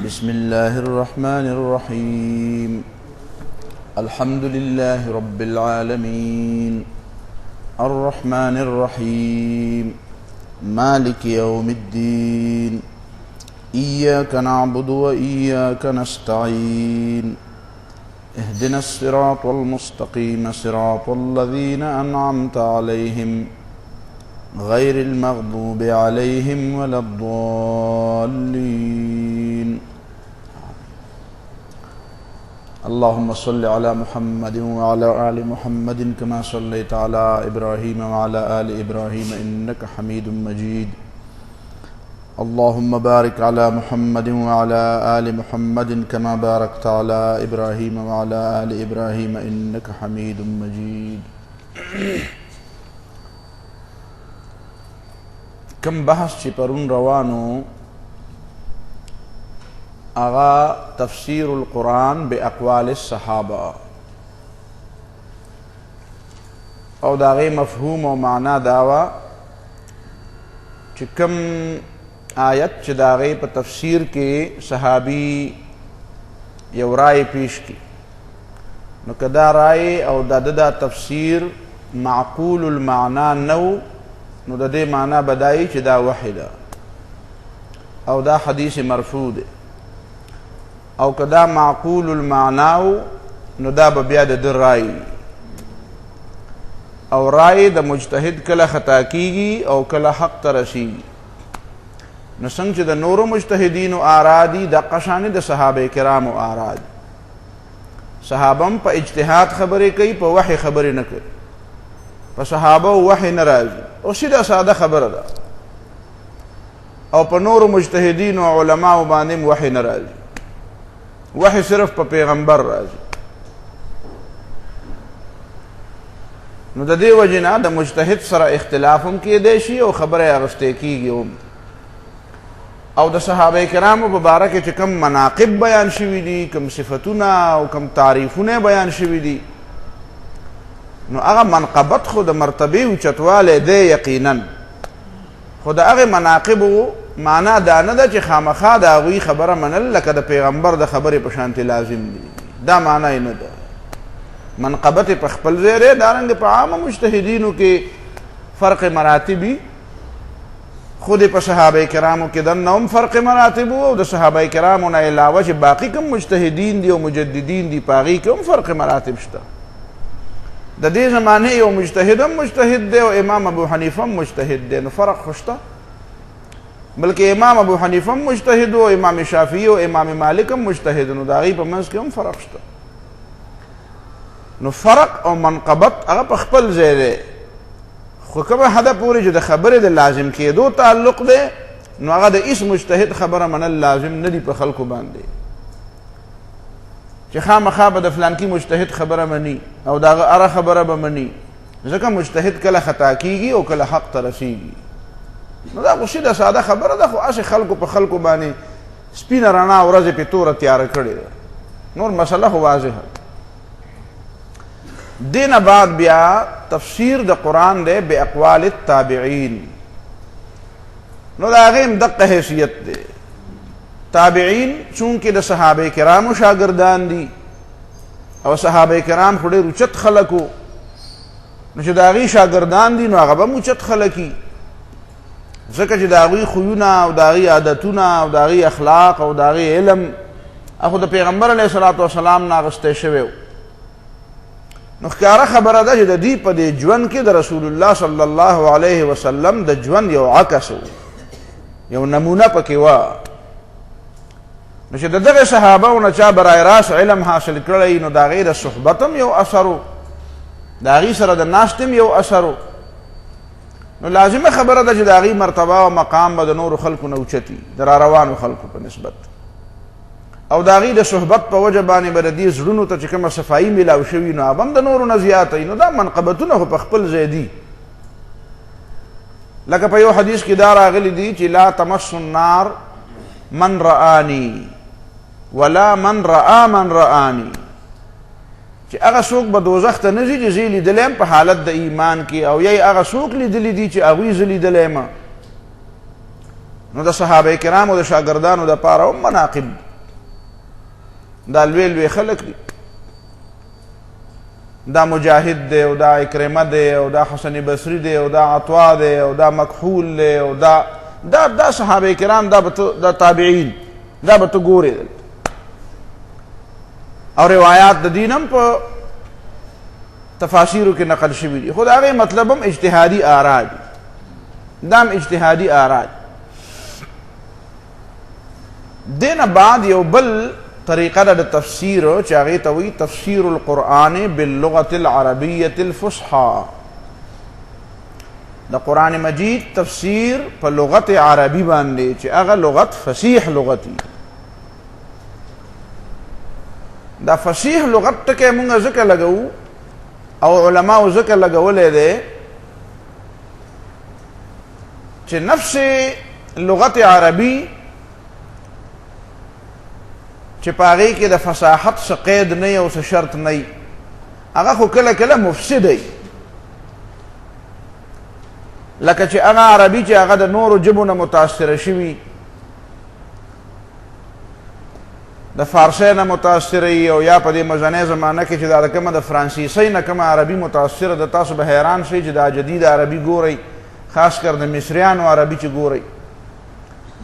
بسم الله الرحمن الرحيم الحمد لله رب العالمين الرحمن الرحيم مالك يوم الدين إياك نعبد وإياك نستعين اهدنا الصراط المستقيم صراط الذين أنعمت عليهم غير المغضوب عليهم ولا الضالين اللهم صل على محمد وعلى آل محمد كما صليت على إبراهيم وعلى آل إبراهيم إنك حميد مجيد اللهم بارك على محمد وعلى آل محمد كما باركت على إبراهيم وعلى آل إبراهيم إنك حميد مجيد کم بحث چی پرون روانو اغا تفسیر القرآن بے اقوال الصحابہ او داغی مفہوم و معنی داوا چی کم آیت چی داغی پا تفسیر کے صحابی یو رائے پیش کی نو کدا رائے او دا تفسیر معقول المعنی نو نو دا دے معنی بدائی چی دا وحی دا او دا حدیث مرفوع دے او کدا معقول المعناو نو دا بیاد در رائی او رائی دا مجتہد کلا خطا کیگی او کلا حق ترسیگی نو سنگ چی دا نورو مجتہدین و آرادی دا قشانی دا صحابہ کرام و آرادی صحابم پا اجتہاد خبری کئی پا وحی خبری نکر پا صحابہ وحی نرازی او سیدھا سادہ خبر دا او پا نور مجتہدین و علماء و بانیم وحی نرازی وحی صرف پا پیغمبر رازی نو دا دی وجنا دا مجتہد سر اختلافم کی دیشی او خبر اغسطے کی گی او دا صحابہ کرام و ببارک چکم مناقب بیان شوی دی کم صفتونا او کم تعریفونا بیان شوی دی نو اغا منقبت خود مرتبی و چتوال دے یقیناً خود اغا مناقبو معنی دانا دا چی خامخا دا اغوی خبر منل لکا دا پیغمبر دا خبر پشانتی لازم دی دا معنی ندا منقبت پخپل زیرے دارنگ پا عام مجتہدینو کے فرق مراتبی خود پا صحابہ کرامو کے دن نوم فرق مراتبو او دا صحابہ کرامو نا علاوہ چی باقی کم مجتہدین دی و مجددین دی پاغی کم فرق مراتب شتا دا دی زمانے یو مجتہدم مجتہد دے و امام ابو حنیفم مجتہد دے نو فرق خوشتا بلکہ امام ابو حنیفم مجتہد و امام شافعی و امام مالکم مجتہد نو داغی پا منز کے ہم فرق شتا نو فرق او منقبت اگا پا خپل زیدے خوکب حدا پوری جو دا خبر دا لازم کیے دو تعلق دے نو اگا دا اس مجتہد خبر من اللازم ندی پا خلقو باندے چی خام خواب دا فلان کی مجتہد خبر منی او دا ارا خبر بمنی ذکر مجتہد کلا خطا کیگی او کلا حق ترسیگی نو دا خو سیدھا سادہ خبر دا خو اس خلقو پا خلقو بانے سپین رانا و رز پی تور تیار کردے نور مسئلہ خو واضح ہے دین بعد بیا تفسیر دا قرآن دے بے اقوال التابعین نو دا غیم دق حیثیت دے تابعین چونکہ دا صحابہ کرام و شاگردان دی او صحابہ کرام خودے رچت خلقو نو چی داغی شاگردان دی نو اغبا مچت خلقی زکر چی داغی خویونا او داغی عادتونا او داغی اخلاق او داغی علم اخو دا پیغمبر علیہ السلام ناغستے شویو نو خیارہ خبر دا چی دا دی پا دی جون کی دا رسول اللہ صلی اللہ علیہ وسلم دا جون یو عکسو یو نمونہ پکیوا نو چې دغه صحابه او چا برای راس علم حاصل کړی نو دا غیر صحبتم یو اثرو دا غی سره د ناشتم یو اثرو نو لازمه خبره ده چې دا غی مرتبه او مقام به د نور خلقو نو چتی در روانو خلقو په نسبت او دا غی د صحبت په وجه باندې بردی زړونو ته چې کومه صفائی ملاو شوی نو ابم د نور نه زیاتې نو دا منقبتونه په خپل زیدی لکه په یو حدیث کې دا راغلی دی چې لا تمس النار من رآنی ولا من رآ من رآنی چې هغه څوک به دوزخ ته نه ځي چې زه لیدلی یم په حالت د ایمان کې او یا هغه څوک لیدلی دي چې هغوی زه لیدلی یم نو د صحابه کرامو د شاګردانو دپاره هم مناقب دا لوی لوی خلق دي، دا مجاهد دی او دا اکرمه دی او دا حسن بصری دی او دا عطوا دی او دا مکحول دی او دا صحابه کرام، دا تابعین، دا به تو ګورې او روایات د دینم په تفاسیرو کې نقل شوي دي، خو د هغې مطلب هم اجتهادي آرا دي، دا هم اجتهادي آرا دي. دینه بعد یو بل طریقه د تفسیر چې هغې ته وایي تفسیر القرآن باللغة العربیة الفصحى، د قرآن مجید تفسیر په لغت عربي باندې چې هغه لغت فصیح لغتي. دا فصیح لغت ټکی مونږ ځکه لګوو او علماو ځکه لګولی دی چې نفس لغت عربي چې په هغې کې د فصاحت څه قید نه او څه شرط نه، هغه خو کله کله مفسد دی. لکه چې هغه عربي چې هغه د نورو ژبو نه متاثره شوي، د فارسی نه متاثره وي او یا په دې مزنۍ زمانه کې چې دا د کومه د فرانسیسۍ نه کومه عربي متاثره ده، تاسو به حیران شئ چې دا جدید عربي ګورئ، خاص کر د مصریانو عربي چې ګورئ،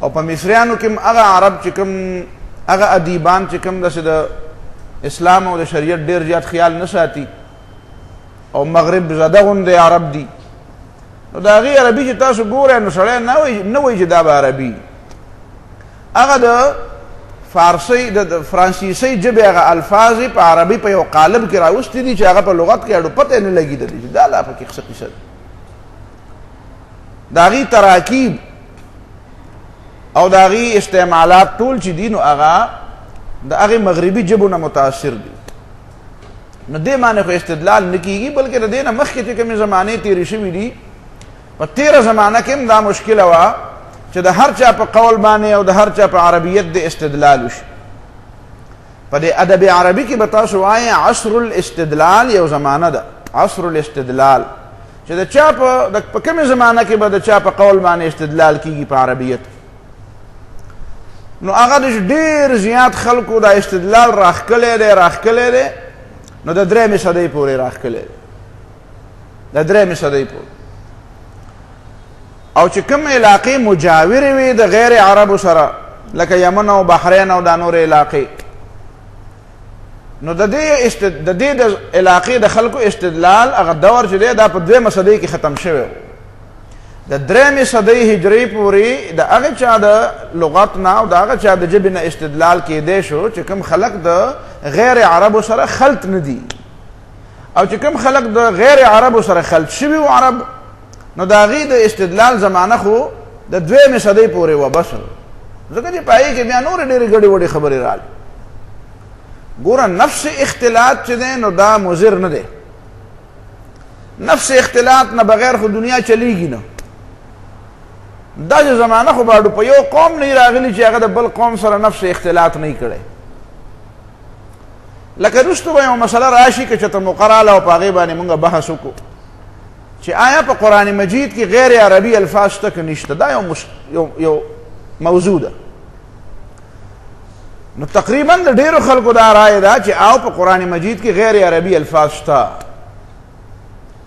او په مصریانو کې هم هغه عرب چې کوم هغه ادیبان چې کوم داسې د اسلام او د شریعت ډېر زیات خیال نه ساتي او مغرب زده غوندې عرب دي، نو د هغې عربي چې تاسو ګورئ نو سړی نه وایي چې دا به عربي، هغه د فارسی د فرانسیسۍ ژبې هغه الفاظ په عربي په یو قالب کې راوستي دي چې هغه په لغت کې اډو پته نه لګېدلی چې دا لا پکې څه قصه ده. د هغې تراکیب او د هغې استعمالات ټول چې دي نو هغه د هغې مغربي ژبو نه متاثر دي. نو دې باندې خو استدلال نه کېږي، بلکې د دې نه مخکې چې کومې زمانې تېرې شوي دي، په تېره زمانه کې هم دا مشکله وه چې د هر چا په قول باندې او د هر چا په عربیت د استدلال وشي. په دې ادب عربي کې به تاسو وایئ عصر الاستدلال یو زمانه ده، عصر الاستدلال چې د چا په کومې زمانه کې به د چا په قول باندې استدلال کېږي په عربیت، نو هغه د ډېر زیات خلکو دا استدلال راښکلی دی نو د 3مې صدۍ پورې راښکلی دی، د 3مې صدۍ پورې. او چې کوم علاقې مجاورې وي د غیر عربو سره لکه یمن او بحرین او دا نور علاقې، نو د دې د علاقې د خلکو استدلال هغه دور چې دی دا په 2مه صدۍ کې ختم شوی و. د 3مې صدۍ هجري پورې د هغه چا د لغت نه او د هغه چا د ژبې نه استدلال کېدی شو چې کوم خلق د غیر عربو سره خلط نه دي، او چې کوم خلق د غیر عربو سره خلط شوي و عرب، نو د هغې د استدلال زمانه خو د 2مې صدۍ پورې وه بس، ځکه چې په هغې کې بیا نورې ډېرې ګډې وډې خبرې رالې. ګوره نفس اختلاط چې دی نو دا مضر نه دی، نفس اختلاط نه بغیر خو دنیا چلیږي نه. دا چې زمانه خو باډو په یو قوم نه راغلی چې هغه د بل قوم سره نفس اختلاط نه کړی. لکه وروسته به یو مسله راشي که چېرته مقراله او په هغې باندې مونږ بحث وکړو چې آیا په قرآن مجید کې غیر عربي الفاظ شته که نشته، دا یو موضوع ده. نو تقریبا د ډېرو خلکو دا رایه ده چې او په قرآن مجید کې غیر عربي الفاظ شته.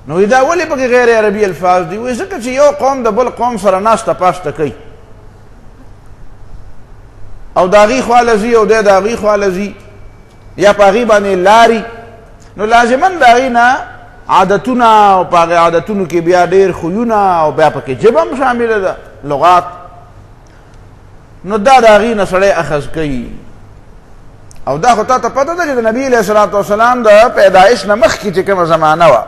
نو دا ولې پکې غیر عربي الفاظ دي؟ وایي ځکه چې یو قوم د بل قوم سره ناسته پاسته کوي او د هغې خوا ځي او دی د هغې خوا ځي یا په هغې باندې لاري، نو لازما د هغې نه عادتونه او په هغې عادتونو کې بیا ډېر خویونه او بیا پکې ژبه هم شامله ده، لغات، نو دا د هغې نه سړی اخذ کوي. او دا خو تا ته پته ده چې د نبي علیه الصلاة والسلام د پیدایش نه مخکې چې کومه زمانه وه،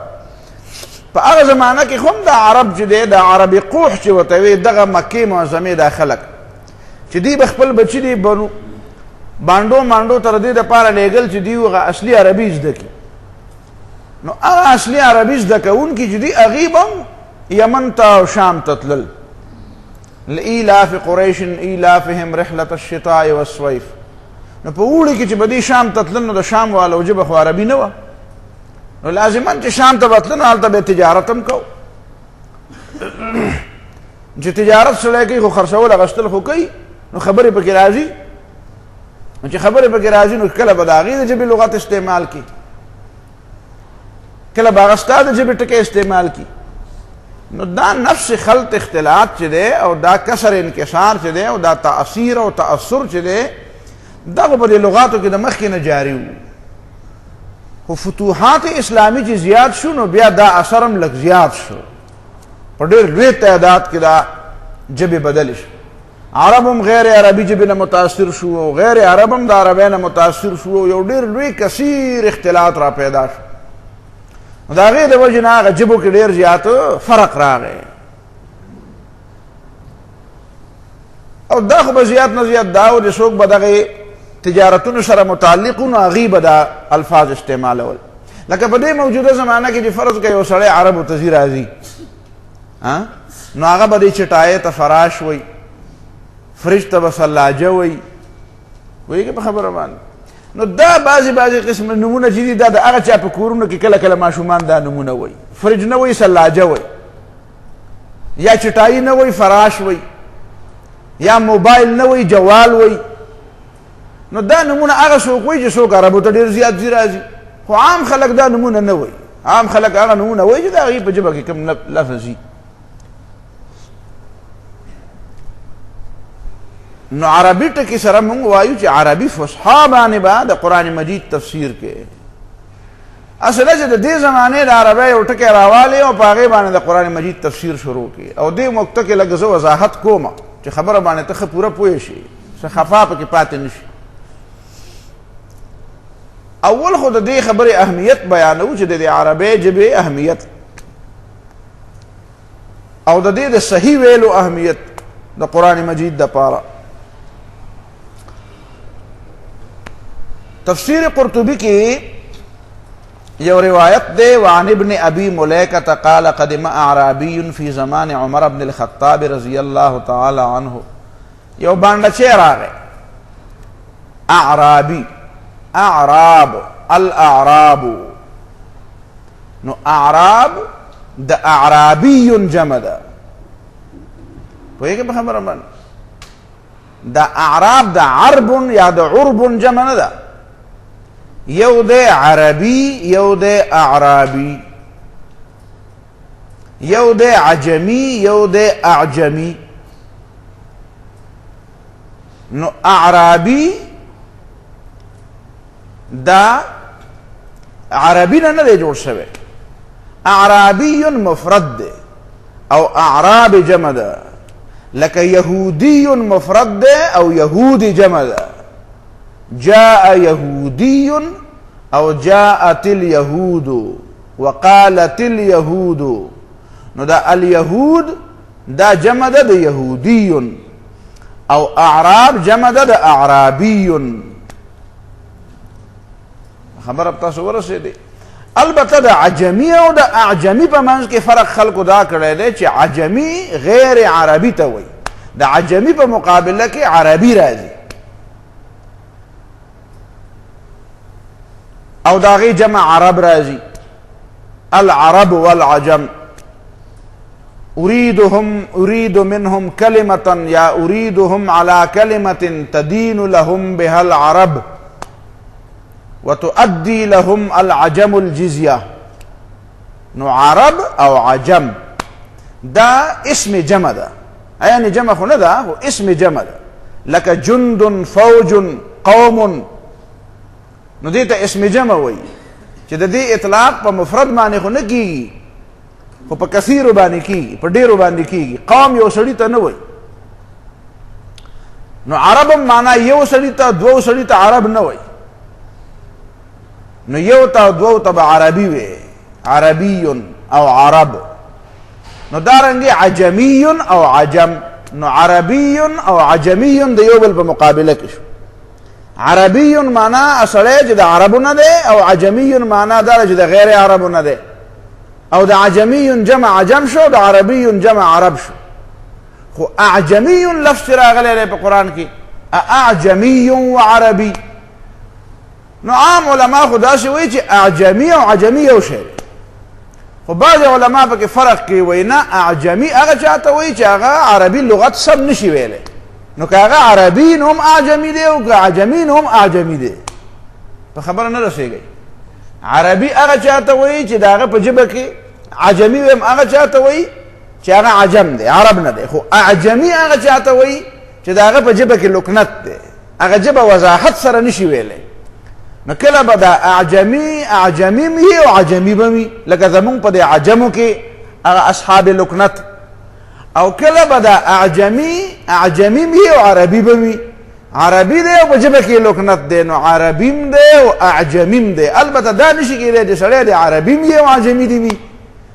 په هغه زمانه کې خو هم د عرب چې دی د عربي قوح چې ورته وایي دغه مکې معظمې دا خلک چې دوی به خپل بچي دی بانډو مانډو تر دې دپاره لېږل چې دوی هغه اصلي عربي زده کړي. نو هغه اصلي عربي زده کوونکي چې دوی هغې به هم یمن ته او شام ته تلل. لإیلاف قریش ایلافهم رحلة الشتاء والصیف، نو په اوړي کې چې به دوی شام ته تلل نو د شام والو ژبه خو عربي نه وه، نو لازما چې شام ته به تلل نو هلته به تجارت هم کو، چې تجارت سړی کوي خو خرڅول اخیستل خو کوي، نو خبرې پکې راځي. نو چې خبرې پکې راځي نو کله به د هغې د ژبې لغت استعمال کړي، کله به هغه ستا د ژبې ټکی استعمال کړي. نو دا نفس خلط اختلاط چې دی او دا کسر انکسار چې دی او دا تأثیر او تأثر چې دی دا خو په دې لغاتو کې د مخکې نه جاري وو، خو فتوحات اسلامي چې زیات شو نو بیا دا اثر هم لږ زیات شو، په ډېر لوی تعداد کې دا ژبې بدلې شو. عرب هم غیر عربي ژبې نه متاثر شو او غیر عرب هم د عربۍ نه متاثر شو، یو ډېر لوی کثیر اختلاط را پیدا شو. د هغې د وجې نه هغه ژبو کې ډېر زیات فرق راغی او دا خو به زیات نه زیات دا و چې څوک به دغې تجارتونو سره متعلق و نو هغې به دا الفاظ استعمالول. لکه په دې موجوده زمانه کې چې فرض کړه یو سړی عربو ته ځي راځي نو هغه به دې چټایۍ ته فراش وایي، فرج ته به ثلاجه وایي، پوهېږې په خبره باندې. نو دا بعضې قسم نومونه چې دي دا د هغه چا په کورونو کې کله کله ماشومان دا نومونه وایي، فرج نه وایي ثلاجه وایي، یا چټایي نه وایي فراش وایي، یا موبایل نه وایي جوال وایي. نو دا نمونه هغه څوک وایي چې څوک عربو ته ډېر زیات ځي راځي، خو عام خلک دا نمونه نه وایي. عام خلک هغه نمونه وایي چې د هغې په ژبه کې کوم لفظ وي. نو عربي ټکي سره موږ وایو چې عربي فصحا باندې به د قرآن مجید تفسیر کې اصله چې د دې زمانې د عربۍ یو ټکی راوالی او په هغې باندې د قرآن مجید تفسیر شروع کړي. او دې نقطه کې لږ زه وضاحت کومه چې خبره باندې ته ښه پوره پوه شي، څه خفا پکې پاتې نه شي. اول خو د دې خبرې اهمیت بیانو چې د دې عربۍ ژبې اهمیت او د دې د صحیح ویلو اهمیت د قرآن مجید دپاره. تفسیر قرطبی کی یو روایت دے وعن ابن ابی ملیکہ قال قدم اعرابی فی زمان عمر بن الخطاب رضی اللہ تعالی عنہ. یو بانڈا چیر آگئے اعرابی، اعراب، الاعراب. نو اعراب دا اعرابی جمع دا پوئے کہ بخبر من دا اعراب دا عرب یا دا عرب جمع ندا، یو دے عربی یو دے اعرابی، یو دے عجمی یو دے اعجمی. نو اعرابی دا عربی نه دے جوړ شوی، اعرابی مفرد دے او اعراب جمع ده، لکه یهودی مفرد دے او یهودی جمع ده. جاء يهودي او جاءت اليهود وقالت اليهود. نو دا اليهود دا جمع ده دا يهودي او اعراب جمع ده دا اعرابي. خبر اب تاسو ورسېدې. البته دا عجمی او دا اعجمی په منځ کې فرق خلکو دا کړی دی چې عجمی غیر عربي ته وایي، د عجمی په مقابله کې عربي راځي او داغی جمع عرب رازی. العرب والعجم اريد منهم كلمة یا اريدهم على كلمة تدين لهم بها العرب وتؤدي لهم العجم الجزية. نو عرب او عجم دا اسم جمع دا، یعنی جمع خو نه دا، خو اسم جمع دا، لکه جند فوج قوم. نو دې ته اسم جمع وایي چې د دې اطلاق په مفرد باندې خو نه کېږي، خو په کثیرو باندې کېږي، په ډېرو باندې کېږي. قوم یو سړي ته نه وایي. نو عرب هم معنا یو سړي ته دوو سړي ته عرب نه وایي، نو یو ته دوو ته به عربي وایي، عربي او عرب. نو دارنګې عجمي او عجم. نو عربي او عجمي د یو بل په مقابله کې شو. عربی مانا اصلی چې د عربو نه دی او عجمی مانا دا چې د غیر عربو نه دی، او د عجمی جمع عجم شو، د عربی جمع عرب شو. خو اعجمی لفظ راغلی دی په قرآن کې، اعجمی و عربی. نو عام علما خو داسې وایي چې اعجمی او عجمی یو شی دی، خو بعض علما پکې فرق کوي، وایي نه اعجمی هغه چاته وایي چې هغه عربي لغت سم نشي ویلی، نو که هغه عربین هم اعجمی دی او که عجمین هم اعجمی دی په خبره نه رسېږئ عربي هغه چاته وایي چې د هغه په ژبه کې عجمي ویم هغه چاته وایي چې هغه عجم دی عرب نه دی خو اعجمي هغه چاته وایي چې د هغه په ژبه کې لکنت دی هغه ژبه وضاحت سره نشي ویلی نو کله به دا اعجمي وي او عجمي به وي لکه زمونږ په دې عجمو کې هغه اصحاب لکنت او کله به دا اعجمي وي او عربي به وي عربي دی او په ژبه کې لکنت دی نو عربیم دی او اعجمیم دی البته دا نشي کېدی چې سړی د عربیم وي او عجمي دی وي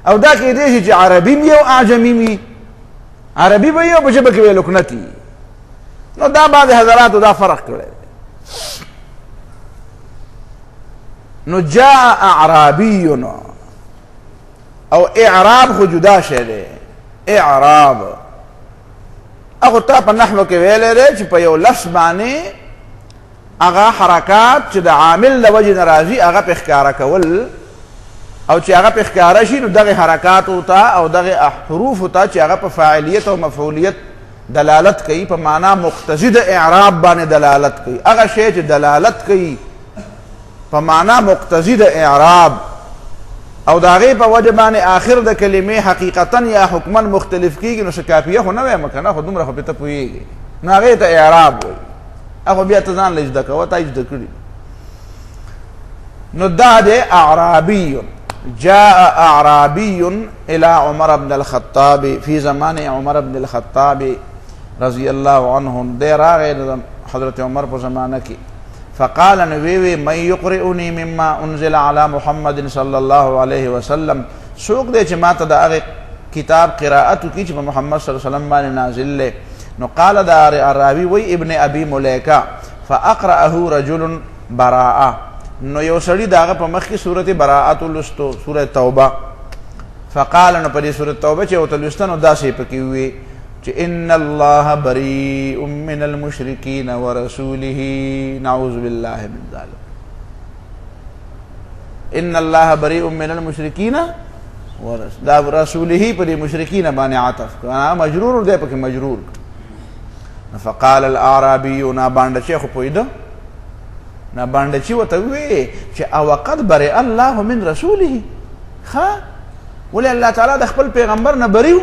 او دا کېدی شي چې عربیم وي او اعجمي وي عربي به وي او په ژبه کې لکنت وي نو دا بعض حضراتو دا فرق کړی نو جاء اعرابی او اعراب خو جدا شی دی اعراب اخو تا په نحوه کې ویلی دی چې په یو لفظ باندې هغه حرکات چې د عامل د وجې نه راځي هغه پې ښکاره کول او چې هغه پې ښکاره شي نو دغې حرکاتو ته او دغې حروفو ته چې هغه په فاعلیت او مفعولیت دلالت کوي په معنا مقتضي د اعراب باندې دلالت کوي هغه شی چې دلالت کوي په معنا مقتضي د اعراب او د هغې په وجه باندې آخر د کلمې حقیقتا یا حکما مختلف کېږي نو څه کافیه خو نه وایم که نه خو دومره خو پې ته پوهېږي نو هغې ته اعراب وایي هغه بیا ته ځان له زده کوه تا زده کړي نو دا دی اعرابي جاء اعرابي الى عمر بن الخطاب في زمان عمر بن الخطاب رضی الله عنه دی راغی حضرت عمر په زمانه کې فقال نویوی من یقرئنی مما انزل على محمد صلی الله علیه وسلم سوق دی چې ما ته د هغې کتاب قراءت وکړي چې په محمد صلی الله علیه وسلم باندې نازل دی نو قال دا اعرابي وی ابن ابي ملیکه فاقرأه رجل براءه نو یو سړي د هغه په مخ کې سورت براءت ولوستو سورت توبه فقال نو په دې سورت توبه چې ورته لوسته نو داسې پکې ووی چې ان الله بریء من المشرکین ورسوله نعوذ بالله من ذلک ان الله بریء من المشرکین دا رسوله په دې مشرکین باندې عطف کړه مجرور دی پکې مجرور فقال الاعرابي نا باندې شیخ پویده نا باندې چې وته وی چې او قد برئ الله من رسوله ها ولې الله تعالی د خپل پیغمبر نه بریو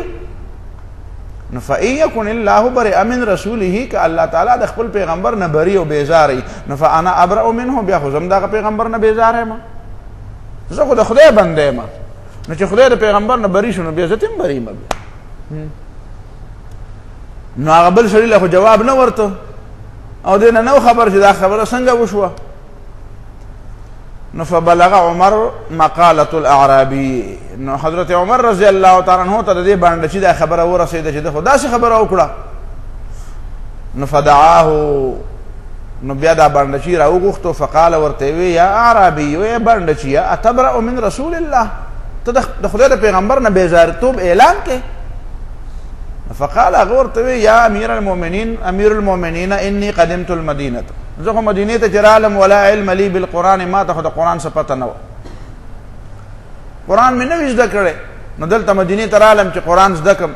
نو فإن يكن الله برئ من رسوله که الله تعالی د خپل پیغمبر نه بری او بیزاری نو فانا ابرأ منه بیا خو زم دغه پیغمبر نه بیزار یم زه خو د خدای بنده یم نو چې خدای د پیغمبر نه بری شو نو بیا زه تم بری یم نو هغه بل سړي له خو جواب نه ورته او دې نه نو خبر چې دا خبره څنګه وشوه نو فبلغ عمر مقالة الاعرابي نو حضرت عمر رضی الله تعالی عنہ ته دې باندې چې دا خبره ورسېده چې دا خدا سي خبره وکړه نو فدعاه نو بیا دا باندې چې راوغختو فقال ورته وی یا اعرابي یا باندې چې اتبرأ من رسول الله ته د خدای د پیغمبر نه بیزارتوب اعلان کې فقال ورته وی یا امیر المؤمنین انی قدمت المدینه زه خو مدینې ته چې رالم ولا علم لی بالقرآن ما ته خو د قرآن څه پته نه وه قرآن مې نه وي زده کړی نو دلته مدینې ته رالم چې قرآن زده کړم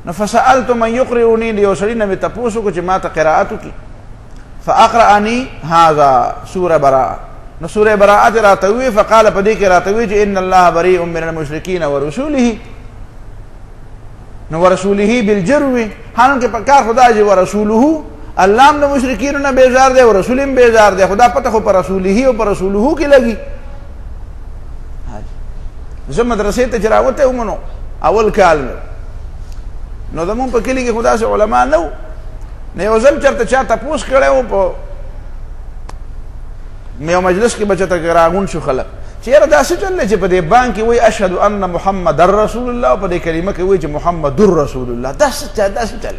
نو فسألت من یقرئنی د یو سړي نه مې تپوس وکړو چې ما ته قرائت وکړي فاقرأنی هذا سوره براءه نو سوره براءت راته ووی فقال په دې کې راته ووی چې ان الله بریء من المشرکین ورسوله نو ورسوله بالجر حالانکه په کار خدا چې ورسوله الله هم د مشرکینو نه بیزار دی او رسول هم بیزار دی خدا پته خو پر رسوله او پر رسوله کې لګي زه مدرسې ته چې راوته ومنو اول کال مې نو زمونږ په کلي کې خدا سه علما نه وو نه یو ځل چېرته چا تپوس کړی و په یو مجلس کې به چېرته راغونډ شو خلک چې یاره دا څه چل دی چې په دې بانک کې وایي اشهد ان محمد رسول الله او په دې کلمه کې وایي چې محمد رسول الله دا څه چل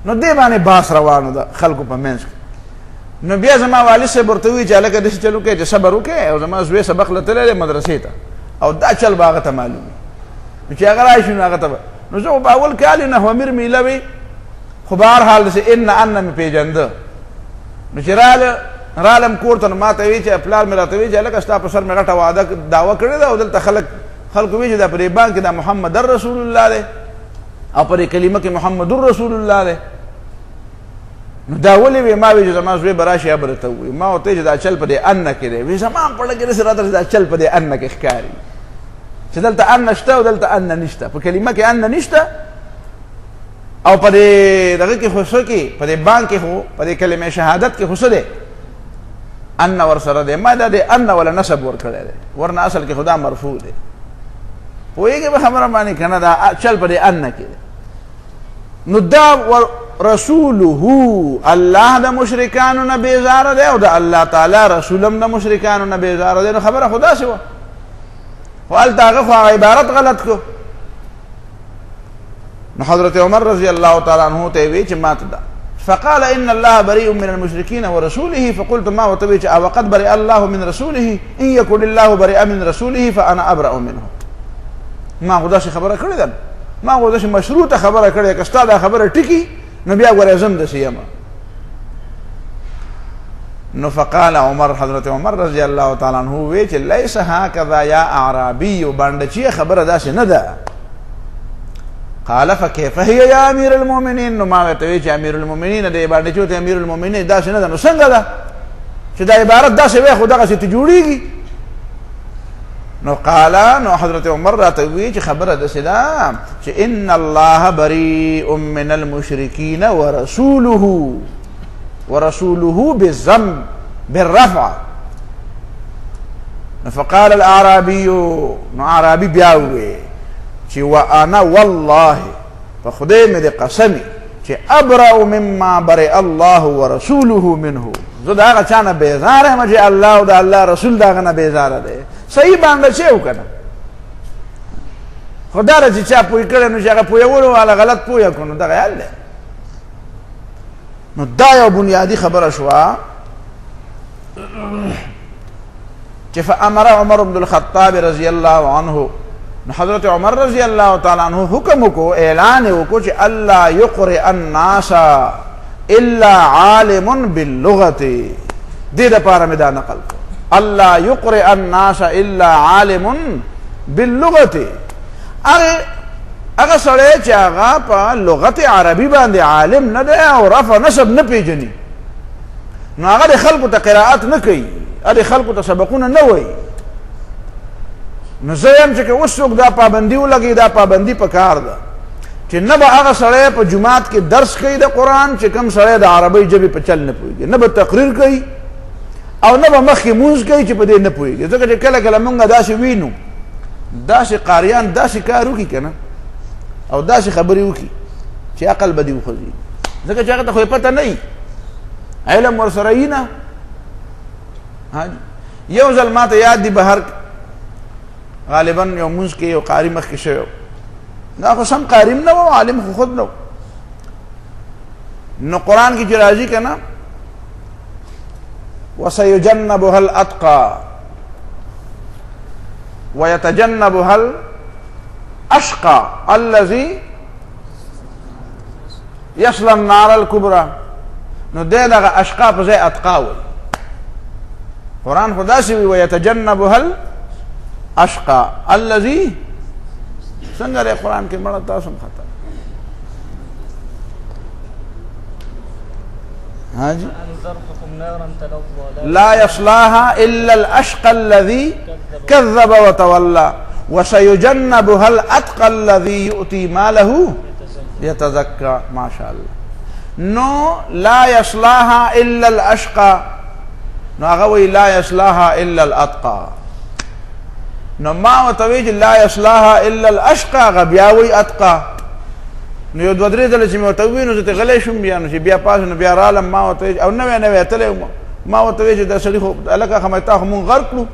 نو دې باندې باس روانو ده خلکو په منځ کې نو بیا زما والد صاحب ورته ووایي چې هلکه داسې چل وکړئ چې صبر وکړئ او زما زوی سبق له تللی دی مدرسې ته او دا چل به هغه ته معلوم وي نو چې هغه راشي نو هغه ته به نو زه خو په اول کال یې نحوه میر میله وي خو به هر حال داسې ان مې پېژنده نو چې رالم کور ته نو ما ته وایي چې پلار مې راته وایي چې هلکه ستا په سر مې غټه دعوه کړې ده او دلته خلکو وایي چې دا په دې بانک کې دا محمد رسول الله دی او پر کلمه کې محمد رسول الله دی. نو دا ولې وی ما وی چې زما زوی براشي ابره ته وي ما ته چې دا چل په دې ان کې دی وی زما په لګره سره دا چل په دې ان کې ښکاری چې دلته ان نشته او دلته ان نشته په کلمه کې ان نشته او په دې دغه کې خو کې په دې بانک کې هو په دې کلمه شهادت کې خو ده ان ور سره ده ما ده ان ولا نسب ور کړی دی ورنه اصل کې خدا مرفوع دی پوهیږي به خبره باندې کنه دا چل په دې ان کې نو دا رسوله الله د مشرکانو نه بیزار دی او د الله تعالی رسولم د مشرکانو نه بیزار دی. نو خبره خدا شو وقال تاغه خو عبارت غلط کو. نو حضرت عمر رضی الله تعالی عنہ ته وی چې ماته دا فقال ان الله بريء من المشركين ورسوله فقلت ما وتبي وقد برئ الله من رسوله ان يكن الله برئ من رسوله فانا ابرأ منه. ما خدا شي خبره کړی ده ما خدا شي مشروطه خبره کړی کستا دا خبره ټکی نو بیا غره زم د سیما. نو فقال عمر حضرت عمر رضی الله تعالی عنہ وی چې ليس هكذا يا اعرابي باندې چې خبره داسې نه ده. قال فكيف هي يا امير المؤمنين. نو ما ته وی چې امیر المؤمنین دې باندې چې امیر المؤمنین داسې نه ده نو څنګه ده چې دا عبارت داسې وي خو دغه څه ته جوړیږي. نو قال نو حضرت عمر راته وی چې خبره ده سدا چې ان الله بريء من المشركين ورسوله بالذم بالرفع. فقال الاعرابي نو اعرابي بیا وی چې وانا والله فخدای مې د قسمی چې ابرأ مما برئ الله ورسوله منه. زه دا هغه چانه بیزار یم چې الله او د الله رسول دا غنه بیزار دی. صحیح باندې چې وکنه خدا راځي چې پوي کړي نو چې هغه پوي ورو ولا غلط پوي کړي دا خیال دی. نو دا یو بنیادی خبره شو چې فامر عمر بن الخطاب رضی الله عنه حضرت عمر رضی الله تعالی عنہ حکم کو اعلان کو چې الله يقرئ الناس الا عالم باللغه. دې لپاره مې دا نقل کو الله يقرئ الناس الا عالم باللغه. هغه سره چې هغه په لغت عربي باندې عالم نه دی او رفع نسب نه پیژني نو هغه خلکو ته قراءت نه کوي هغه خلکو ته سبقونه نه وایي. نو زیم چې اوس څوک دا پابندي ولګي دا پابندي په کار ده چې نه به هغه سره په جماعت کې درس کوي د قرآن چې کوم سره د عربي ژبې په چل نه پوهیږي نه به تقریر کوي او نه به مخکې مونځ کوي چې په دې نه پوهیږي. ځکه چې کله کله مونږ داسې وینو داسې قاریان داسې کار وکړي که نه او داسې خبرې وکړي چې عقل به دې وخوځي ځکه چې هغه ته خو یې پته نه وي علم ورسره وي نه. یو ځل ما ته یاد دي بهر غالبا یو مونځ کې یو قاري مخکې شوی دا خو سم قاري نه و عالم خو خود نه نو قرآن کې چې راځي که نه وسيجنبها الأتقى ويتجنبها الأشقى الذي يصلى النار الكبرى. نو دې دغه اشقا په ځای اتقا وي قرآن خدا سي وي ويتجنبها الأشقى الذي څنګه دی قرآن کې مړه تاسو هم خطا حاجی لا يصلاها إلا الأشقى الذي كذب وتولى وسيجنبها الأتقى الذي يؤتي ماله يتزكى. ما شاء الله. نو لا يصلاها إلا الأشقى نو هغه لا يصلاها إلا الأتقى. نو ما وتویج لا يصلاها الا الاشقى غبیاوی اتقى. نو یو دوه درې ځله چې مې ورته وویل نو زه ته غلی شوم بیا نو چې بیا پاس نو بیا رالم ما ورته او نوی تللی ما ورته ویل چې دا سړي خو هلکه خو تا خو مونږ غرق کړو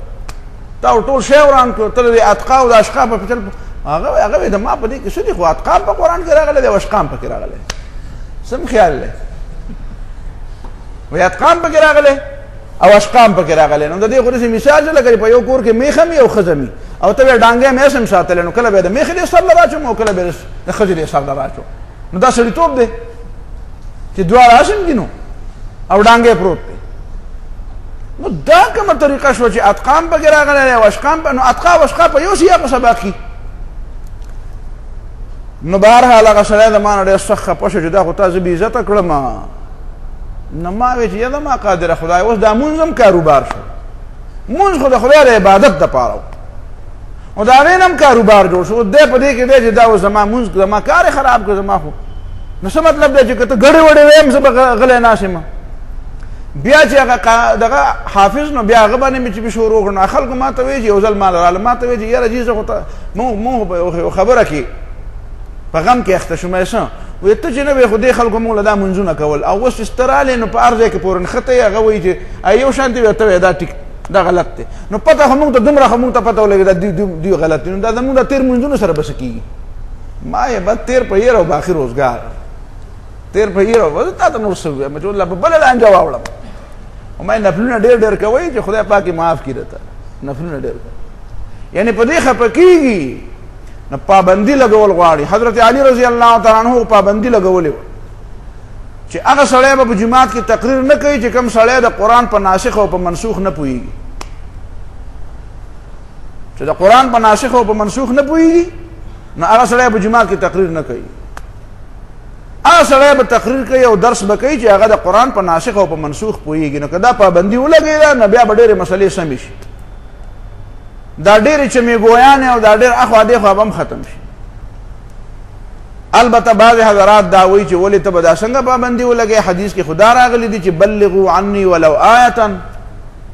تا ټول شی وران کړو ته د اتقا او د اشقا په چل هغه د ما په دې کې څه دي خو اتقا په قرآن کې راغلی دی او اشقا پکې راغلی سم خیال دی وایي اتقا پکې راغلی او اشقام پکې راغلی نو د دې خو داسې مثال چې لکه په یو کور کې میخه مي او ښځه مي او ته بیا ډانګې مې هم ساتلی نو کله به د میخې دې سر له راچوم او کله به د ښځې دې سر له راچوم نو دا سړیتوب دی چې دواړه اسم دي نو او ډانګې پروت دی نو دا کومه طریقه شوه چې اتقام پکې راغلی او اشقام نو اتقا او اشقا په یو سیاق سبق کې نو بهرحال هغه سړی د ما نه ډېر سخت خفه شو چې دا خو تا زه بې عزته کړم. نو ما وی چې یا زما قادره خدای، اوس دا مونځ هم کاروبار شو. مونځ خو د خدای د عبادت دپاره و، او د هغې نه هم کاروبار جوړ شو. دی په دې کې دی چې دا اوس زما مونځ زما کار یې خراب کړ. زما خو نو څه مطلب دی چې که ته ګډې وډې ویم زه به غلی ناست یم. بیا چې هغه دغه حافظ نو بیا هغه باندې مې چې شروع کړ، نو خلکو ما ته وایي چې یو ځل ما راغله، ما ته وایي چې یاره جي زه خو ته مونږ په خبره کې په غم کې اخته شوم. څه وایي ته چې نه وې خو دې خلکو مونږ له دا منځونه کول، او اوس چې ته رالې نو په هر ځای کې پورې نښته یې. هغه وایي چې یو شانتې وې ته وایې دا ټیک دا غلط دی. نو پته خو مونږ ته دومره خو مونږ ته پته ولګېده دا دوی غلط دي. نو دا زمونږ د تېر منځونو سره به څه کېږي؟ ما یې بد تېر په هیر او باقي روزګار تېر په هیر او تا ته نور څه ووایم چې والله په بله لانجه واوړم. او ما یې نفلونه ډېر کوئ چې خدای پاک یې معاف کړي درته. نفلونه ډېر کوئ یعنې په دې خفه کېږي. نو پابندي لګول غواړي. حضرت علي رضی الله تعالی عنہ پابندي لګولې وه چې هغه سړی به په جماعت کې تقریر نه کوي چې کوم سړی د قرآن په ناسخ او په منسوخ نه پوهېږي. چې د قرآن په ناسخ او په منسوخ نه پوهېږي نو هغه سړی په جماعت کې تقریر نه کوي. هغه سړی به تقریر کوي او درس به کوي چې هغه د قرآن په ناسخ او په منسوخ پوهېږي. نو که دا پابندي ولګېده نو بیا به ډېرې مسلې سمې شي. دا ډېرې چمیګویانې او دا ډېر اخوا دېخوا به هم ختم شي. البته بعضې حضرات دا وایي چې ولې ته به دا څنګه پابندي ولګې؟ حدیث کې خدا راغلی دی چې بلغوا عني ولو آیة،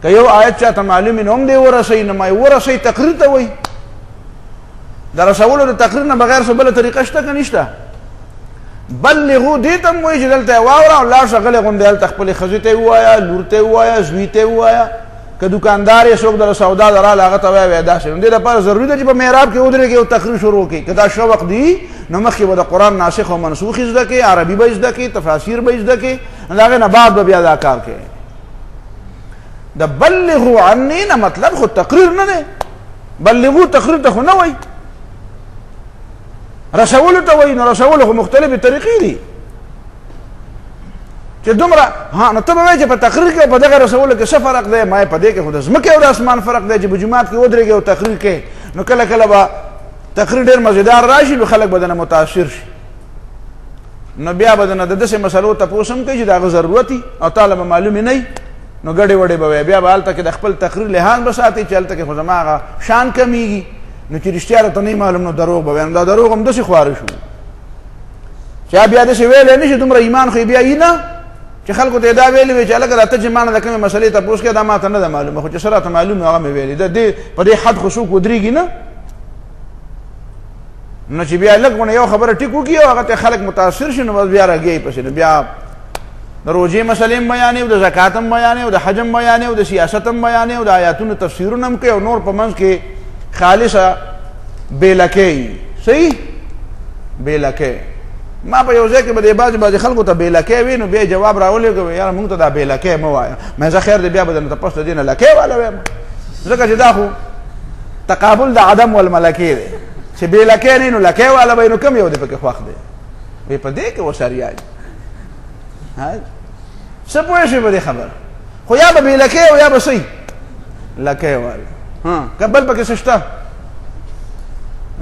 که یو آیت چاته معلوم نه هم دی ورسوي. نو ما ورسوي تقریر ته وایي. د رسولو د تقریر نه بغیر څه بله طریقه شته که نشته؟ بلغو دې ته هم وایي چې دلته یې واوره او لاړ شه غلې غوندې هلته خپلې ښځې ته یې ووایه، لور ته یې ووایه، زوی ته یې ووایه. که دکاندار یې څوک در سودا دراله هغه ته وایه داسې. نو دې لپاره ضروري ده چې په محراب کې ودرېږي او تقریر شروع کړي. که دا شوق دی نو مخکې به د قرآن ناسخ او منسوخ زده کړي، عربي به زده کړي، تفاسیر به زده کړي، د هغې نه بعد به بیا دا کار کوي. د بلغو عني نه مطلب خو تقریر نه دی. بلغو تقریر ته خو نه وایي، رسولو ته وایي. نو رسولو خو مختلفې طریقې دي چې دومره نو ته به وایې چې په تقریر کې او په دغه رسولو کې څه فرق دی؟ ما یې په دې کې خو د ځمکې او د اسمان فرق دی چې په جومات کې ودرېږي او تقریر کوي. نو کله کله به تقریر ډېر مزیدار راشي نو خلک به دنه متاثر شي. نو بیا به دنه د داسې مسلو تپوس هم کوي چې د هغه ضرورت وي او تاله به معلومې نه وي. نو ګډې وډې به وایي. بیا به هلته کې د خپل تقریر لحاظ به ساتي چې هلته کې خو زما هغه شان کمیږي. نو چې رښتیا راته نه معلوم نو دروغ به وایم. دا دروغ هم داسې خواره شو چې بیا داسې ویلی نه شي. دومره ایمان خو یې بیا یي نه چې خلکو ته یې دا ویلي وي چې هلکه دا ته چې ما نه د کومې مسلې تپوس کوې دا ما ته نه ده معلومه، خو چې څه راته معلوم هغه مې ویلي. د دې په دې حد خو څوک ودرېږي نه. نو چې بیا لږ غونه یو خبره ټیک وکړي او هغه ته خلک متاثر شي نو بس بیا راګي پسې. نو بیا د روژې مسلې هم بیانې او د زکات هم بیانې او د حج هم بیانې او د سیاست هم بیانې او د آیاتونو تفسیرونه هم کوي او نور په منځ کې خالصه بېلکۍ. صحیح بېلکۍ. ما په یو ځای کې به د بعضې خلکو ته بېلکۍ وي نو بیا یې جواب راولېږه یاره مونږ ته دا بېلکۍ مه وایه. مې زه خیر دی بیا به درنه تپوس د دې نه لکۍ والا وایم، ځکه چې دا خو تقابل د عدم والملکې دی چې بېلکۍ نه نو لکۍ والا به نو کوم یو دی پکې خوښ دی؟ وایي په دې کې وسریا دي. څه پوه شوې په دې خبره؟ خو یا به بېلکۍ او یا به صحیح لکۍ والا. که بل پکې څه شته؟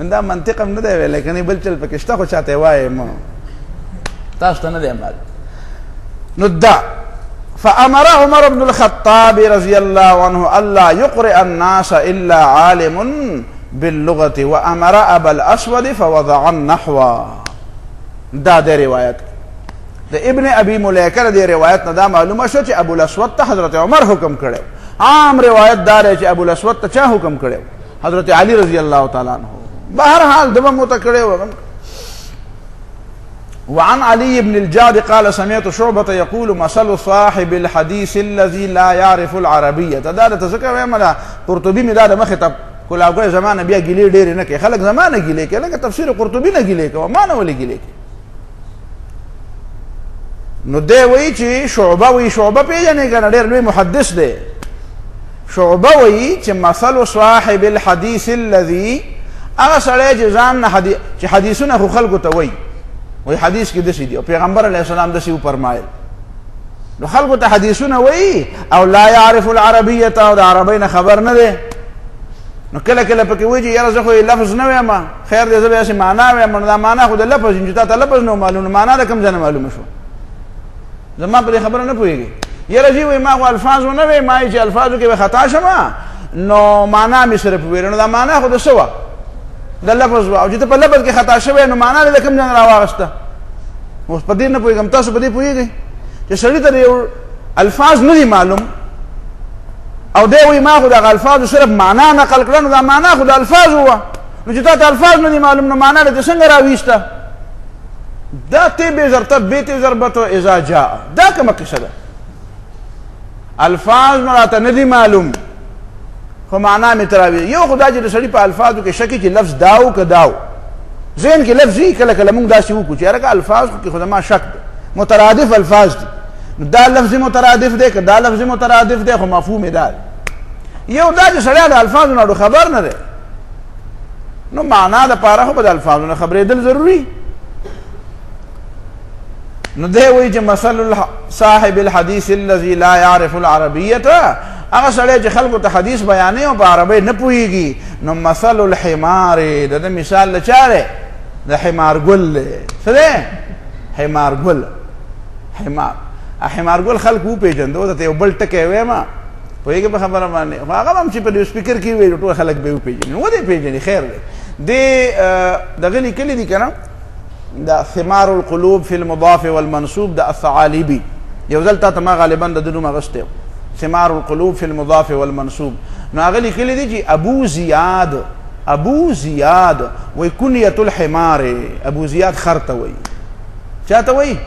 دا منطق هم نه دی ویلی که نه بل چل پکې شته خو چاته یې وایې مه تاسو ته نه دی معلوم. نو دا فامر عمر بن الخطاب رضی الله عنه الا يقرئ الناس الا عالم باللغة وامر ابا الاسود فوضع النحو. دا د روایت د ابن ابي مليكه د روایت نه دا معلومه شو چې ابو الاسود ته حضرت عمر حکم کړو. عام روایت دار چې ابو الاسود ته چا حکم کړو؟ حضرت علي رضی الله تعالی عنہ. بهرحال دبه مو ته کړی. وعن علي بن الجاد قال سمعت شعبة يقول مثل صاحب الحديث الذي لا يعرف العربية. دا د تذکر وایم دا قرطبي می دا د مخه ته کولاو کوي زمانه بیا ګیلې ډېر نه کوي. خلک زمانه ګیلې کوي لکه تفسیر قرطبي نه ګیلې کوي ما نه ولې ګیلې کوي. نو دی وایي چې شعبه وایي شعبه پیژنې که نه ډېر لوی محدث دی. شعبه وایي چې مثل صاحب الحديث الذي هغه سړی چې ځان نه چې حدیثونه خو خلکو ته وایي وایي حدیث کې داسې دي او پیغمبر علیه السلام داسې وفرمایل. نو خلکو ته حدیثونه وایي او لا یعرف العربیة او د عربۍ نه خبر نه دی. نو کله کله پکې وایي یاره زه خو لفظ نه وایم، خیر دی زه به داسې معنا وایم، نو دا معنا خو د لفظ چې تا ته لفظ نه معلوم، معنا د کوم ځای نه معلومه شو؟ زما په دې خبره نه پوهېږي. یاره جی وایي ما خو الفاظ ونه وایي، ما چې الفاظو کې به خطا شمه نو معنا مې صرف وویل، نو دا معنا خو د څه وه؟ د لفظ وه، او چې ته په لفظ کې خطا شوی نو معنا دې د کوم ځای نه راواغسته؟ اوس په دې نه پوهېږم، تاسو په دې پوهېږئ چې سړي ته د یو الفاظ نه دي معلوم او دی وایي ما خو دغه الفاظو صرف معنا نقل کړه، نو دا معنا خو د الفاظو وه، نو چې تا ته الفاظ نه دي معلوم نو معنا دې څنګه راویسته؟ دا تی ضرب بیت ضربت اذا جاء، دا کومه قصه ده؟ الفاظ مراته نه دي معلوم خو معنا مې تراوي. یو خدا چې د سړي په الفاظو کې شک چې لفظ داو که داو، ذهن کې لفظ وي، کله کله موږ داسې وکړو چې یاره الفاظ خو کې خو زما شک ده، مترادف الفاظ دي، دا لفظ مترادف دی که دا لفظ مترادف دی خو مفهوم دا یو دا چې سړی د الفاظو نه خبر نه دی، نو معنا د پاره خو به د الفاظو نه خبرېدل ضروري. نو دی وایي چې مثل صاحب الحدیث الذي لا يعرف العربیة، هغه سړی چې خلکو ته حدیث بیانې او په عربۍ نه پوهېږي، نو مثل الحمار، د ده مثال د چا دی؟ د حمار ګل دی. څه دی؟ حمار ګل. حمار ګل خلک وپېژنده، درته یو بل ټکی وایم پوهېږې په خبره باندې، خو هغه هم چې په سپیکر کې وایي ټول خلک به یې وپېژني، ودې پېژني خیر دی. دې دغه لیکلي دي که نه دا ثمار القلوب فی المضاف والمنصوب د الثعالبي، یو ځل تا ته ما غالبا د ده نوم اغوستی و، ثمار القلوب فی المضاف والمنصوب. نو هغه لیکلي دي چې ابو زیاد وایي کنیة الحمار، ابو زیاد خر ته وایي. چا ته وایي؟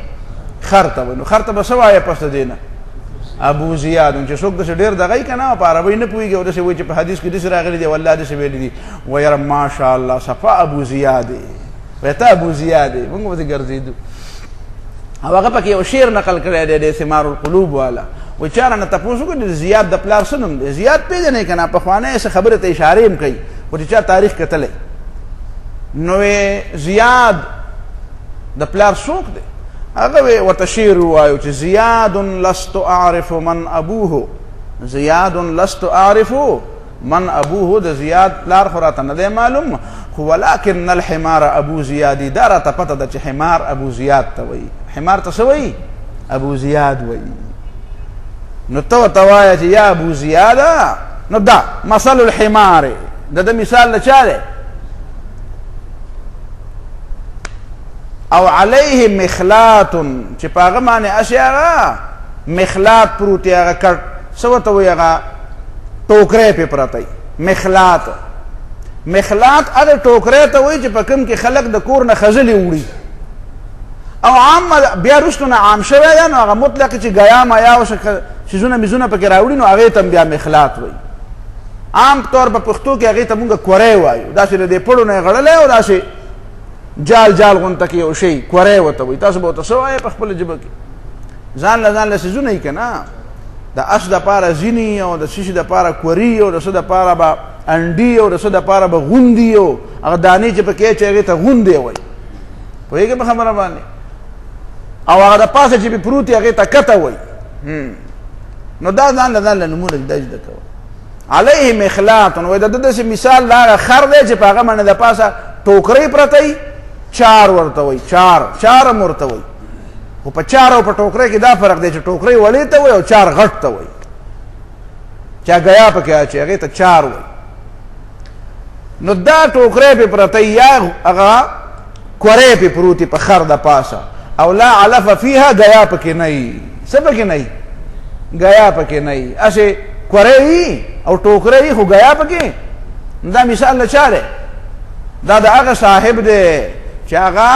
خر ته وایي. نو خر ته به څه وایه پس د دې نه؟ ابو زیاد. چې څوک داسې ډېر دغه یي که نه په عربۍ نه پوهېږي او داسې وایي چې په حدیث کې داسې راغلي دي والله داسې ویلي دي، وایي یاره ماشاءالله صفا ابو زیاد دی، وایي ته ابو زیاد دی، موږ به دې ګرځېدو. او هغه پکې یو شعر نقل کړی دی د ثمار القلوب والا، وایي چا رانه تپوس وکړو د زیاد د پلار څه نوم دی؟ زیاد پېژنئ که نه؟ پخوانی څه خبرې ته اشارې هم کوي، خو چې چا تاریخ کتلی نو زیاد د پلار څوک دی؟ هغه ورته شعر ووایو چې زیاد لست اعرف من ابوه، زیاد لست اعرف من ابوه، د زیاد پلار خو راته نه دی معلوم، خو ولکن الحمار ابو زیادی، دا راته پته ده چې حمار ابو زیاد ته وایي. حمار ته څه وایي؟ ابو زیاد وایي. نو ته ورته وایه چې یا ابو زیاده، نو دا مثل الحمار د ده مثال د چا دی؟ او علیه مخلات، چې په هغه باندې هسې هغه مخلات پروت دی، هغه کټ څه ورته وایي؟ هغه ټوکری پې پرتی. مخلات هغه ټوکری ته وایي چې په کوم کې خلک د کور نه خځلې وړي، او عام بیا وروستو نه عام شوی دی، نو هغه مطلق چې ګیا میا او څیزونه میزونه پکې راوړي، نو هغې ته هم بیا مخلات وایي. عام طور په پښتو کې هغې ته مونږ کوری وایو، داسې د دې پړو نه یې غړلی او داسې جال غونته کې یو شی کوری ورته وایي. تاسو به ورته څه وایئ په خپله ژبه کې؟ ځان له څیزونه یي که نه، د اس دپاره ځیني او د څه شي دپاره کوري او د څه دپاره به انډي او د څه دپاره به غوندي او هغه دانې چې پکې چې هغې ته غوندې وایي. پوهېږې په خبره باندې؟ او هغه د پاسه چې پې پروت هغې ته کته وایي. نو دا ځان له نومونه دا زده کوه. علیه مخلات، وایي د ده داسې مثال دا هغه خر دی چې په هغه باندې د پاسه ټوکرۍ پرته وي، چار ورته وایي، چار هم ورته وایي. خو په چار او په ټوکرۍ کې دا فرق دی چې ټوکرۍ وړې ته وایي او چار غټ ته وایي. چا ګیا پکې اچوي هغې ته چار وایي. نو دا ټوکرۍ پې پرته یا هغه کورۍ پې پروتي په خر د پاسه، او لا علف فیها، ګیا پکې نه وي. څه پکې نه وي؟ ګیا پکې نه وي. هسې کورۍ وي او ټوکرۍ وي خو ګیا پکې. دا مثال د چا دی؟ دا د هغه صاحب دی چې هغه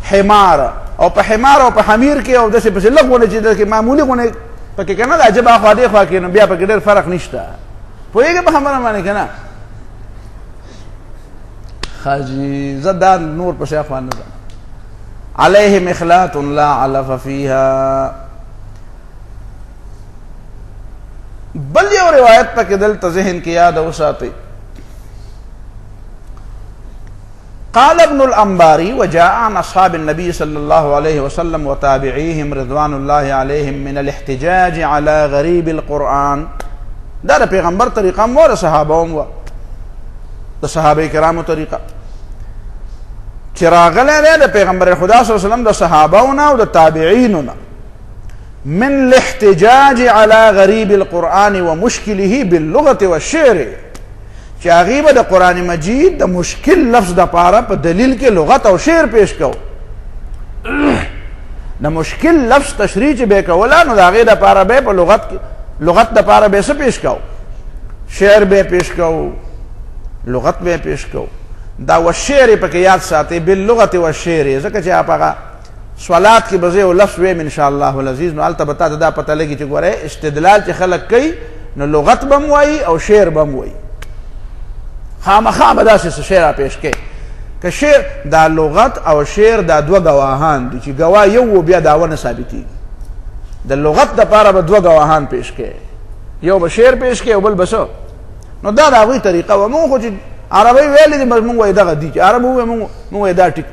حمار، او په حمار او په حمیر کې او داسې پسې لږ غونې چې داسې معمولي غونې پکې که نه د عجب اخوا دې خوا کې، نو بیا پکې ډېر فرق نشته. پوهېږې په خبره باندې که نه؟ ښه جي زه دا نور پسې اخوا نه ځم. علیه مخلات لا علف فیها. بل یو روایت پکې دلته ذهن کې یاد وساتئ. قال ابن الأنباري وجاء عن أصحاب النبي صلى الله عليه وسلم وتابعيهم رضوان الله عليهم من الاحتجاج على غريب القرآن دا د پیغمبر طریقه مو د صحابه مو د صحابه کرامو طریقه چې راغلی دی د پیغمبر خدا صلی الله علیه وسلم د صحابهونه او د تابعینونه من الاحتجاج على غریب القرآن ومشکله باللغة والشعر چې هغې به د قرآن مجید د مشکل لفظ دپاره په دلیل کې لغت او شعر پیش کو د مشکل لفظ تشریح چې به یې کوله نو د هغې دپاره به په لغت دپاره به څه پیش کو شعر به پیش کو لغت به پیش کو دا والشعر پکې یاد ساتئ باللغة والشعر ځکه چې آپ هغه سوالات کې به زه یو لفظ ویم انشاءالله العزیز نو هلته به تا ته دا پته لګي چې ګورئ استدلال چې خلک کوي نو لغت به م وایي او شعر به م وایي خامخا به داسې څه شی را پیش کوي که شعر دا لغت او شعر دا دوه ګواهان دي چې ګواه یو و بیا دعوه نه ثابتېږي د لغت دپاره به دوه ګواهان پیش کوي یو به شعر پیش کوي او بل به څه نو دا د هغوی طریقه وه مونږ خو چې عربی ویلې دي مونږ وایي دغه دي چې عرب ووایي مونږ وایي دا ټیک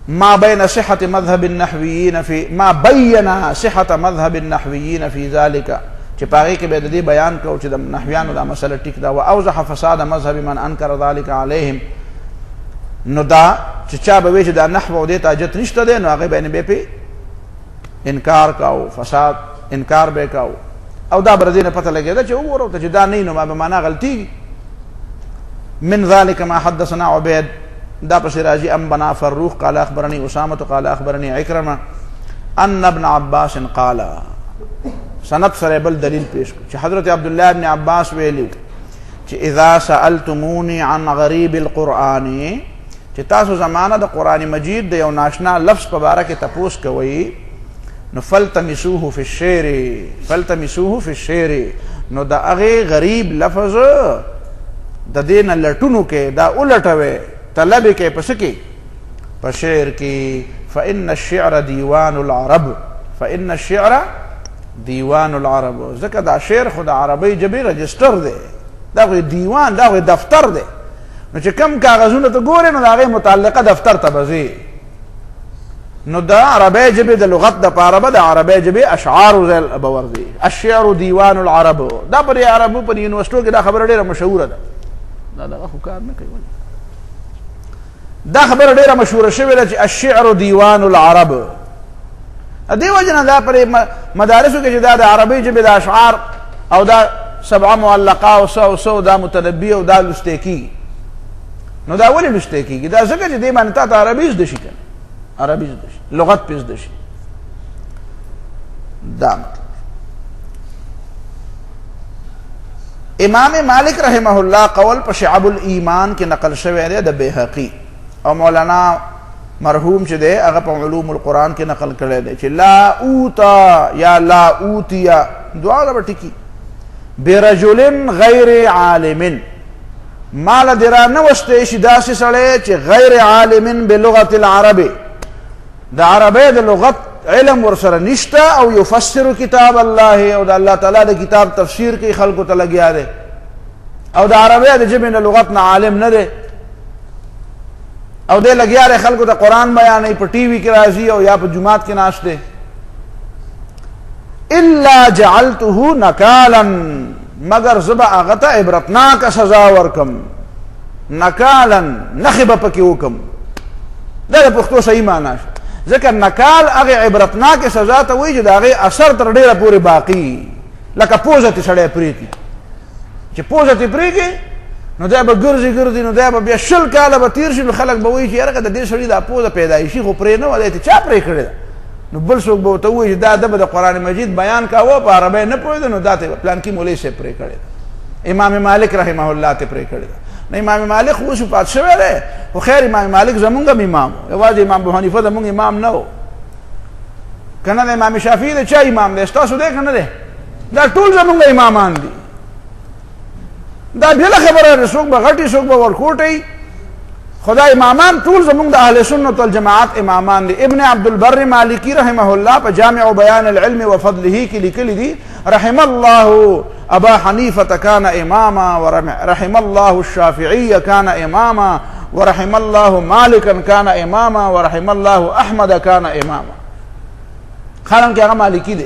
ما بين صحة مذهب النحويين في ما بين صحة مذهب النحويين في ذلك چې پاغي کې به د دې بیان کو چې د نحویانو دا مسله ټیک ده او اوضح فساد مذهب من انکر ذلك عليهم نو دا چې چا به وی چې دا نحو او دې تاجت نشته ده نو هغه به په انکار کاو فساد انکار به کاو او دا بر دې نه پته لګیدا چې وګورو ته چې دا نه نو ما به معنا غلطي من ذلك ما حدثنا عبيد دا پس راجی انبنا فروخ قال اخبرني اسامه قال اخبرني عكرمه ان ابن عباس قال سند سره بل دلیل پیش کو چې حضرت عبدالله ابن عباس ویلو چې اذا سالتموني عن غریب القرآن چې تاسو زمانہ د قرآن مجید د یو ناشنا لفظ په باره کې تپوس کوئ نو فلتمسوه فی الشعر نو د هغې غریب لفظ د دې نه لټونو کې دا الټوئ طلب کې پس کې په شعر کې فإن الشعر دیوان العرب ځکه دا شعر خو د عربی ژبې رجسټر دی دا خو دیوان دا خو دفتر دی نو چې کم کاغذونه ته ګورې نو د هغې متعلقه دفتر ته به ځې نو د عربی ژبې د لغت دپاره به د عربی ژبې اشعارو ځای به ورځي الشعر دیوان العرب دا پر عربو پر یونیورسټو کې دا خبره ډېره مشهوره ده دا دغه خو کار نه کوي دا خبره ډیره مشهوره شوې ده چې الشعر دیوان العرب دې وجه نه دا پر مدارسو کې چې دا د عربي ژبې د اشعار او دا 7 معلقه او 100 دا متنبي او دا لوستې کېږي نو دا ولې لوستې کېږي دا ځکه چې دې باندې تا ته عربي زده شي که نه عربي زده شي لغت پې زده شي دا امام مالک رحمه الله قول په شعب الایمان کې نقل شوی دی د بیهقي او مولانا مرحوم چې دی هغه په علوم القرآن کې نقل کړی دی چې لا اوتا یا لا اوتیا دواړه به ټکي برجل غیر عالم مال دې را نه وستی شي داسې سړی چې غیر عالم بلغت العرب د عربۍ د لغت علم ورسره نشته او یفسر کتاب الله او د الله تعالی د کتاب تفسیر کوي خلکو ته لګیا دی او د عربۍ د ژبې د لغت نه عالم نه دی او دې لګیا دی خلکو ته قرآن بیانوي په ټي وي کې راځي او یا په جماعت کې ناست دی الا جعلته نکالا مگر زبا هغه ته عبرتناک سزا ورکم نکالا نخې به پکې وکم دا د پښتو صحیح معنا ځکه نکال هغې عبرتناکې سزا ته وایي چې د هغې اثر تر ډېره پورې باقي لکه پوزه تې سړی پرېږدي چې پوزه تې پرېږدي نو دی به ګرځي نو دی به بیا 20 کاله به تېر شي نو خلک به وایي چې یاره د دې سړي دا پوزه پیدایشي خو پرې نه وه دی ته چا پرې کړې ده نو بل څوک به ورته ووایي چې دا ده به د قرآن مجید بیان کاوه په عربۍ نه پوهېده نو دا ته پلانکي مولوي صاحب پرې کړې ده امام مالک رحمه الله ته پرې کړې ده نو امام مالک خو اوس وفات شوی دی خو خیر امام مالک زمونږ هم امام و یوازې امام ابو حنیفه زمونږ امام نه و که نه د امام شافعي د چا امام دی ستاسو دی که نه دی دا ټول زمونږ امامان دي دا بېله خبره ده څوک به غټي څوک به ورکوټئ خدا امامان ټول زمونږ د اهل سنت والجماعت امامان دي ابن عبدالبر مالکی رحمه الله په جامع بیان العلم وفضله کې لیکلي دي رحم الله ابا حنیفة كان اماما ورحم الله الشافعي كان اماما ورحم الله مالكا كان اماما ورحم الله احمد كان اماما حالانکه هغه مالکی دی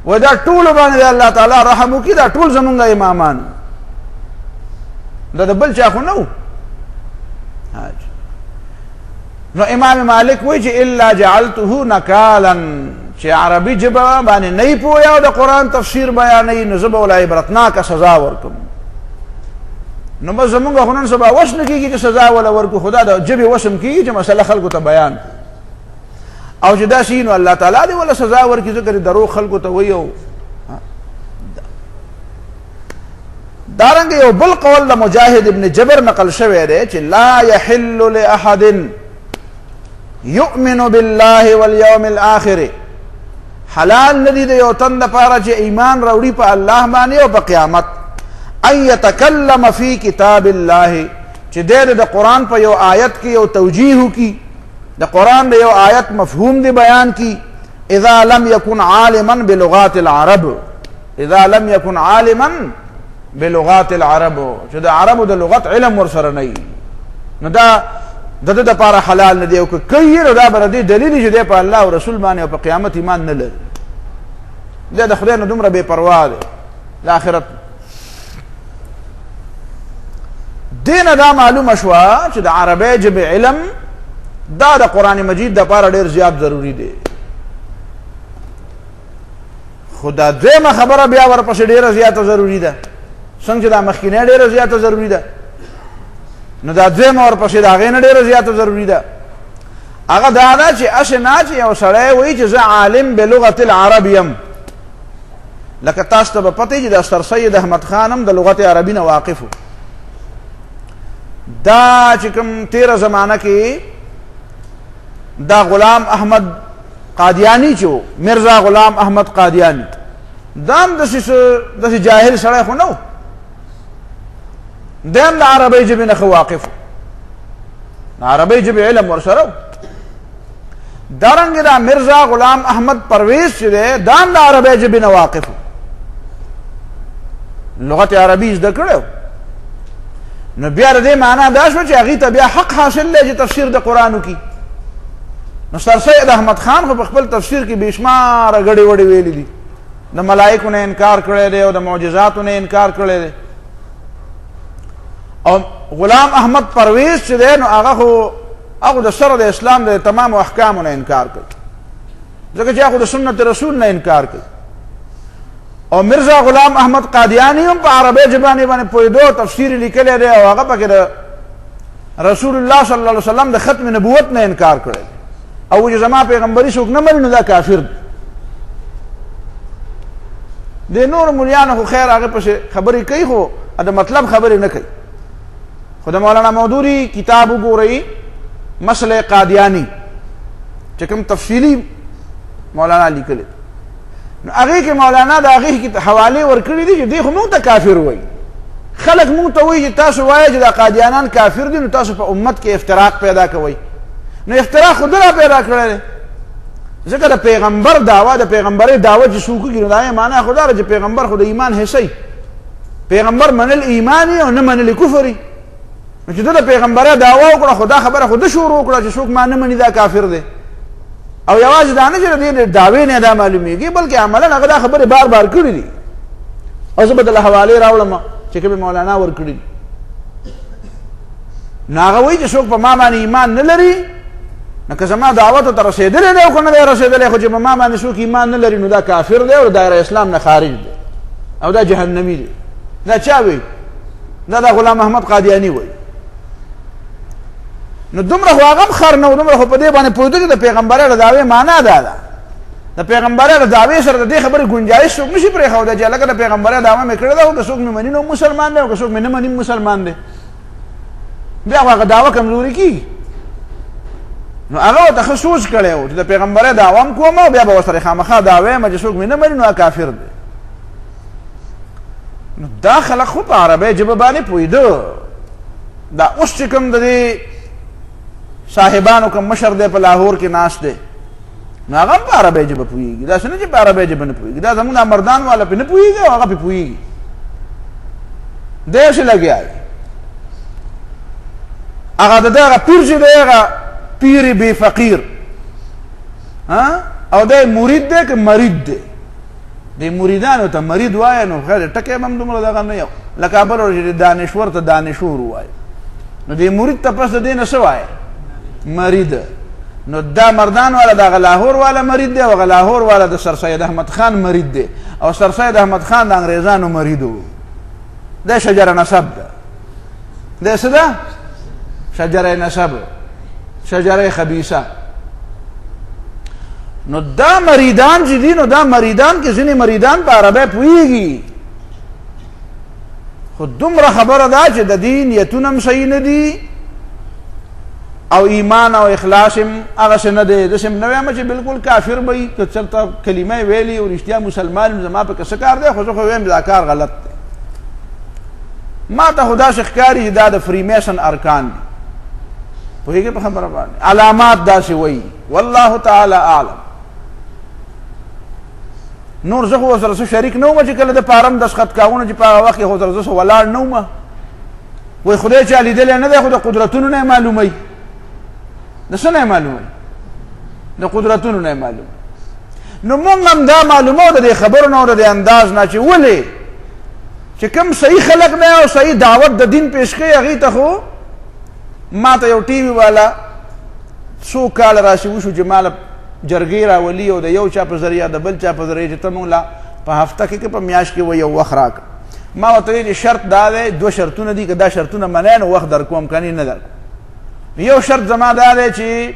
ودا ټول باندې الله تعالی رحم وکي، دا ټول زمونږ امامان، دا د بل چا خو نه و. نو امام مالک وایي چې الا جعلته نکالا، چې عربي ژبه باندې نه پوهه او د قرآن تفسیر بیانوي نو زه به ورله عبرتناکه سزا ورکړم. نو بس زمونږ خو نن سبا وس نه کېږي چې سزا وله ورکړو، خو دا د ژبې وس هم کېږي چې مسله خلکو ته بیان او چې داسې نو الله تعالی دې وله سزا ورکړي، ځکه دروغ خلکو ته وایي. او دارنګه یو بل قول د مجاهد ابن جبر نقل شوی دی چې لا يحل لاحد يؤمن بالله واليوم الاخر، حلال ندی د یو تن دپاره چې ایمان راوړي په الله باندې او په قیامت، ان يتکلم فی کتاب الله، چې د قرآن په یو آیت کې یو توجیه کی، د قرآن د یو آیت مفهوم دی بیان کی، اذا لم يكن عالما بلغات العرب، اذا لم يكن عالما بلغات العرب، چې د عربو د لغت علم ورسره نه وي، نو دا د ده دپاره حلال نه دی. او که کوي نو دا به د دې دلیل چې دی په الله او رسول باندې او په قیامت ایمان نه لري، دی د خدای نه دومره بې پروا دی د آخرت. دې نه دا معلومه شوه چې د عربۍ ژبې علم دا د قرآن مجید دپاره ډېر زیات ضروري دی. خو دا دویمه خبره بیا ورپسې ډېره زیاته ضروري ده، څنګه چې دا مخکینۍ ډېره زیاته ضروري ده، نو دا دویمه ورپسې د هغې نه ډېره زیاته ضروري ده. هغه دا ده چې هسې نه چې یو سړی وایي چې زه عالم بلغت العرب یم، لکه تاسو ته به پته وي چې د سر سید احمد خان هم د لغت عربي نه واقف و. دا چې کوم تیره زمانه کې دا غلام احمد قادیانی چې و، مرزا غلام احمد قادیانی، دا هم داسې جاهل سړی خو نه و، دا هم د عربۍ ژبې نه ښه واقف و، د عربۍ ژبې علم ورسره و. دارنګې دا مرزا غلام احمد پرویز چې دی دا هم د عربۍ ژبې نه واقف و، لغت عربي زده کړی و. نو بیا د دې معنا دا شوه چې هغې ته بیا حق حاصل دی چې تفسیر د قرآن وکړي. نو سر سید احمد خان خو په خپل تفسیر کې بېشماره ګډې وډې ویلي دي، د ملایکو نه انکار کړی دی او د معجزاتو نه انکار کړی دی. او غلام احمد پرویز چې دی نو هغه د شرع د اسلام د تمامو احکامو نه انکار کوي، ځکه چې هغه د سنت رسول نه انکار کوي. او مرزا غلام احمد قادیانی هم په عربۍ ژبې باندې پوهېدو، تفسیر یې لیکلی دی او هغه پکې د رسول الله صلی الله علیه وسلم د ختم نبوت نه انکار کړی دی او چې زما پیغمبري څوک نه مني نو دا کافر دی. د نور ملیانو خو خیر هغه پسې خبرې کوي، خو د مطلب خبرې نه کوي. خو د مولانا مودودي کتاب وګورئ، مسله قادیانی چې کوم تفصیلي مولانا لیکلی، نو هغې کې مولانا د هغې حوالې ورکړي دي چې دی خو موږ ته کافر وایي. خلک موږ ته وایي چې تاسو وایئ چې دا قادیانان کافر دي، نو تاسو په امت کې افتراق پیدا کوئ. نو افتراق خو ده را پیدا کړی دی، ځکه د پیغمبر دعوه د پیغمبرۍ دعوه چې څوک وکړي نو د هغې معنا خو دا ده چې پیغمبر خو د ایمان حصه وي، پیغمبر منل ایمان وي او نه منل کفر وي. نو چې ده د پیغمبرۍ دعوه وکړه خو دا خبره خو ده شروع وکړه چې څوک ما نه مني دا کافر دی. او یوازې دا نه چې د دې دعوې نه دا معلومېږي، بلکې عملا هغه دا خبرې بار بار کړي دي. او زه به دله حوالې راوړم چې کومې مولانا ورکړي دي. نو هغه وایي چې څوک په ما باندې ایمان نه لري، نو که زما دعوتو ته رسېدلی دی خو نه دی رسېدلی، خو چې په ما باندې څوک ایمان نه لري نو دا کافر دی او د دایره اسلام نه خارج دی او دا جهنمي دی. دا چا وایي؟ دا د غلام احمد قادیاني وایي. نو دومره خو هغه هم خر نه و، دومره خو په دې باندې پوهېدو چې د پیغمبرۍ د دعوې معنا دا ده. د پیغمبرۍ د دعوې سره د دې خبرې ګنجایش څوک نشي پرېښودی چې هلکه د پیغمبرۍ دعوه مې کړې ده او که څوک مې مني نو مسلمان دی او که څوک مې نه مني مسلمان دی، بیا خو هغه دعوه کمزوري کېږي. نو هغه ورته ښه سوچ کړی و چې د پیغمبرۍ دعوه هم کوم او بیا به ورسره خامخا دعوه یم چې څوک مې نه مني نو کافر دی. نو دا خلک خو په عربۍ ژبه باندې پوهېده. دا اوس چې کوم د دې صاحبانو کوم مشر دی په لاهور کې ناست دی نو هغه هم په عربۍ ژبه پوهېږي، داسې نه چې په عربۍ ژبه نه پوهېږي. دا زموږ دا مردان والا پې نه پوهېږي او هغه پې پوهېږي، دی یې لګیا دی. هغه د ده هغه پیر چې دی هغه پیر بی فقیر او دی مرید دی که مرید دی، د مریدانو ته مرید وایي نو خیر ټکی هم دومره دغه نه یو لکه بل ورځ دانشور ته دانشور وایي نو د مرید ته پس د دې نه څه وایي مرید نو دا مردان والا دا لاهور والا مرید دی او لاهور والا د سر سید احمد خان مرید دی او سر سید احمد خان د انګریزانو مریدو دا شجره نسب ده دا څه ده شجره نسب شجره خبیثه نو دا مریدان چې دي نو دا مریدان کې ځینې مریدان په عربی پوهېږي خو دومره خبره ده چې د دې نیتونه هم صحیح نه دي او ایمان او اخلاص هم هغسې نه دی داسې نه وایم چې بالکل کافر به وي که چېرته کلمه یې ویلي او رښتیا مسلمان یم زما پکې څه کار دی خو زه خو وایم دا کار غلط دی ما ته خو داسې ښکاري چې دا د فریمیسن ارکان دي پوهېږې په خبره باندې علامات داسې وایي والله تعالی اعلم نور زه خو ورسره څه شریک نه وم چې کله د پارم دستخط کاونه چې په هغه وخت کې خو ورسره زه ولاړ نه وم وایي خدای چا لیدلی نه دی خو د قدرتونو نه یې معلوموي د څه نه یې معلوموي د قدرتونو نه یې معلوموي نو مونږ هم دا معلومو د دې خبرو نه او د دې انداز نه چې ولې چې کوم صحیح خلق نه او صحیح دعوت د دین پیش کوي هغې ته خو ما ته یو ټي وي والا څو کاله راشي وشو چې ماله جرګې راولي او د یو چا په ذریعه د بل چا په ذریعه چې ته مونږ لا په هفته کې په میاشت کې یو وخت راکړه ما ورته ویل چې شرط دا دی دوه شرطونه دي که دا شرطونه منې نو وخت در کوم کنې نه در یو شرط زما دا دی چې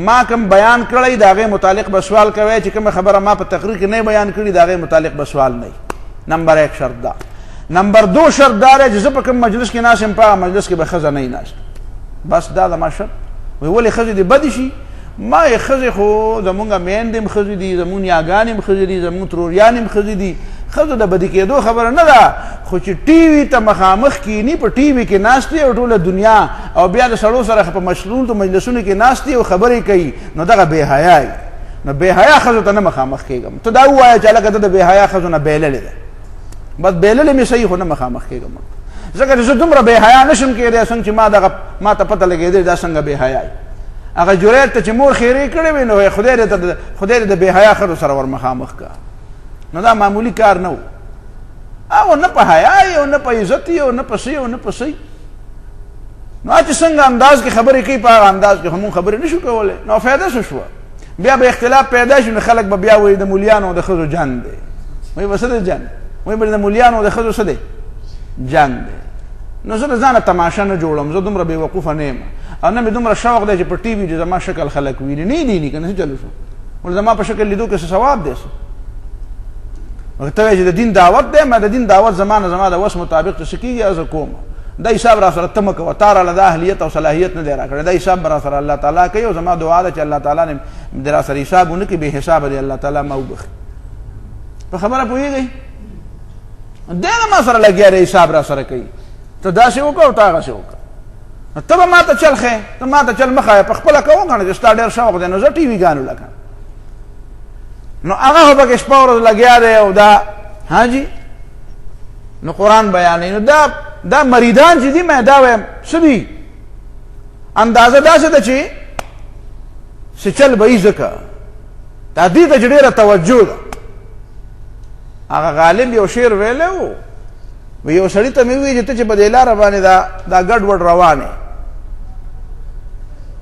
ما کوم بیان کړی د هغې متعلق به سوال کوی چې کومه خبره ما په تقریر کې نه بیان کړي د هغې متعلق به سوال نه نمبر 1 شرط دا نمبر 2 شرط دا دی چې زه په کوم مجلس کې ناست یم په هغه مجلس کې به ښځه نه وي ناست بس دا زما شرط وایي ولې ښځې دې بدې شي ما یې ښځې خو زمونږ میندې هم ښځې دي زمونږ نیاګانې هم ښځې دي زمونږ تروریانې هم ښځې دي ښځو د بدې کېدو خبره نه ده خو چې ټي وي ته مخامخ کینی په ټي وي کې ناست او ټوله دنیا او بیا د سړو سره په مشغول مجلسونو کې ناست او خبرې کوي نو دغه بې حیا نو بې حیا ښځو ته نه مخامخ کېږم ته دا ووایه چې هلکه ته د بې حیا ښځو نه بیللې ده بس بیللې مې صحیح خو نه مخامخ کېږم ځکه چې زه دومره بې حیا نشم کېدی څنګه چې ما ته پته لګېدی دا څنګه بې حیا هغه جرئت ته چې مور خیرې کړې وي نو خدای دې د بې حیا ښځو سره ور مخامخ کا نو دا معمولی کار نه و او نه په حیا او نه په عزت او نه په څه او نه په څه نو چې څنګه انداز کې خبرې کوي په هغه انداز کې هم خبرې نشو کولی نو فایده څه شوه بیا به اختلاف پیدا شي نو خلک به بیا وایي د مولیانو د ښځو جنګ دی وایي به څه دی جنګ وایي به د مولیانو د ښځو څه دی جنګ دی نو زه د ځانه تماشه نه جوړم زه دومره بې وقوفه نه یم او نه مې دومره شوق دی چې په ټي وي چې زما شکل خلک ویني نه یې دیني که نه څه چلو شو ولې زما په شکل لیدو کې څه ثواب دی ته وایې چې د دین دعوت دی ما د دین دعوت زما د وس مطابق چې څه کېږي زه کوم دا حساب را سره ته مه کوه تا راله دا اهلیت او صلاحیت نه دی را کړی دا حساب به را سره الله تعالی کوي او زما دعا ده چې الله تعالی نه د را سره حساب ونه کړي بې حسابه دی الله تعالی ما وبخي په خبره پوهېږئ دی نه ما سره لګیا دی حساب را سره کوي ته داسې وکړه او ته هغسې وکړه ته به ما ته چل ښې ته ما ته چل مه ښایه په خپله کوه که نه چې ستا ډېر شوق دی نو زه ټي وي ګانو لکه نو هغه خو پکې شپه ورځ لګیا دی او دا حاجي نو قرآن بیانوي نو دا مریدان چې دي ما دا وایم څه دي اندازه داسې ده چې چل به یې ځکه دا دې ته چې ډېره توجه ده هغه غالب یو شعر ویلی و یو سړي ته مې وویل چې ته چې په دې لاره باندې دا ګډ وډ روان یې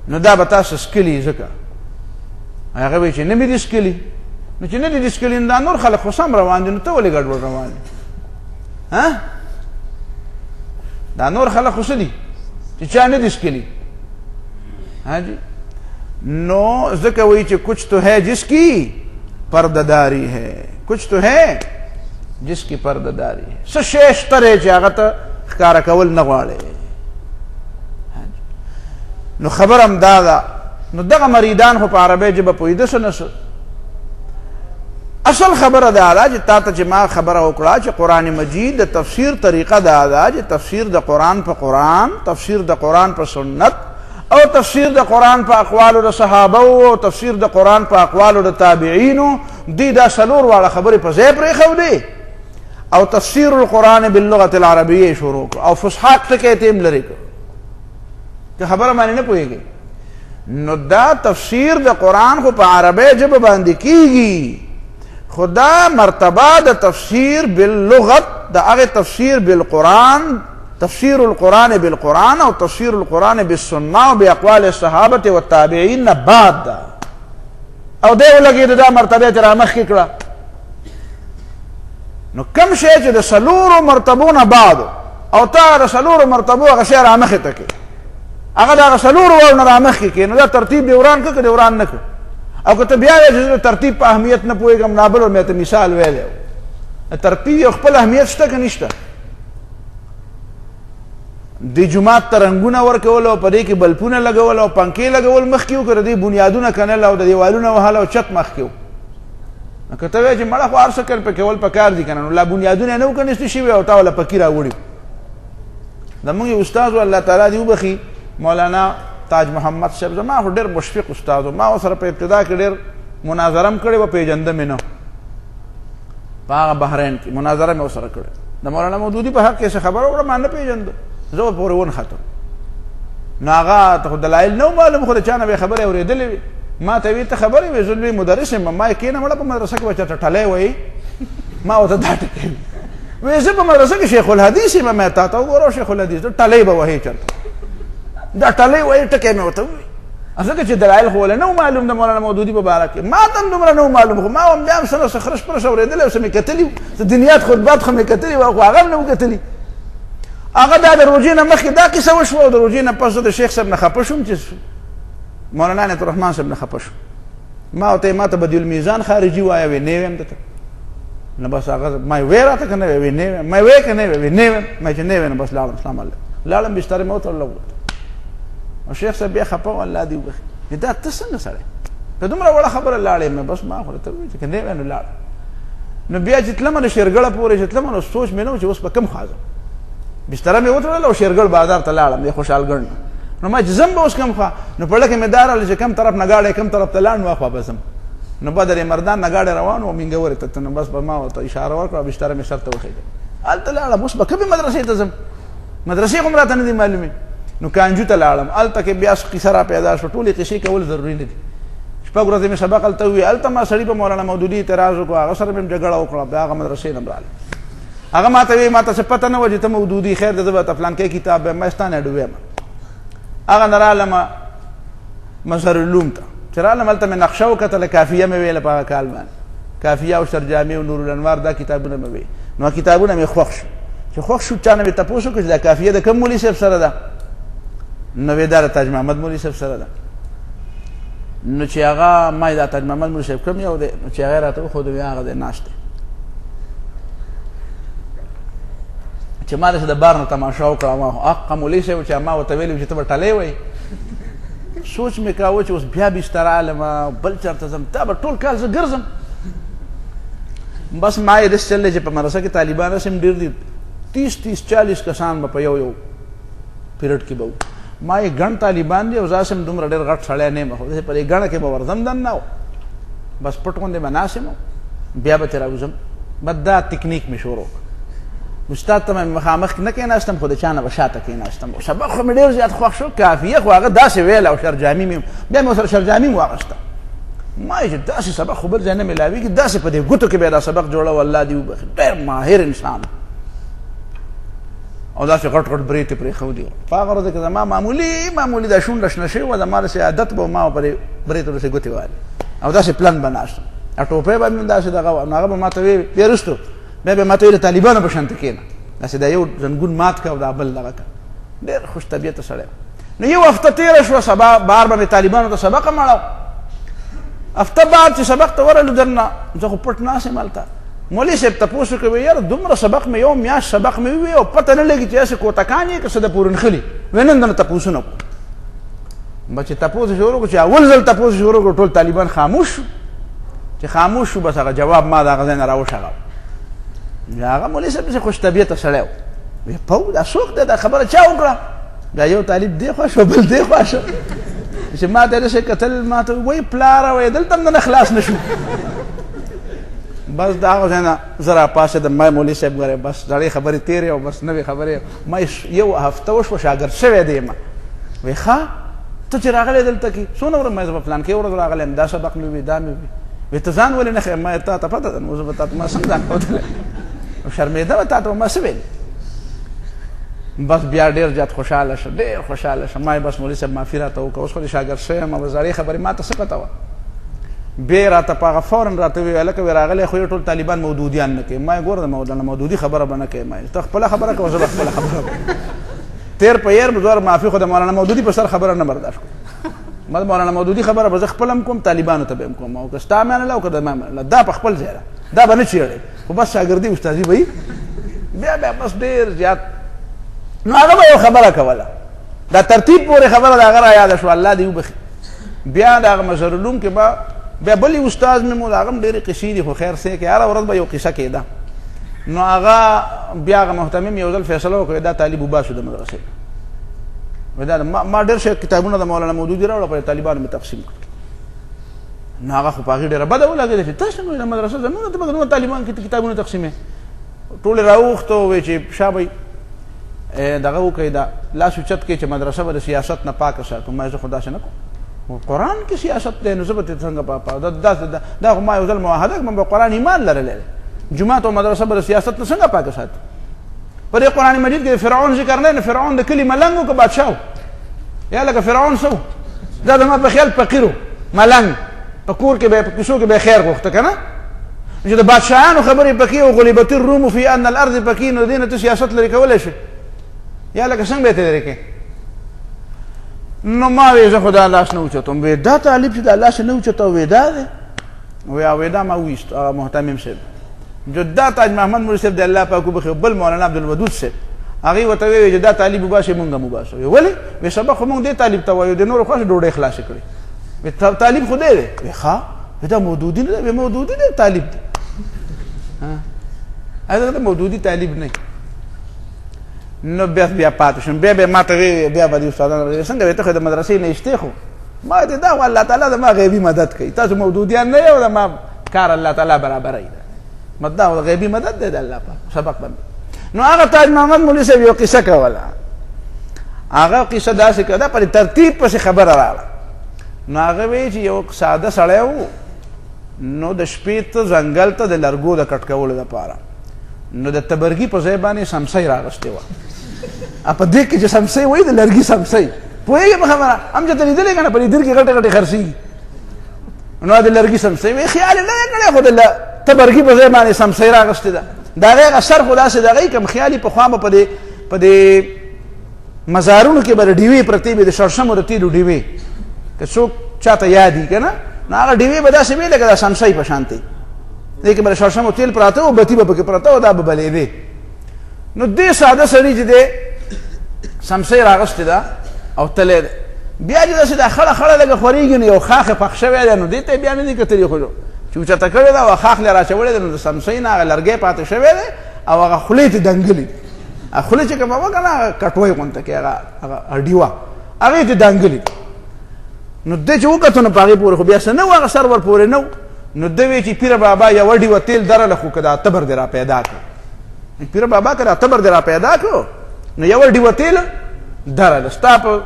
نو دا به تاسو سکلي ځکه هغه وایي چې نه مې دي سکلي نو چې نه دي سکلي دا نور خلک خو سم روان دي نو ته ولې ګډ وډ روان یې دا نور خلک خو څه دي چې چا نه دي سکلي جی نو ځکه وایي چې کچھ تو ہے جس کی پردهداری ہے کچھ تو ہے جس کی پردهداری ہے څه شی شته دی چې هغه ته ښکاره کول نه غواړې نو خبر هم دا ده نو دغه مریدان خو په عربۍ ژبه پوهېده څه نه څه اصل خبره دا ده چې تا ته چې ما خبره وکړه چې قرآن مجید د تفسیر طریقه دا ده چې تفسیر د قرآن په قرآن تفسیر د قرآن په سنت او تفسیر د قرآن په اقوالو د صحابه او تفسیر د قرآن په اقوالو د تابعینو دی دا څلور واړه خبرې په ځای پرېښودې او تفسیر القرآن باللغة العربیه شروع کړو او فصحاء ټکی ته یې لرې کړو که خبره باندې نه پوهېږئ نو دا تفسیر د قرآن خو په عربۍ ژبه باندې کېږي خدا مرتبه د تفسیر باللغت د هغه تفسیر بالقرآن، تفسیر القرآن بالقرآن او تفسیر القرآن بالسنه او باقوال الصحابه والتابعین نه بعد ده. او دی ولګېد دا مرتبه تر مخکې کړه. نو کم شی چې د څلورو مرتبو نه بعد او تا د څلورو مرتبو هغه شی رامخې ته کړې، هغه د هغه څلورو واړو نه رامخکې کړې، نو دا ترتیب دې وران کړه که دې وران نه کړه. او که ته بیا وایې چې ترتیب په اهمیت نه پوهېږم، نابل ور مې ته مثال ویلی و. ترتیب یو خپل اهمیت شته که نشته؟ دې جومات ته رنګونه ورکول او په دې کې بلپونه لګول او پنکې لګول مخکې و، که د دې بنیادونه کنل او د دیوالونه وهل او چت مخکې و. نو که ته وایې چې مړه خو هر څه کل پکې کول پکار دي که نه، نو لا بنیادونه یې نه و کنېستي شوي او تا وله پکي راوړي. زمونږ یو استاد و الله تعالی دې وبخي، مولانا تاج محمد صاحب، زما خو ډېر مشفق استاد و. ما ورسره په ابتدا کې ډېر مناظره هم کړې وه، پېژنده مې نه. په هغه بحرین کې مناظره مې ورسره کړې. د مولانا مودودي په حق کې څه خبره وکړه، ما نه پېژنده، زه به پورې ونښتم. نو هغه ته خو دلایل نه و معلوم، خو د چا نه به یې خبرې اورېدلې وې. ما ته ویې ته خبرې وې، زه لوی مدرس یم، ما یې کښېنه مړه په مدرسه کې به چاته ټلی وایي. ما ورته دا ټکې وې، زه په مدرسه کې شیخ الحدیث یم، ما تا ته وګوره شیخ الحدیث ټلی به وهې چېرته، دا ټلی وایي ټکی مې ورته ووایي. ځکه چې دلایل خو ولې نه و معلوم د مولانا مودودي په باره کې، ما ته هم دومره نه و معلوم، خو ما هم بیا هم څه نه څه خرش پرش اورېدلی او څه مې کتلي وو، څه دنیات خطبات خو مې کتلي وو، خو هغه هم نه و کتلي. هغه دا د روژې نه مخکې دا کیسه وشوه او د روژې نه پس زه د شیخ صاحب نه خفه شوم چې مولانا عنایت الرحمن صاحب نه خفه شوم. ما ورته ما ته بدیع المیزان خارجي وایه، وی نه ویم درته. نو بس هغه ما یې وی راته که نه وی نه ویم، ما یې وی که نه وی نه ویم، ما چې نه وی نو بس لاړم، سلام علیکم، لاړم بسترې مې وتړله. او شیخ صاحب بیا خفه و، الله دې وبخي. دا ته څنګه سړی که دومره وړه خبره لاړې مې، بس ما خو ورته وویل چې که نه وی نو لاړم. نو بیا چې تلمه د شیرګړه پورې چې تلمه، نو سوچ مې نه و چې اوس به کوم خوا ځم. بستره مې وتړله او شیرګړ بازار ته لاړم، د خوشحالګړ نه. نو ما چې ځم به اوس کوم خوا، نو په زړه کې مې دا راغله چې کوم طرف نه ګاډی کوم طرف ته لاړ، نو هخوا به ځم. نو بدر مردان نه ګاډی روان و مینګورې ته، نو بس به ما ورته اشاره وکړه، بستره مې سر ته وخېږه، هلته لاړم. اوس به کومې مدرسې ته ځم؟ مدرسې خو م راته نه دي معلومې. نو کانجو ته لاړم، هلته کې بیا قیصه را پیدا شوه. ټولې قیصې کول ضروري نه دي. شپږ ورځې مې سبق هلته وویل، هلته ما سړي په مولانا مودودي اعتراض وکړو، هغه سره مې جګړه وکړه، بیا هغه مدرسې نه م راغلم. هغه ما ته وی، ما ته څه پته نه وه چې ته مودودي، خیر دی زه به ته فلانکی کتاب یم، ما ستا نه ډوبیم. هغه نه رالم مظهر العلوم ته، چې رالم هلته مې نقشه وکتله، کافیه مې ویله په هغه کال باندې، کافیه او شرجامي او نور الانوار دا کتابونه مې وی. نو کتابونه مې خوښ شو. چې خوښ شو چا نه مې تپوس وکړو چې دا کافیه د کوم مولي صاحب سره ده؟ نو وی دا د تاج محمد مولي صاحب سره ده. نو چې هغه ما یې دا تاج محمد مولي صاحب کوم یو دی؟ نو چې هغه یې راته وښود، وی هغه دی ناست دی. چې ما داسې د بار نه تماشا وکړه، ما حقه مولي صاحب چې ما ورته ویلي چې ته به ټلی وایي. سوچ مې کاوه چې اوس بیا بستره علمه بل چېرته ځم، دا به ټول کال زه ګرځم. بس ما یې داسې چل دی چې په مدرسه کې طالبان هسې هم ډېر دي، 30-40 کسان به په یو پیریډ کې به وو. ما یې ګڼ طالبان دي او زه هسې هم دومره ډېر غټ سړی نه یم، خو داسې په دې ګڼه کې به ورځم دننه و، بس پټ غوندې به ناست یم، بیا به ترې راوځم. بس دا تکنیک مې شروع کړ. استاد ته مې مخامخ نه کېناستم، خو د چا نه به شاته کېناستم. سبق خو مې ډېر زیات خوښ شو، کافیه خو هغه داسې ویله او شرجامي مې بیا مې ورسره شرجامي م واخېسته. ما یې چې داسې سبق خو بل ځای نه میلاوېږي، داسې په دې ګوتو کې به یې دا سبق جوړو، الله دې وبخي، ډېر ماهر انسان او داسې غټ غټ برېت یې پرېښودي. په هغه ورځ کې زما معمولي دا شونډه شنه شوې وه، زما داسې عادت به ما په دې برېتو داسې ګوتې والې او داسې پلن به ناست وم، ټوپۍ به مې داسې دغه وه. نو هغه به ما ته ویل، بیا وروستو بیا به ما ته ویل طالبانو په شانته کښېنه، داسې دا یو زنګون مات کړه او دا بل دغه کړه. ډېر خوش طبیعته سړی. نو یو هفته تېره شوه، سبا بار به مې طالبانو ته سبق هم اړو. هفته بعد چې سبق ته ورغلو دننه، زه خو پټ ناست یم هلته. مولوي صاحب تپوس وکړ، یاره دومره سبق مې یو میاشت سبق مې ووی او پته نه لګي چې هسې کوتکان یې که څه د پورنخلي. وی نن دنه تپوسونه کړو. به چې تپوس شروع کړو، چې اول ځل تپوس شروع کړو، ټول طالبان خاموش شو. چې خاموش شو، بس هغه جواب ما د هغه ځای نه راوشغاوه. هغه مولوي صاحب داسې خوش طبیعته سړی و. وی پو دا څوک دی؟ دا خبره چا وکړه؟ دا یو طالب دې خوا شو، بل دې خوا شو. چې ما ته یې داسې کتل، ما ته وایي پلاره وایي دلته هم نه خلاص نه شو. بس د هغه ځای نه زه راپاڅېدم، ما مولوي صاحب ګورې بس زړې خبرې تېرې او بس نوې خبرې. ما یو هفته وشوه شاګرد شوی دی یم. وایي ښه ته چې راغلی دلته کې څومره ورځ؟ ما زه په فلانکې ورځ راغلی یم، دا سبق مې ووي دا مې ووي. وی ته ځان ولې نه ښیې؟ ما تا ته پته ده نو زه به تا ته ما څنګه ځان ښودلی شرمېده به تا ته ما څه ویل. بس بیا ډېر زیات خوشحاله شه، ډېر خوشحاله شه. ما بس مولوي صاحب معافي راته وکړه، اوس خو دې شاګرد شوی یم او زړې خبرې ما ته څه پته وه. بیا راته په هغه فورا راته وویل هلکه وی راغلی خو یې ټول طالبان مودودیان نه کوي. ما یې ګوره د مولانا مودودي خبره به نه کوې، ما ته خپله خبره کوه زه به خپله خبره کوم. تیر په ير به زور معافي خو د مولانا مودودي په سر خبره نه برداشت کوم. ما د مولانا مودودي خبره به زه خپله هم کوم، طالبانو ته به هم کوم، او که ستا منله او که د ما منله دا په خپل ځای ده، دا به نه چېړې، خو بس شاګردي استادي به وي. بیا بس ډېر زیات نو هغه به یو خبره کوله، دا ترتیب پورې خبره د هغه را یاده شوه، الله دې وبخي. بیا د هغه مظهرالعلوم کې به بیا بل استاد مې مو د هغه هم ډېرې قصې دي، خو خیر سې کې هره ورځ به یو قصه کېده. نو هغه بیا هغه محتمم یو ځل فیصله وکړه دا طالب وباسو د مدرسې. دا ما ډېر شی کتابونه د مولانا مودودي راوړه په طالبانو مې تقسیم کړل. نو هغه خو په هغې ډېره بده ولګېده چې ته څنګه د مدرسه زموږ ته به دومره طالبان کتابونه تقسیمې. ټول یې راوغوښته وویل چې شاه بهی دغه وکړئ دا لاس اوچت کړئ چې مدرسه به د سیاست نه پاکه ساتو. ما زه خو داسې نه کوم، قرآن کې سیاست دی نو زه به ترې څنګه دا خو ما یو ځل معاهده کړم به قرآن ایمان لرلی دی، جومات او مدرسه به د سیاست نه څنګه پاکه ساتو. په دې قرآن مجید کې د فرعون ذکر نه، فرعون د کلي ملنګ و که بادشاه و؟ یا لکه فرعون څه و؟ دا زما په خیال فقیر و، ملنګ، په کور کې به په کیسو کې به خیر غوښته که نه، چې د بادشاهانو خبرې پکې او غلبت الروم فی ان الارض پکې، نو دې نه ته سیاست لرې کولی شي یا لکه څنګه به یې ته لرې کړې. نو ما وی زه خو دا لاس نه اوچتم. وی دا طالب چې دا لاس نه اوچته وی دا دی؟ وی دا ما ویست محتمم صاحب جدا تاج محمد مولوي صاحب د الله پاک وبخښي، بل مولانا عبدالودود صاحب هغې ورته ویل چې دا طالب وباسئ مونږ هم وباسو. ولې؟ وی سبق خو مونږ دې طالب ته وایو، د نورو خواښې ډوډۍ خلاصې کړې. وی طالب خو دی دی؟ وی ښه. وی دا مودودي نه دی؟ وی مودودي دی طالب دی. دا مودودي طالب نه. نو بیا پاتې شم. بیا ما ته وی بیا به دې استادانو څنګه وی ته خو د مدرسې نه ایستې خو؟ ما ته دا خو الله تعالی د ما غیبي مدد کوي، تاسو مودودیان نه یو، د ما کار الله تعالی برابروي. دا غیبي مدد دی د الله پاک سبق باندې. نو هغه تاج محمد مولوي صاحب یو قصه کوله، هغه قصه داسې کړه په ترتیب پسې خبره راغله. نو هغه وی چې یو ساده سړی و، نو د شپې ته ځنګل ته د لرګو د کټ کولو دپاره، نو د تبرګي په ځای باندې سمسۍ راغستې وه. په دې کې چې سمسۍ وایي د لرګي سمسۍ، پوهېږې په خبره؟ هم چې ته لیدلې که نه په لیدر کې غټې غټې خرڅېږي، نو د لرګي سمسۍ وایي خیال یې نه دی کړی، خو د تبرګي په ځای باندې سمسۍ راغستې ده. د هغې هغه سر خو داسې د هغې کم خیالي پخوا به په دې مزارونو کې به د ډیوې پرتې وي، د شړشمو د تیلو ډیوې، که څوک چاته یاد وي که نه، نو هغه ډیوې به داسې وي لکه د سمسۍ په شانتې، دې کې به د شړشمو تیل پراته و، بتي به پکې پرته و، دا به بلېدې. نو دې ساده سړي چې دی سمسۍ راغستې ده او تلی دی، بیا چې داسې دا خړه خړه لږه خورېږي نو یو خاښ یې پخ شوی دی، نو دې ته یې بیا نه دي کتلي، خو چې اوچته کړې ده او خاښ یې راچولی دی، نو د سمسۍ نه هغه لرګی پاتې شوی دی او هغه خولې ته دنګلي، هغه خولې چې کومه وه که نه هغه کټوۍ غونته کې هغه هډي وه، هغې ته دنګلي. نو دې چې وکتو نو په هغې پورې خو بیا څه نه و، هغه سر ور پورې نه و. نو ده وی چې پیره بابا یوه ډیوه تیل درله، خو که دا تبر دې را پیدا کړو، پیره بابا که دا تبر دې را پیدا کړو نو یوه ډیوه تیل درله، ستا په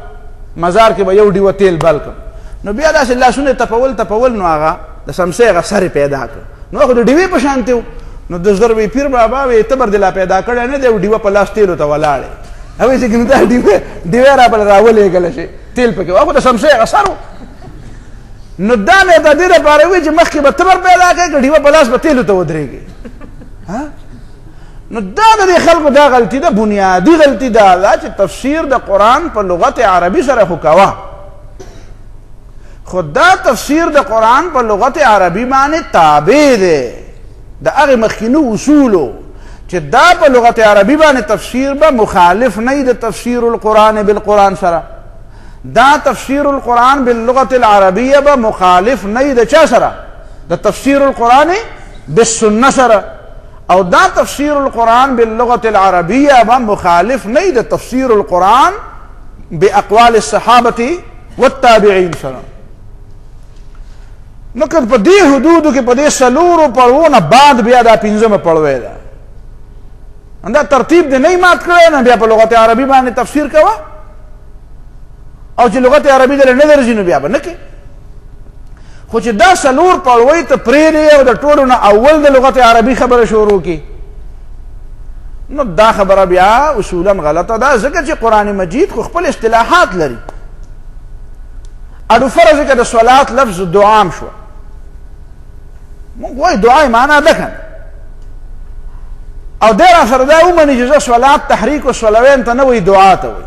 مزار کې به یو ډیوه تیل بل کړم. نو بیا داسې لاسونه تپول نو هغه د سمسۍ هغه سر یې پیدا کړ، نو خو د ډیوې په شانتې و. نو د زر وی پیر بابا وی تبر دې لا پیدا کړی نه دی، او ډیوه په لاس تیلو ته ولاړې، هغې چې دا ډیوې را بله راولېږله شي تیل پکې و، خو د سمسۍ هغه سر و. نو دا مې د دې دپاره وي چې مخکې به تبر پیدا کړې که ډیوه په لاس به تیلو ته ودرېږي. نو دا د دې خلکو دا غلطي ده، بنیادي غلطي دا ده چې تفسیر د قرآن په لغت عربي سره خو کوه، خو دا تفسیر د قرآن په لغت عربي باندې تابع دی د هغې مخکینو اصولو، چې دا په لغت عربي باندې تفسیر به مخالف نه وي د تفسیر القرآن بالقرآن سره، دا تفسیر القرآن باللغت العربیه به مخالف نه وي د چا سره؟ د تفسیر القرآن بالسنه سره، او دا تفسیر القرآن باللغت العربیه به مخالف نه وي د تفسیر القرآن باقوال الصحابه والتابعین سره. نو که په دې حدودو کې په دې څلورو پړوو نه بعد بیا دا پنځمه پړوی ده، دا ترتیب دې نه مات کړی، نه بیا په لغت عربي باندې تفسیر کوه، او چې لغت عربي دله نه درځي نو بیا به نه کوې. خو چې دا څلور پړوي ته پرېږدې او د ټولو نه اول د لغت عربي خبره شروع کړي، نو دا خبره بیا اصولا غلطه ده، ځکه چې قرآن مجید خو خپل اصطلاحات لري. اډو فرض کې د صلات لفظ دعام شو، مونږ وایي دعای معنا ده کنه، او دیر سره دا ومني چې زه صلات تحریک الصلوین ته نه وایي، دعا ته وایي.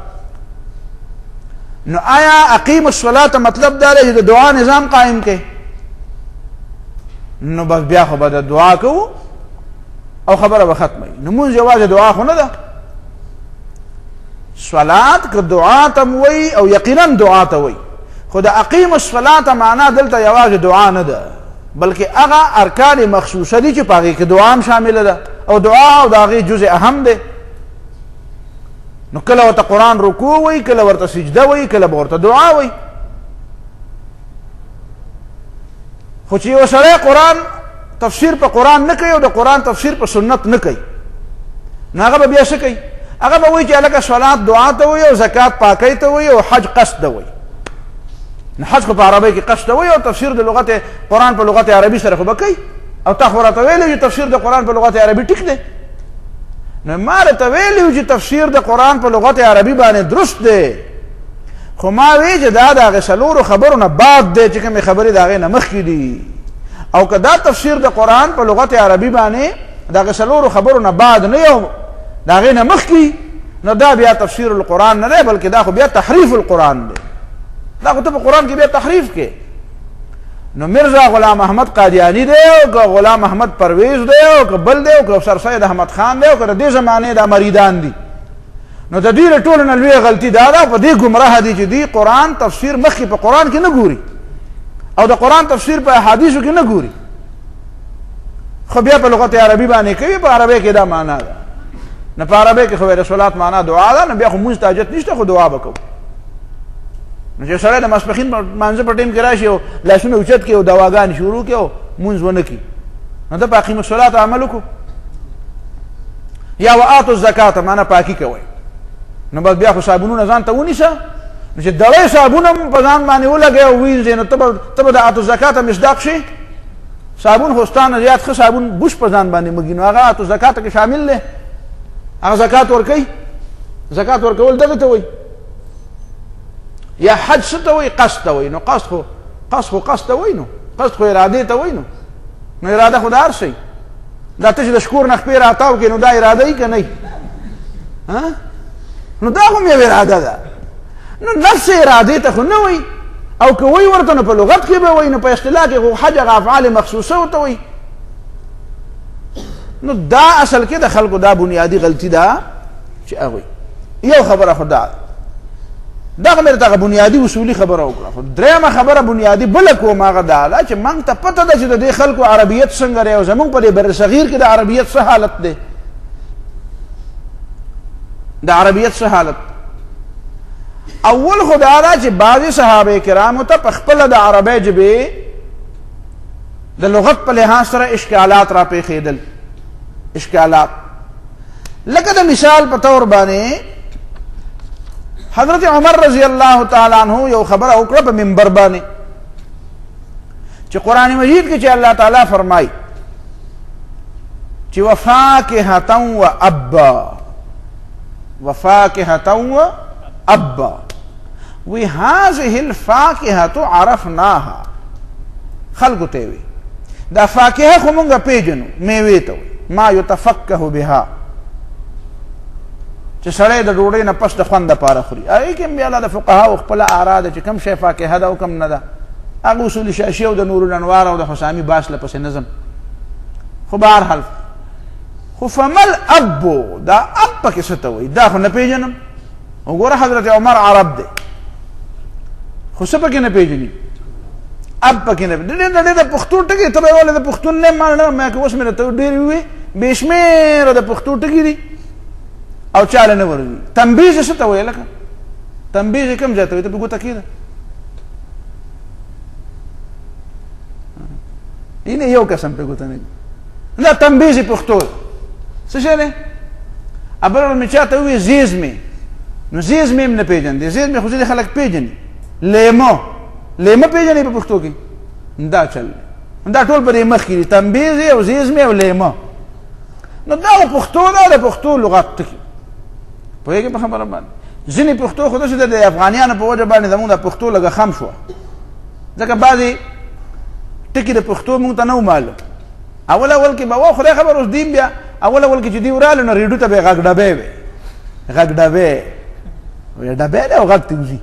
نو آیا اقیم الصلاة مطلب دا دی چې د دعا نظام قائم کړي؟ نو بس بیا خو به د دعا کوو او خبره به ختمه وي. نو مونځ یوازې دعا خو نه ده، صلات که دعا ته م وایي او یقینا دعا ته وایي، خو د اقیم الصلاة معنا دلته یوازې دعا نه ده، بلکې هغه ارکان مخصوصه دي چې په هغې کې دعا هم شامله ده، او دعا او د هغې جزء اهم دی. نو کله ورته قرآن رکوع وایي، کله ورته سجده وایي، کله به ورته دعا وایي. خو چې یو سړی قرآن تفسیر په قرآن نه کوي او د قرآن تفسیر په سنت نه کوي، نو هغه به بیا څه کوي؟ هغه به وایي چې هلکه صلات دعا ته وایي او زکات پاکۍ ته وایي او حج قصد ته وایي. نو حج خو په عربۍ کې قصد ته وایي او تفسیر د لغت قرآن په لغت عربي سره خو به کوي، او تا خو راته ویلی چې تفسیر د قرآن په لغت عربي ټیک دی. نو ما راته ویلی چې تفسیر د قرآن په لغت عربي باندې درست دی، خو ما وی چې دا د هغې څلورو خبرو نه بعد دی چې کومې خبرې د هغې نه مخکې دي، او که دا تفسیر د قرآن په لغت عربي باندې د هغې څلورو خبرو نه بعد نه یو د هغې نه مخکې، نو دا بیا تفسیر القرآن نه دی، بلکې دا خو بیا تحریف القرآن دی. دا خو ته په قرآن کې بیا تحریف کې. نو مرزا غلام احمد قادیانی دی او که غلام احمد پرویز دی او که بل دی او که سر سید احمد خان دی او که د دې زمانې دا مریدان دي، نو د دې له ټولو نه لویه غلطي دا ده، په دې ګمراه دي چې دوی قرآن تفسیر مخکې په قرآن کې نه ګوري او د قرآن تفسیر په احادیثو کې نه ګوري، خو بیا په لغت عربي باندې کوي، په عربۍ کې دا معنا ده. نو په عربۍ کې خو د صلات معنا دعا ده، نو بیا خو مونځ ته حاجت نشته، خو دعا به کوو. نو چې سړی د ماسپښین مانځه په ټایم کې راشي او لاسونه اوچت کړي او دواګانې شروع کړي او مونځ ونه کړي، نو ده په اقیم الصلاة عمل وکړو. یا وآتو الزکاة معنا پاکي کوئ، نو بس بیا خو صابونونه ځان ته ونیسه، نو چې دړی صابون هم په ځان باندې ولګوې او وینځې، نو ته به د آتو الزکاة مصداق شي. صابون خو ستا نه زیات ښه صابون بوش په ځان باندې مږي، نو هغه آتو الزکاة کې شامل دی، هغه زکات ورکوي. زکات ورکول دغه ته وایي. یا حج څه ته وایي؟ قصد ته وایي. نو قصد خو قصد ته وایي، نو قصد خو ارادې ته وایي. نو اراده خو د هر شی دا ته چې د شکور نه خپې راتاو کړې، نو دا اراده یي که نه یي؟ نو دا هم یو اراده ده. نو نفس ارادې ته خو نه وایي، او که وایي ورته نو په لغت کې به وایي، نو په اصطلاح کې خو حج هغه افعال مخصوصه ورته وایي. نو دا اصل کې د خلکو دا بنیادی غلطي ده چې هغوی یو خبره خو دا دغه مې دغه بنیادی اصولي خبره وکړه. خو درېیمه خبره بنیادي بله کوم هغه دا ده چې موږ ته پته ده چې د دې خلکو عربیت څنګه دی او زموږ په دې بر صغیر کې د عربیت څه حالت دی. د عربیت څه حالت اول خو دا ده چې بعضې صحابه کرامو ته په خپله د عربۍ ژبې د لغت په لحاظ سره اشکالات را پیښېدل. اشکالات لکه د مثال په طور باندې حضرت عمر رضی اللہ تعالی عنہ یو خبره وکړه په منبر باندې چې قرآن مجید کې چې الله تعالی فرمایي چې وفاکهة وابا، وفاکهة وابا، وی هذه الفاکهة عرفناها. خلقو ته وی دا فاکهه خو مونږ پیژنو، میوې ته وی ما یتفقه بها، چې سړی د ډوډۍ نه پس د خوند دپاره خوري. هغې کې هم بیا د فقهاو خپله آرا ده چې کوم شی فاکهه ده او کوم نه ده. هغه اصول شاشي او د نور الانوار او د حسامي باس لپسې نظم. خو به هر حال خو فمل ابو، دا اب پکې څه ته وایي؟ دا خو نه پېژنم. وګوره حضرت عمر عرب دی خو څه پکې نه پېژني؟ اب پکې نه پېژني. د پښتو ټکي ته به یې ولې د پښتون نه مانه ما که اوس مې درته ډېرې ووې بې شمېره د پښتو ټکي دي او چاله نه ورځي. تنبیز څه ته وایي؟ لکه تنبیز کوم ځای ته وایي؟ ته په ګوته کېده اینه یو قسم په ګوته نه دا تنبیز پښتو څه شی دی؟ بل مې چاته ووایي زیزمې، نو زیزمې هم نه پېژندې. زیزمې خو ځینې خلک پېژني. لیمو، لیمه پېژنې په پښتو کې؟ دا چل دا ټول په دې مخ کې تنبیز او زیزم او لیمه. نو دا پښتو دا د پښتو لغت ټکی پوهېږې په خبره باندې. ځینې پښتو خو داسې د افغانیانو په وجه باندې زمونږ د پښتو لږه خم شوه، ځکه بعضې ټکي د پښتو مونږ ته نه و معلوم. اول کې به و خدای خبر اوس دیم بیا اول کې چې دوی ورالو نو ریډیو ته به یې غږ ډبې وې غږ ډبې ډبې دی او غږ ته وځي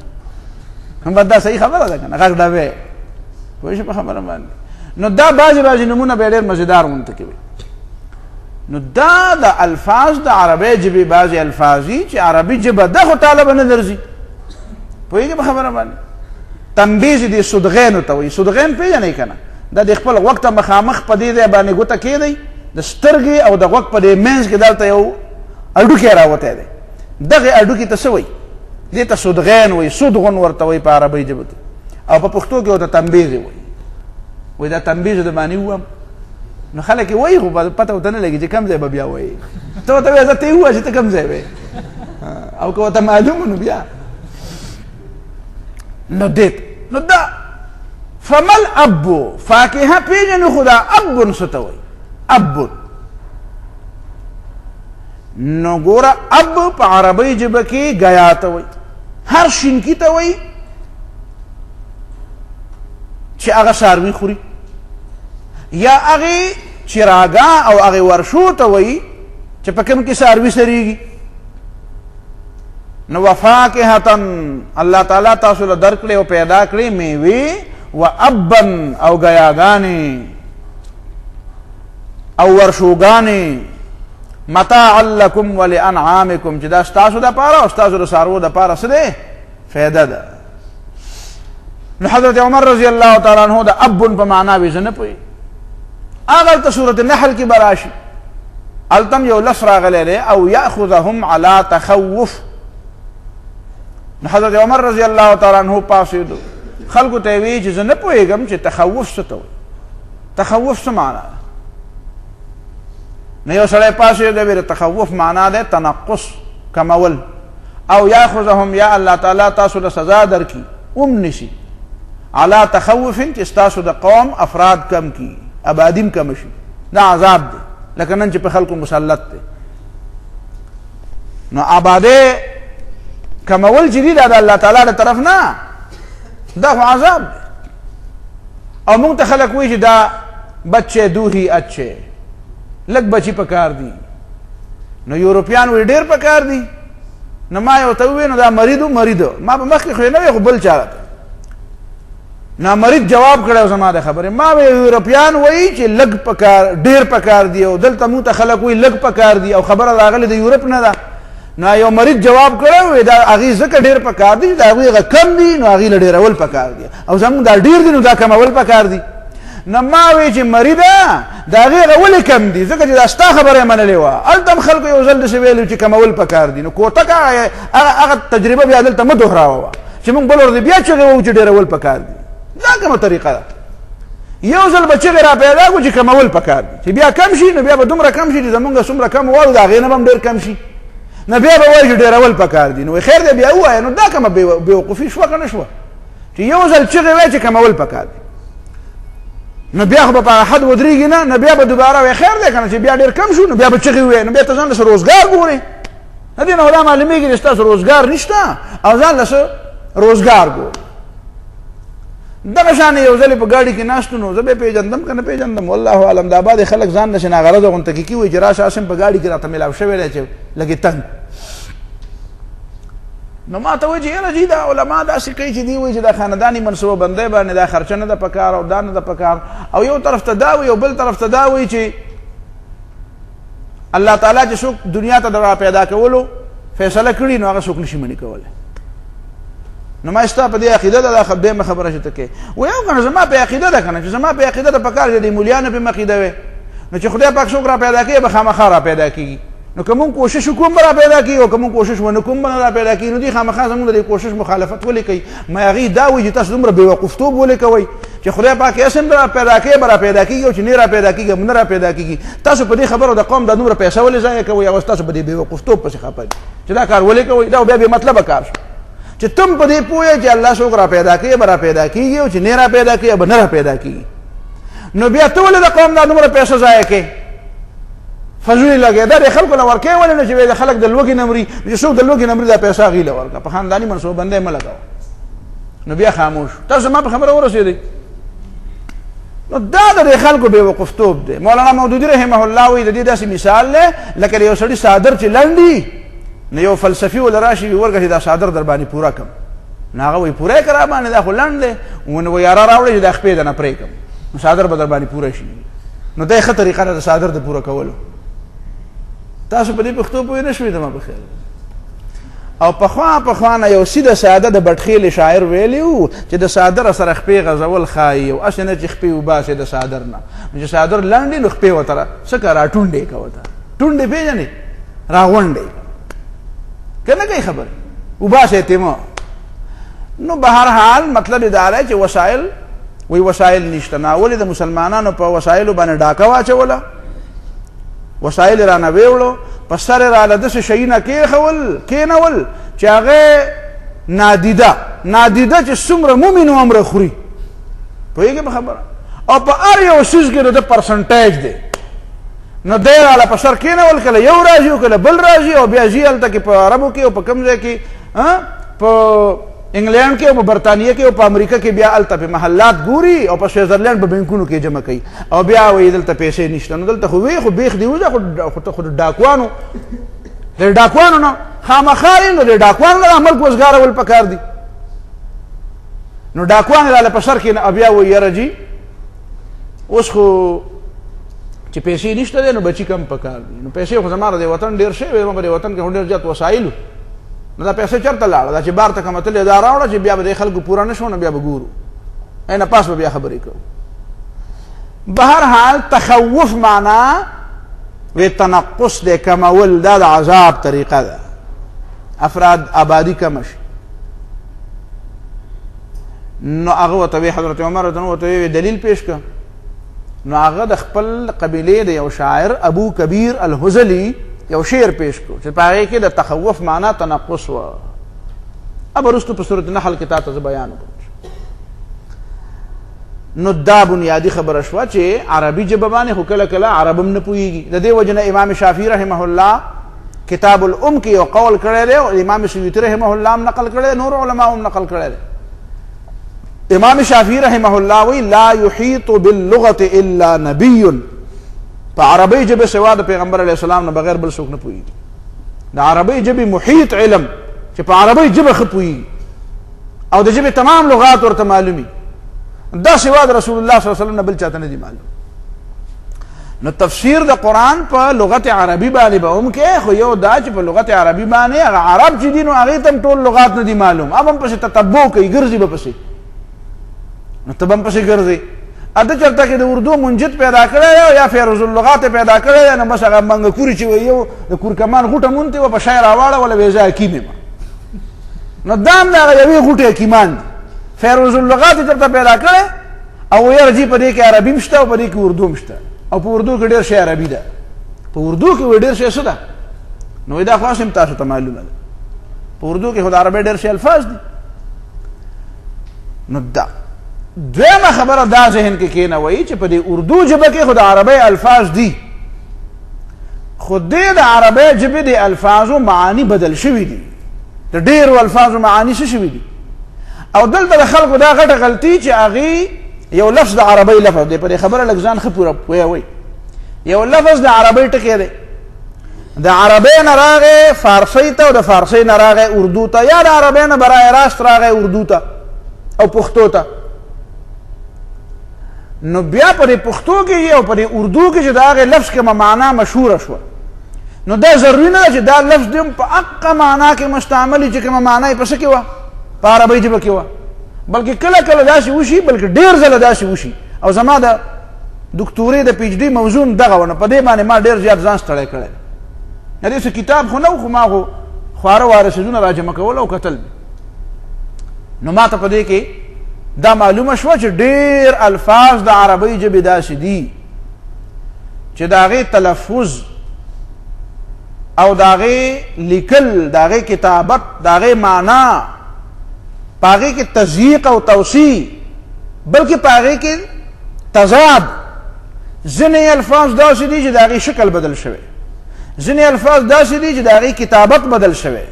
هم دا صحیح خبره ده که نه غږ ډبې پوه شو په خبره باندې. نو دا بعضې نومونه به یې ډېر مزېدار غونته کوي. نو دا د الفاظ د عربی ژبې بعضې الفاظ دي چې عربي ژبه ده خو تاله به نه درځي پوهېږې په خبره باندې. تنبیز دي صدغینو ته وایي. صدغین پېژنئ که نه دا د خپل غوږ ته مخامخ په دې ځای باندې ګوته کېدی د سترګې او د غوږ په دې منځ کې دلته یو اډوکی راوتی دی. دغې اډوکي ته څه وایي؟ دې ته صدغین وایي، صدغن ورته وایي په عربۍ ژبه کې، او په پښتو کې ورته تنبیز وایي. وایي دا تنبیز د باندې ووم. نو خلک یې وایي خو پته ورته نه لګي چې کوم ځای به بیا وایي. ته ورته وایې زه ته یې ووایه چې ته کوم ځای وایې او که ورته معلوم نو بیا نو دې نو دا فمل ابو فاکهه پیژنو خدا ابن څه ته وایي؟ ابن. نو ګوره اب په عربۍ ژبه کې ګیا ته وایي، هر شینکي ته وایي چې هغه څاروي خوري، یا هغې چراګاه او هغې ورشو ته وایي چې په کوم کې څاروي سریږي. نو وفاکهتن الله تعالی تاسو له درکړې او پیدا کړې میوې، و ابن او ګیاګانې او ورشوګانې، متاعا لکم ولانعامکم چې دا ستاسو دپاره او ستاسو د څاروو دپاره څه دی؟ فایده ده. نو حضرت عمر رضی الله تعالی عنہ د ابن په معنا وی زه نه پوهېږم. هغه هلته صورت نحل کې به راشي، هلته هم یو لفظ راغلی دی او یأخذهم علی تخوف. نو حضرت عمر رضی الله تعالی عنہ پاسېدو خلکو ته یې ویي چې زه نه پوهېږم چې تخوف څه ته وایي، تخوف څه معنا ده؟ نو یو سړی پاسېدو ویل تخوف معنا دی تنقص کمول، او یاخذهم یا الله تعالی تاسو له سزا درکړي ام نیسي علی تخوف چې ستاسو د قوم افراد کم کی ابادیم کم شي، دا عذاب دی لکه نن چې په خلکو مسلط دی. نو آباده کمول چې دي دا د الله تعالی د طرف نه، دا خو عذاب دی. او مونږ ته خلک وایي چې دا بچے دوهی اچھے لږ بچي پکار دي. نو یورپیان وایي ډېر پکار دي. نو ما یو ته ووایي نو دا مریضو ما په مخکې خو یې نه وی خو بل چا نا مریض جواب کړی زما د خبرې. ما وی یورپیان وایي چې لږ پکار ډېر پکار دي او دلته مونږ ته خلک وایي لږ پکار دي او خبره راغلې د یورپ نه ده. نو یو مریض جواب کړی وی دا هغې ځکه ډېر پکار دي چې د هغوی هغه کم دي نو هغې له ډېرول پکار دي او زموږ دا ډېر دي نو دا کمول پکار دي. نو ما وی چې مریضه د هغې هغه ولې کم دي ځکه چې دا ستا خبره یې منلې وه. هلته هم خلکو یو ځل داسې ویلي چې کمول پکار دي. نو کوتک هغه تجربه بیا دلته مه دوهراوه چې موږ بل ورځ بیا چغې ووو چې ډېرول پکار دي. دا کومه طریقه ده؟ یو ځل به چغې را پیدا کړو چې کمول پکار دي، چې بیا کم شي نو بیا به دومره کم شي چې زمونږ څومره کم وایو د هغې نه به هم ډېر کم شي. نو بیا به وایي چې ډېرول پکار دي. نو خیر دی بیا ووایه. نو دا کومه بېوقوفي شوه که نه شوه چې یو ځل چغې وایي چې کمول پکار دي، نو بیا خو به په حد ودرېږي نه، نو بیا به دوباره وایي خیر دی که نه چې بیا ډېر کم شو نو بیا به چغې ووایي. نو بیا ته ځان له څه روزګار ګورې. نه دې نه خو دا معلومېږي چې ستاسو روزګار نشته او ځان له څه روزګار ګورې. دغه شان یو ځلې په ګاډي کې ناست نو زه به یې پېژندم که نه پېژندم والله اعلم. دا بعضې خلک ځان نشي ناغرضه غونته کې وایي چې راشه اسم په ګاډي کې راته میلاو شوی دی چې لږې تنګ. نو ما ته وایي چې یاره جي دا علما داسې کوي چې دوی وایي چې دا خانداني منصوبه بندۍ باندې دا خرچه نه ده پکار او دا نه ده پکار، او یو طرف ته دا وایي او بل طرف ته دا وایي چې الله تعالی چې څوک دنیا ته د را پیدا کولو فیصله کړي نو هغه څوک نشي منې کولی. نو ما ستا په دې عقیده ده دا دویمه خبره چې ته کوې. وایي او که نه زما په عقیده ده که نه چې زما په عقیده ده پکار چې د مولیانو پې عقیده وې نو چې خدای پاک څوک را پیدا کوي به خامخا را پیدا کېږي. نو که مونږ کوشش وکړو به را پیدا کېږي او که مونږ کوشش ونه کړو به نه را پیدا کېږي. نو دوی خامخا زموږ د دې کوشش مخالفت ولې کوي؟ ما هغې دا وایي چې تاسو دومره بېوقوفتوب ولې کوئ چې خدای پاک اسم را پیدا کوي به را پیدا کېږي او چې نه را پیدا کېږي به نه را پیدا کېږي. تاسو په دې خبرو د قوم دا دومره پیسه ولې ضایع کوئ او تاسو په دې بېوقوفتوب پسې خفه دي چې دا کار ولې کوئ؟ دا بیا بې مطلبه کار شو. چې تم په دې پوهې چې الله څوک را پیدا کوي به را پیدا کېږي او چې نه را پیدا کوي به نه را پیدا کېږي. نو بیا ته ولې د قوم دا دومره پیسه ضایع کوې؟ فضولي لګېده د خلکو له ورکوې ولې نه چې د خلک د لوږې نه مري، چې څوک د لوږې نه مري دا پیسه هغوی له ورکړه، په خانداني منصوبه بندۍ مه لګوه. نو بیا خاموش. تاسو زما په خبره ورسېدئ. نو دا د دې خلکو بېوقفتوب دی. مولانا مودودي رحمه الله وایي د دې داسې مثال دی لکه د یو سړي څادر چې لنډي، نو یو فلسفي ول راشي ورکړه چې دا څادر در باندې پوره کړم. نو هغه وایي پوره یې که را باندې دا خو لنډ دی. نو وایي یاره راوړئ چې دا خپې ده نه پرې کړم، نو څادر به در باندې پوره شي. نو دا یې ښه طریقه ده د څادر د پوره کولو. تاسو په دې پښتو پوه نه شوئ زما په خیال. او پخوا نه یو سیده ساده د بټخیل شاعر ویلی و چې د څادر سره خپې غځول ښایي او هسې نه چې خپې وباسې د څادر نه، چې څادر لنډ وي نو خپې ورته څه که را ټونډې که ورته ټونډې پېژنې را غونډې که نه کوي خبرې وباسې تېمه. نو به هر حال مطلب یې دا دی چې وسایل وایي وسایل نشته. ناولې د مسلمانانو په وسایلو باندې ډاکه واچوله، وسایل را نه ویوړو، په سر یې راله داسې شیونه کېنول چې هغه نادیده چې څومره مومي نو همره خوري. پوهېږې په خبره؟ او په هر یو څیز کې د ده پرسنټیج دی. نو دی راله په سر کېنول، کله یو راځي او کله بل راځي، او بیا ځي هلته کې په عربو کې او په کوم ځای کې په انګلینډ کې او په برطانیه کې او په امریکا کې بیا هلته په محلات ګوري او په سویزرلینډ په بینکونو کې جمع کوي او بیا وایي دلته پیسې نشته. نو دلته خو وی خو بیخ دی وځه خو د ډاکوانو نه خامخا یې نو د ډاکوانو نه عمل کوزګارول پکار دي. نو ډاکوان یې راله په سر کې نه بیا وایي یاره جي اوس خو چې پیسې نشته دی نو بچي کم پکار دي. نو پیسې خو زما د وطن ډېر شوی زما په دې وطن کې خو ډېر زیات وسایلو. نو دا پیسې چېرته لاړه؟ دا چې بار ته کومه تلې دا راوړه چې بیا به د خلکو پوره نه شو، نو بیا به ګورو نه پاس به بیا خبرې کوو. به هر حال تخوف معنا وی تنقص دی، کمول، دا د عذاب طریقه ده. افراد آبادي کمه شي. نو هغه ورته وی حضرت عمر ورته وی دلیل پیش کړه. نو هغه د خپل قبیلې د یو شاعر ابو کبیر الهذلی یو شعر پیش کړو چې په هغې کې د تخوف معنا تنقص وه. اب وروستو په صورت نحل کې تا ته زه بیان وکړم. نو دا بنیادي خبره شوه چې عربي ژبه باندې خو کله کله عرب هم نه پوهېږي. د دې وجه نه امام شافعي رحمه الله کتاب الام کې یو قول کړی دی او امام سیوطي رحمه الله هم نقل کړی دی، نور علما هم نقل کړی دی. امام شافعي رحمه الله وی لا يحيط باللغة الا نبي. په عربی ژبې سوا د پیغمبر علیه السلام نه بغیر بل څوک نه پوهېږي. د عربی ژبې محیط علم چې په عربی ژبه ښه پوهېږي او د ژبې تمام لغات ورته معلومي، دا سوا د رسول الله صلی الله علیه وسلم نه بل چاته نه دي معلوم. نو تفسیر د قرآن په لغت عربي باندې به هم کې، خو یو دا چې په لغت عربي باندې هغه عرب چې دي نو هغې ته هم ټول لغات نه دي معلوم. اب هم پسې تتبع کوي، ګرځي به پسې، نو ته به هم پسې ګرځې. اته چرته کې د اردو منجد پیدا کړی یا فیروز اللغات پیدا کړی، نو بس هغه منګکوري چې وایي یو د کورکمان غوټه مونتې وه په شی راواړوله ویې زه حکیم یم. نو دا هم د هغه یوې غوټې حکیمان دي. فیروز اللغات یې چرته پیدا کړی او ویل جي په دې کې عربي هم شته او په دې کې اردو هم شته او په اردو کې ډېر شی عربي ده، په اردو کې وایي ډېر شی څه ده؟ نو وایي دا خو هم تاسو ته معلومه ده، په اردو کې خو د عربۍ ډېر شی الفاظ دي. نو دا دویمه خبره دا ذهن کې کېنوئ چې په دې اردو ژبه کې خو د عربۍ الفاظ دي، خو دې د عربۍ ژبې د الفاظو معانی بدل شوي دي، د ډېرو الفاظو معانی څه شوي دي. او دلته د خلکو دا غټه غلطي چې هغې یو لفظ د عربۍ لفظ دی، په دې خبره لږ ځان ښه پوره پوهوئ. یو لفظ د عربۍ ټکی دی، د عربۍ نه راغی فارسۍ ته او د فارسۍ نه راغی اردو ته، یا د عربۍ نه برای راست راغی اردو ته او پښتو ته. نو بیا په دې پښتو کې او په دې اردو کې چې د هغې لفظ کومه معنا مشهوره شوه، نو دا ضروري نه ده چې دا لفظ دې هم په حقه معنا کې مستعمل وي چې کومه معنا یې په څه کې وه، په عربۍ ژبه کې وه، بلکې کله کله داسې وشي، بلکې ډېر ځله داسې وشي. او زما د دکتورې د پی ایچ ډي موضوع دغه ونه، په دې باندې ما ډېر زیات ځان ستړی کړی. د دې څه کتاب خو نه و، خو ما خو خواره واره څیزونه را جمع کول او کتل. نو ما ته په دې کې دا معلومه شوه چې ډېر الفاظ د عربۍ ژبې داسې دي چې د هغې تلفظ او د هغې لیکل، د هغې کتابت، د هغې معنا پاغی کی تضییق او توسیع بلکہ پاغی کی تضاد. ځینې الفاظ داسې دي چې د هغې شکل بدل شوی، ځینې الفاظ داسې دي چې د هغې کتابت بدل شوی،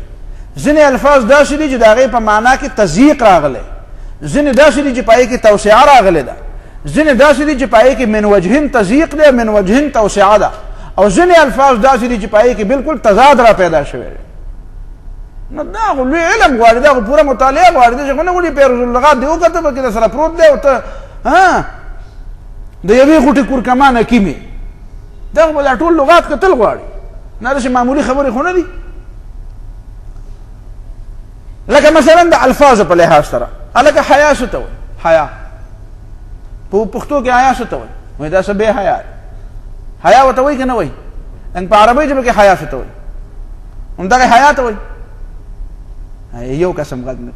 ځینې الفاظ داسې دي چې د هغې په معنا کې تضییق راغلی، ځینې داسې دي چې په هغې کې توسعه راغلی ده، ځینې داسې دي چې په هغې کې من وجهین تضییق دی، من وجهین توسعه ده، او ځینې الفاظ داسې دي چې په هغې کې بالکل تضاد را پیدا شوی دی. نو دا خو لوی علم غواړي، دا خو پوره مطالعه غواړي. داسې خو نه وړي پیروز اللغات دې وکته پکې در سره پروت دی او ته د یوې غوټې کورکمان حکیم یې. دا خو به دا ټول لغات کتل غواړي، نه داسې معمولي خبرې خو نه دي. لکه مثلا د الفاظو په لحاظ سره هلکه حیا څه ته وایي؟ حیا په پښتو کې حیا څه ته وایي؟ وایي دا څه بې حیا دی. حیا ورته وایي که نه وایي؟ په عربۍ ژبه کې حیا څه ته وایي؟ همدغه حیا ته وایي. یو قسم غږ نه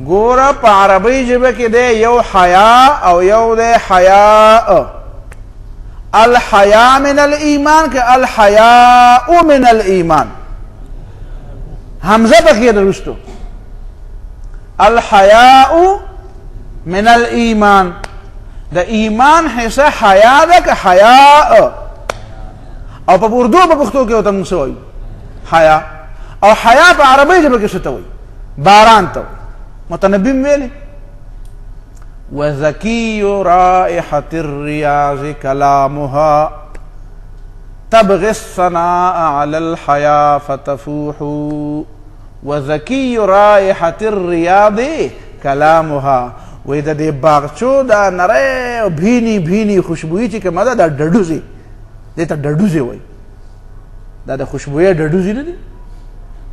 ګوره، په عربۍ ژبه کې دی یو حیا او یو دی حیا. الحیا من الایمان که الحیاء من الایمان؟ حمزه پکې ده وروستو. الحیاء من الایمان، د ایمان حصه حیا ده که حیاء؟ او په اردو په پښتو کې ورته موږ څه وایو؟ حیا. او حیا په عربۍ ژبه کې څه ته وایي؟ باران ته وایي. متنبي ویلي وذكي رائحة الرياض كلامها تبغي الثناء على الحياة فتفوح. وذكي رائحة الرياض كلامها، وې د دې باغچو دا نری بھینی بھینی خوشبویي چې کومه ده دا ډډوزي، دې ته ډډوزي وایي. دا د خوشبویه ډډوزي نه دي.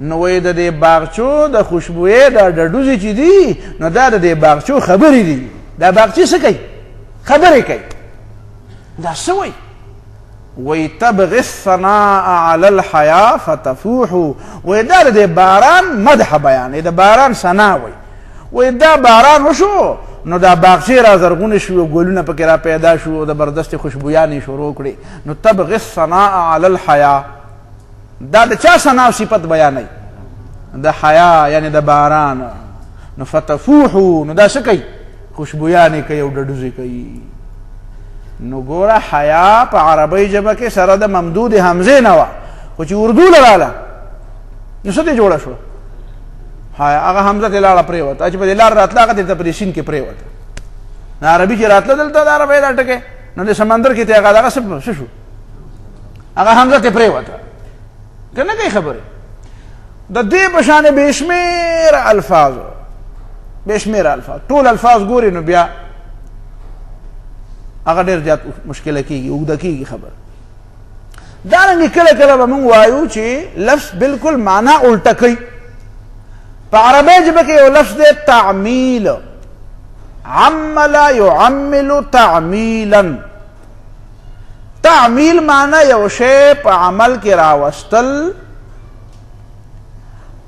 نو وې د دې باغچو د خوشبویه دا ډډوزي چې دي، نو دا د دې باغچو خبرې دي. دا باغچې څه کوي؟ خبرې کوي. دا څه وایي؟ وی تبغي الثناء على الحياة فتفوح. وی دا د باران مدح بیان، د باران ثنا وی. وی دا باران وشو نو دا باغچې را زرغونې شوې، ګلونه پکې را پیدا شو، زبردست خوشبویانې شروع کړې. نو تبغي الثناء على الحياة، دا د چا ثنا صفت بیانوي؟ د حیا، یعنی د باران. نو فتفوح، نو دا څه کوي؟ خوشبویانې کوي او ډډوزې کوي. نو ګوره حیا په عربۍ ژبه کې سره د ممدود حمزې نه وه، خو چې اردو له راله نو څه ترې جوړه شوه؟ حیا. هغه حمزه ترې لاړه پرېوته، چې په دې لار راتله هغه ترې ته په دې سین کې پرېوته. نو عربي چې راتله دلته د عربۍ دا ټکی، نو د سمندر کې ته هغه دغه څه شو؟ هغه حمزه ترې پرېوته. که نه کوي خبرې؟ د دې په شانې بې شمېره الفاظ، بې شمېره الفاظ، ټول الفاظ ګورې نو بیا هغه ډېر زیات مشکله کېږي، اوږده کېږي خبره. دارنګې کله کله به موږ وایو چې لفظ بالکل معنا الټه کوي. په عربۍ ژبه کې یو لفظ دی تعمیل، عمل یعمل تعمیلا. تعمیل معنا یو شی په عمل کې راوستل،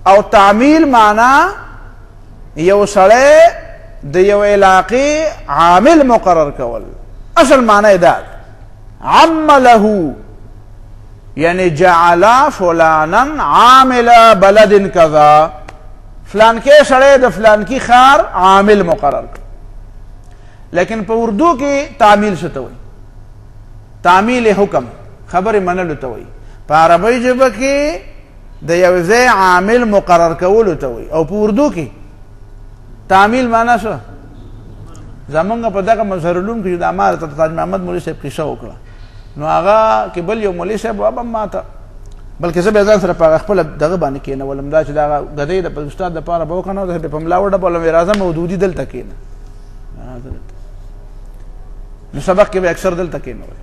او تعمیل معنا یو سړی د یو علاقې عامل مقرر کول. اصل معنی دا عمله، یعنی جعل فلانا عامل بلد کذا، فلان کې سړی د فلان کې خار عامل مقرر کړ. لیکن په اردو کې تعمیل څه ته وایي؟ تعمیل حکم، خبر منلو ته وایي. په عربۍ ژبه کې د یو ځای عامل مقرر کولو ته وایي. او په اردو کې تعمیل معنا څه؟ زمونږ په دغه مظهر العلوم کې چې د امارت تاج محمد مولوي صاحب قصه وکړه، نو هغه کې بل یو مولوي صاحب وابه ماته، بلکې زه بیا ځان سره په خپله دغه باندې کېنولم، دا چې دغه ګدۍ د استاد دپاره به وکنه، زه په ملا وډبولم، راځه مودودي دلته کېنه. نو سبق کې به اکثر دلته کېنول.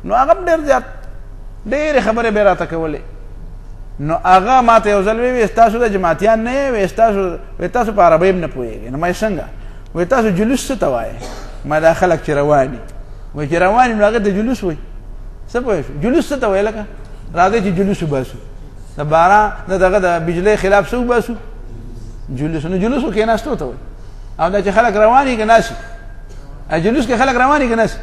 نو هغه هم ډېر زیات ډېرې خبرې به یې راته کولې. نو هغه ما ته یو ځل ویې ستاسو د جماعتیان نه یې، تاسو په عربۍ هم نه پوهېږئ. نو ما یې څنګه؟ وایي تاسو جلوس څه ته وایئ؟ ما دا خلک چې روان دي، وایي چې روان دي نو هغې ته جلوس وایي. څه پوه شو؟ جلوس څه ته وایي؟ لکه راځئ چې جلوس وباسو، د باران د دغه د بجلۍ خلاف څه وباسو؟ جلوس. نو جلوس خو کېناستو ته وایي. او دا چې خلک روان دي که ناسي؟ جلوس کې خلک روان دي که ناسي؟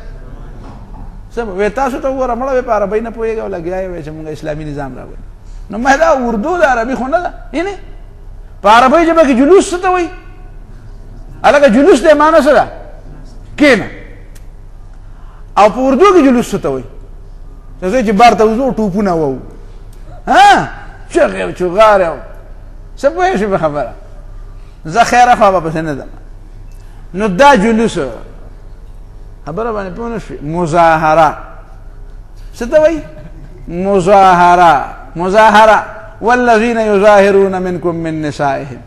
څه وایي تاسو ته وګوره مړه وایي په عربۍ نه پوهېږئ او لګیا یې وایي چې مونږ اسلامي نظام راولي. نو ما دا اردو د عربي خو نه ده، یعنې په عربۍ ژبه کې جلوس څه ته وایي؟ الګه جلوس دې معنا څه ده کینه او په اردو کې جلوس څه ته وایي چې بار ته وځو ټوپونه وو ها چغه چغاره څه پوهې شي په خبره زه خیره خو به نه ده نو دا جلوس خبره باندې پوه نه شي مظاهره څه ته وایي مظاهره والذین یظاهرون منکم من نسائهم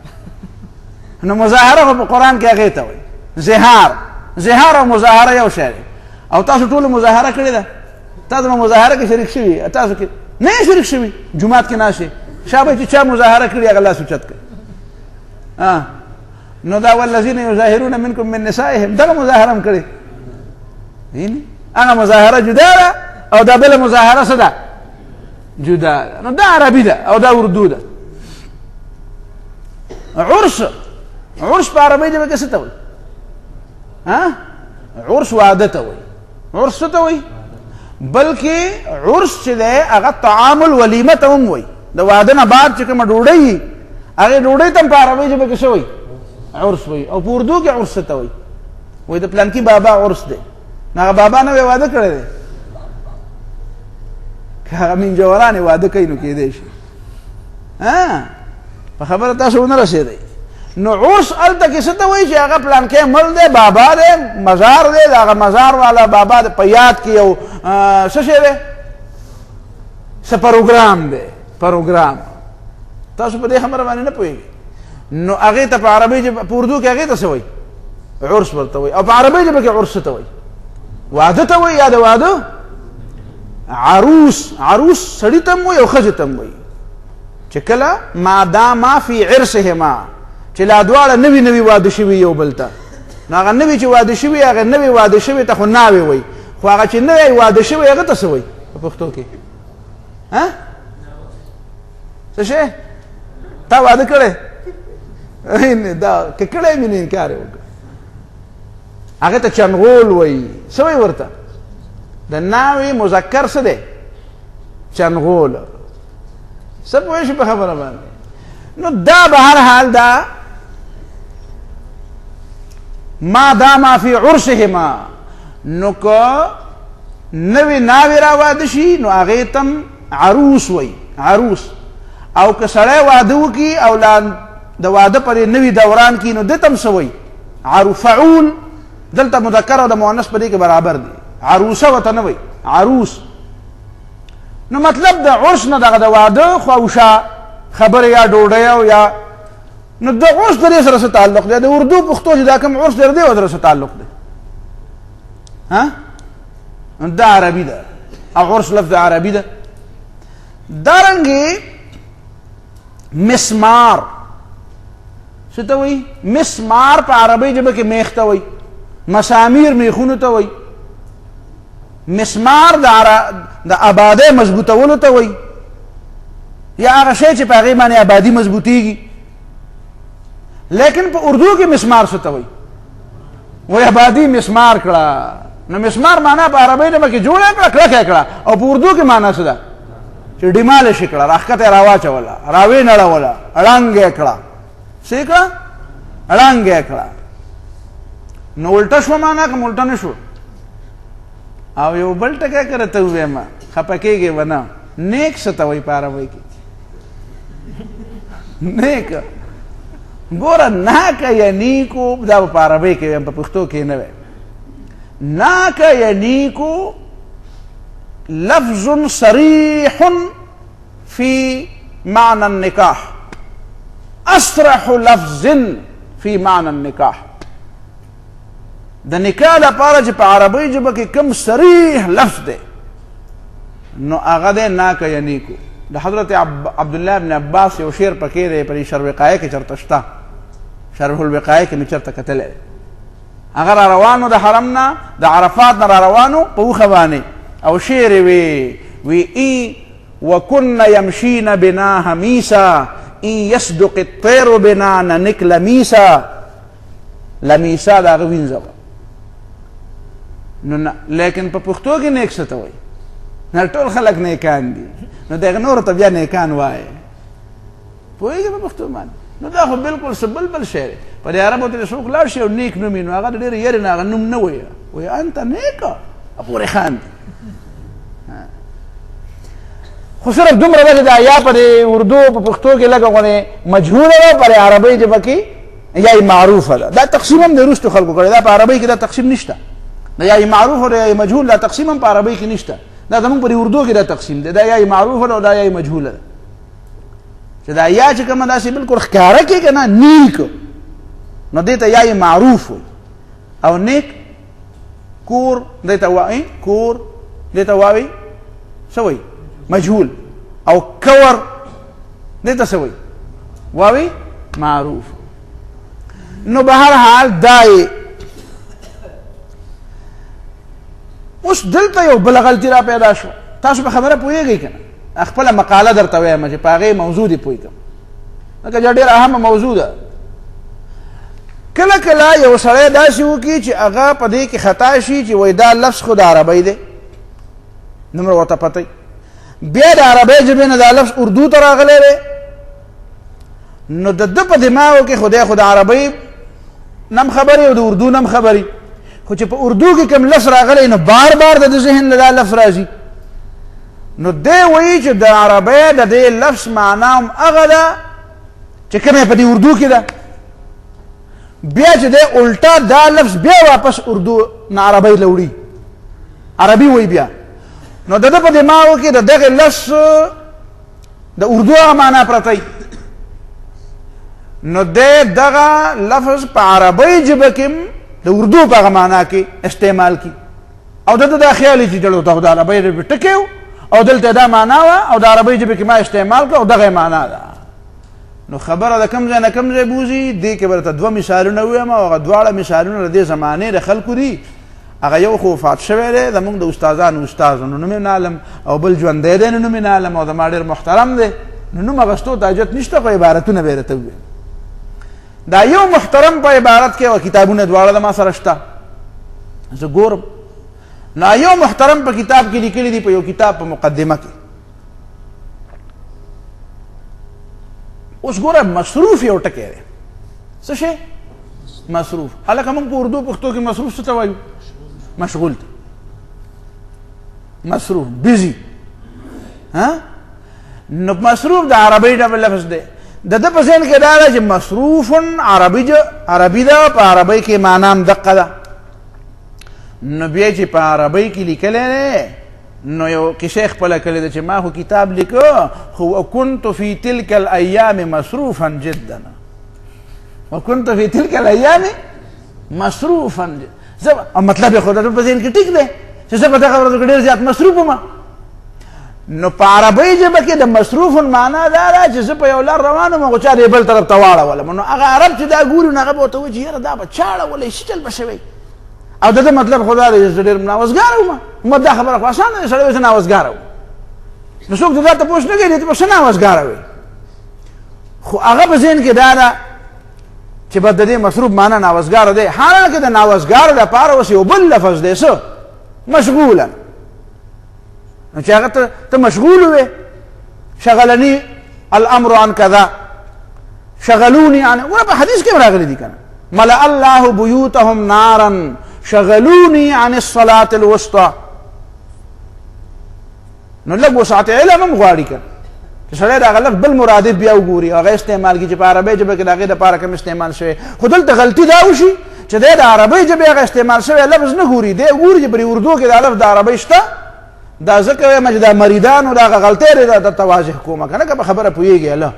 نو مظاهره په قرآن کې هغه ته وایي زهار او مظاهره یو شی او تاسو ټول مظاهره کړی ده تاسو مظاهره کې شریک شوي تاسو کې نه شریک شوي جمعات کې ناشې شابه چې چا مظاهره کړی هغه لاس اوچت کړي نو دا والذین یظاهرون منکم من نسائهم دغه مظاهره هم کړی هغه مظاهره جدا ده او دا بل مظاهره څه ده جدا ده نو دا عربي ده او دا اردو ده عرس په عربي ژبه کې څه ته وایي عرس واده ته وایي عرس څه ته وایي بلکې عرس چې دی هغه طعام الولیمه ته هم وایي د واده نه بعد چې کومه ډوډۍ هغې ډوډۍ ته هم په عربي ژبه کې څه وایي عرس وایي او په اردو کې عرس ته وایي وایي د پلانکي بابا عرس دی نو هغه بابا نه واده کړی دی که هغه منجورانې واده کوي نو کېدی شي په خبره تاسو ونه رسېدئ نو عرس هلته کې څه ته وایي چې هغه پلانکی مل دی بابا دی مزار دی د هغه مزار والا بابا د په یاد کې یو څه شی دی څه پروګرام دی پروګرام تاسو په دې خبره باندې نه پوهېږئ نو هغې ته په عربي ژبه په اردو کې هغې ته څه وایي عرس ورته وایي او په عربي ژبه کې عرس ته وایي واده ته وایي یا د واده عروس سړي ته هم وایي او ښځې ته هم وایي چې کله ماداما فی عرسهما چې لا دواړه نوي واده شوي یو بل ته نو هغه نوي چې واده شوي هغه نوي واده شوي ته خو ناوې وایي خو هغه چې نوی واده شوی هغه ته څه وایي په پښتو کې څه شی تا واده کړی دا که کړی مې نه انکار یې وکړه هغې ته چنغول وایي څه وایي ورته د ناوې مذکر څه دی چنغول څه پوه شي په خبره باندې نو دا به هر حال دا ما داما فی عرسهما نو که نوی ناوی را واده شي نو هغې تم عروس وایي عروس او که سړی واده وکړي او لا د واده په نوي دوران کې نو ده ته هم څه وایي فعول دلته مذکر او د مؤنث په دې کې برابر دي عروسه ورته نه وایي عروس نو مطلب د عرس نه دغه د واده خواوشا خبره یا ډوډۍ او یا نو د عرس د دې سره څه تعلق دی د اردو پښتو چې دا کوم عرس دی د دې سره څه تعلق دی دا عربي ده او عرس لفظ عربي ده دارنګې مسمار څه ته وایي مسمار په عربي ژبه کې میخ ته وایي مسامیر میخونو ته وایي مسمار د آبادۍ مضبوطولو ته وایي یا هغه شی چې په هغې باندې آبادي مضبوطېږي لیکن په اردو کې مسمار څه ته وایي وایي آبادي مسمار کړه نو مسمار معنا په عربۍ ژبه کې جوړه کړه کلکه کړه او په اردو کې معنا څه ده چې ډیماله شي کړه راښکته یې راواچوله راوې نړوله ړنګ یې کړه څه یې کړه ړنګ یې کړه نو الټه شوه معنا که الټه نه شوه او یو بل ټکی که راته ووایم خفه کېږې به نه نیک څه ته وایي په عربۍ کې نیک ګوره ناکه یا نیکو دا په عربۍ کې ویم په پښتو کې نه ویم ناکه یا نیکو لفظ صریح فی معنى النکاح اصرح لفظ فی معنى النکاح د نکاح لپاره چې په عربۍ ژبه کې کوم صریح لفظ دی نو هغه دی ناکه یا نیکو د حضرت عبدالله بن عباس یو شعر پکې دی په دې شرح الوقایه کې چېرته شته شرح الوقایه کې مې چېرته کتلی هغه را روانو د حرم نه د عرفات نه را روانو په اوښه باندې او شعر وی ای وکن یمشین بنا حمیسا ان یصدق الطیر بنا ننک لمیسا لمیسا د هغه وینځه وه نو لیکن په پښتو کې نیک څه ته وایي نه ټول خلک نیکان دي نو دغه نورو ته بیا نیکان وایي پوهېږې په پښتو باندې نو دا خو بالکل څه بل شی دی. په دې عربو ته څوک لاړ شي او نیک نوم وي نو هغه ډېر یېرې نه هغه نوم نه وایي، وایي انت نیکه پورې خان دی. خو صرف دومره ده چې دا یا په اردو په پښتو کې لږه غونې مجهوله ده، په عربۍ ژبه کې یا یې معروفه ده. دا تقسیم هم د وروستو خلکو کړی، دا په عربۍ کې دا تقسیم نشته. دا یا یې معروف او یا یې مجهول دا تقسیم هم په عربۍ کې نشته. دا زمونږ په اردو کې دا تقسیم دی، دا یا یې معروفه ده او دا یا یې مجهوله ده. چې دا یا چې کومه داسې بالکل ښکاره کې که نه نیک نو دې ته یا یې معروف وایي، او نیک کور دې ته وایي، کور دې ته وایي څه وایي مجهول، او کور دې ته څه وایي وایي معروف. نو به هر حال دا یې اوس دلته یو بله غلطي را پیدا شوه. تاسو په خبره پوهېږئ که نه؟ خپله مقاله درته وایم چې په هغې موضوع دې پوه کړم، لکه چې ډېره اهمه موضوع ده. کله کله یو سړی داسې وکړي چې هغه په دې کې خطا شي چې وایي دا لفظ خو د عربۍ دی، دومره ورته پته بیا د عربۍ ژبې نه دا لفظ اردو ته راغلی دی، نو د ده په دماغو کې خدای خو د عربۍ نم خبرې او د اردو نم خبرې، خو چې په اردو کې کوم لفظ راغلی نو بار بار د ذهن له دا لفظ راځي. نو دی وایي چې د عربۍ د دې لفظ معنا هم هغه ده چې کومه په دې اردو کې ده، بیا چې دی الټا دا لفظ بیا واپس اردو نه عربۍ له وړي، عربي وایي بیا. نو د ده په دماغو کې د دغه لفظ د اردو هغه معنا پرته وي، نو دی دغه لفظ په عربۍ ژبه کې د اردو په هغه معنا کې استعمال کړي، او د ده دا خیال چې دلته د عربۍ ژبې ټکی و او دلته دا معنا وه او د عربۍ ژبې کې ما استعمال کړه او دغه معنا ده. نو خبره د کوم ځای نه کوم ځای بوځي. دې کې به درته دوه مثالونه ووایم او هغه دواړه مثالونه د دې زمانې د خلکو دي. هغه یو خو وفات شوی دی زمونږ د استادانو استاد، نو نوم یې نه علم، او بل ژوندی دی نو نوم یې نه علم، او زما ډېر محترم دی نو نوم اخیستو ته حاجت نشته، خو عبارتونه به یې راته وویل. دا یو محترم په عبارت کې او کتابونه دواړه د ما سره شته، زه ګورم. نو یو محترم په کتاب کې لیکلي دي، په یو کتاب په مقدمه کې. اوس ګوره مصروف یو ټکی دی، څه شی مصروف. هلکه موږ په اردو پښتو کې مصروف څه ته وایو؟ مشغول ته، مصروف بیزي. نو مصروف د عربۍ ډول لفظ دی. د ده په ذهن کې دا ده چې مصروف عربي ده، په عربۍ کې معنا هم دقه ده. نو بیا چې په عربۍ کې لیکلی دی نو یو کیسه خپله کړې ده چې ما خو کتاب لیکه خو وکنت فی تلک الایام مصروفا جدا، وکنت فی تلک الایام مصروفا جدا. مطلب یې خو د په ذهن کې ټیک دی چې زه په دغه ورځو کې ډېر زیات مصروف وم. نو په عربۍ ژبه کې د مصروف معنا دا ده چې زه په یو لار روان وم او چا دې بل طرف ته واړولم. نو هغه عرب چې دا ګوري نو هغه به ورته وایي چې یاره دا به چا اړولی څه چل به شوی، او د ده مطلب خو دا دی چې زه ډېر ناوزګاره وم. ما دا خبره خو اسانه ده، سړی وایي زه ناوزګاره وم. نو څوک د دا تپوس نه کوي چې ته به څه ناوزګاره وې، خو هغه په ذهن کې دا ده چې به د دې مصروف معنا ناوزګاره دی. حالانکه د ناوزګارو لپاره اوس یو بل لفظ دی، څه مشغولا. نو چې هغه ته مشغول وې، شغلني الامر عن کذا، شغلوني عن، ولا په حدیث کې راغلی دي کنه، ملأ الله بیوتهم نارا شغلوني عن الصلاة الوسطى. نو لږ وسعت علم هم غواړي کنه چې سړی د هغه لفظ بل مرادف بیا وګوري، هغه استعمال کړي چې په عربۍ ژبه کې د هغې دپاره کوم استعمال شوی. خو دلته غلطي دا وشي چې دی د عربۍ ژبې هغه استعمال شوی لفظ نه ګوري، دی ګوري چې په اردو کې دا لفظ د عربۍ شته. دا ځکه وایم چې دا مریدانو د هغه غلطۍ دی درته واضح کومه که نه، که په خبره پوهېږي هله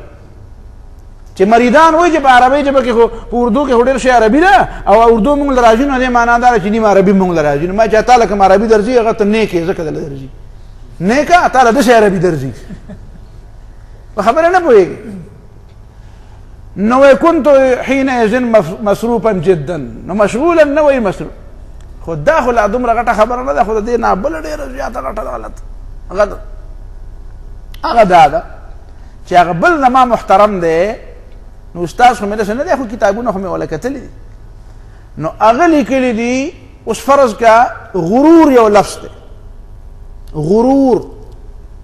چې مریدان وایي چې په عربۍ ژبه کې خو په اردو کې خو ډېر شی عربي ده او اردو مونږ له راځي، نو دې معنا دا ده چې نیم عربي مونږ له راځي. نو ما چې تا له کوم عربي درځي هغه ته نیک یې ځکه دله درځي، نیکه تا له داسې عربي درځي، په خبره نه پوهېږي. نو كنت حينئذ مصروفا جدا، نو مشغولا نه وایي مصروف. خو دا خو لا دومره غټه خبره نه ده، خو د دې نه بله ډېره زیاته غټه غلط هغه دا ده چې هغه بل زما محترم دی. نو استاد خو مې داسې نه دی، خو کتابونه خو مې وله کتلي دي. نو هغه لیکلي دي، اوس فرض کا غرور یو لفظ دی. غرور،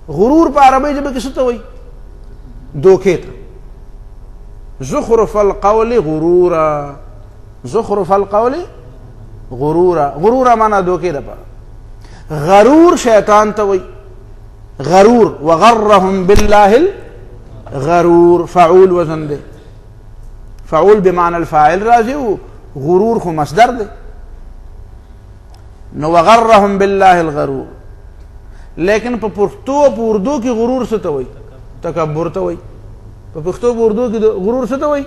غرور په عربۍ ژبه کې څه ته وایي؟ دوکې ته. زخرف القول غرورا. زخرف القول غرورا. غرورا مانا دوکے دا پا. غرور شیطان توئی. غرور وغرهم باللہ الغرور فعول وزن دے. فعول بمعنى الفاعل راضی و غرور خو مصدر دے. نو وغرهم باللہ الغرور. لیکن پا پختو پا اردو کی غرور سے توئی تکبر توئی. پا پختو پا اردو کی غرور سے توئی.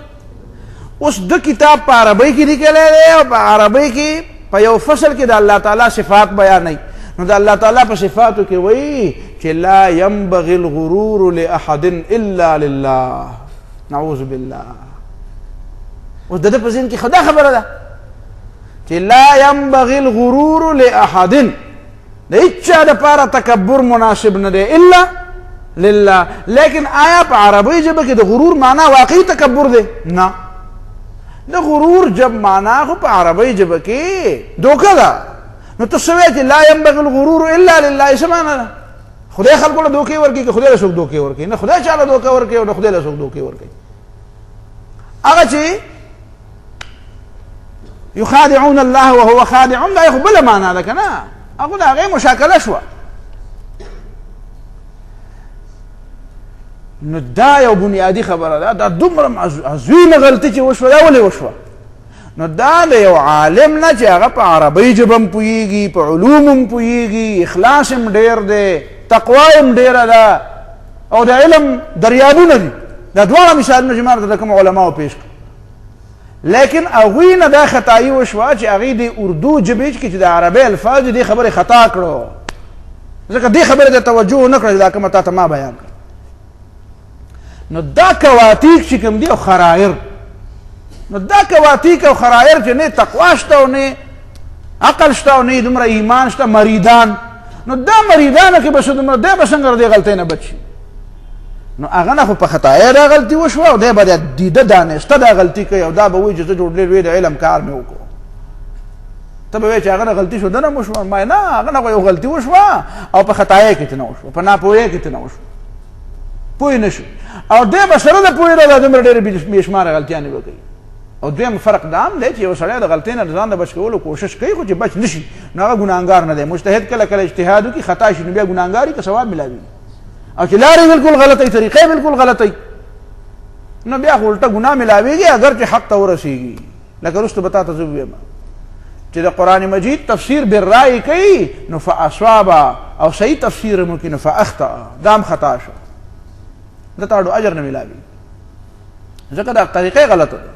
اس دو کتاب پا عربی کی نکلے دے اور پا عربی کی پا یو فصل کی دا اللہ تعالیٰ صفات بیان نہیں. نو دا اللہ تعالیٰ پا صفاتو کی وئی کہ لا ينبغي الغرور لأحد الا للہ. نعوذ باللہ. اس دا پا ذہن کی خدا خبر دا کہ لا ينبغي الغرور لأحد دا اچھا دا پارا تکبر مناسب نہ دے الا للہ. لیکن آیا پا عربی جب کہ دا غرور مانا واقعی تکبر دے نا. دا غرور جب مانا خو پا عربی جب کہ دوکا دا نو تصویت لا ينبغي الغرور الا للہ اسے مانا دا خدا خلقو لا دوکے ورکی کہ خدا لسوک دوکے ورکی نا خدا چالا دوکے ورکی اور خدا لسوک دوکے ورکی. اگا چی یخادعون اللہ وهو خادعون دا یخو بلا مانا دا کنا اگو دا غیر مشاکلہ شوا. نو دا یو بنیادی خبره دا دومره عظیمه غلطی چې وشوه دا ولې وشوه. نو دا د یو عالم نه چې هغه په عربی ژبه هم پوهېږي، په علوم هم پوهېږي، اخلاص هم ډېر دی، تقوا هم ډېره ده او د علم دریابونه دي. دا دواړه مثالونه چې ما درته د کوم علماو پیش کړل. لیکن هغوی نه دا خطایي وشوه چې هغوی د اردو ژبې کې چې د عربۍ الفاظ دې خبرې خطا کړو، ځکه دې خبرې ته توجه ونه کړه چې دا کومه تا ته ما بیان کړه. نو دا کواتیک چې کوم دی او خرایر، نو دا کواتیک او خرایر چې نه تقوا شته او نه عقل شته او نه دومره ایمان شته، مریدان، نو دا مریدانو کې بس دومره دی به څنګه د دې غلطۍ نه بچ شي. نو هغه نه خو په خطایي دا غلطي وشوه او دی به د دیده دانسته دا غلطي کوي او دا به وایي چې زه جوړ ډېر د علم کار مې وکړو. ته به وایې چې هغه نه غلطي شو ده نه وشوه. ما نه هغه نه یو غلطي وشوه او په خطایي کې ته نه وشوه، په ناپوهۍ کې ته نه وشوه، پوه نه شو او دی به سره د پوهېدو دا دومره ډېرې بې شماره غلطیانې به کوي. او دویم فرق دا هم دی چې یو سړی د غلطۍ نه ځان د بچ کولو کوشش کوي خو چې بچ نه شي نو هغه ګناهګار نه دی. مجتهد کله کله اجتهاد وکړي خطا شي نو بیا ګناهګار وي که ثواب ملاوي، او چې لارې بالکل غلطۍ طریقې بالکل غلطۍ نو بیا خو الټه ګناه ملاویږي اگر چې حق ته ورسېږي. لکه وروسته به تا ته زه ووایم چې د قرآن مجید تفسیر بالرای کوي نو فاصوابه او صحیح تفسیر مو کوي نو فاخطأ، دا هم خطا شو، دا ته اجر نه ملاوي ځکه دا طریقې غلطه ده.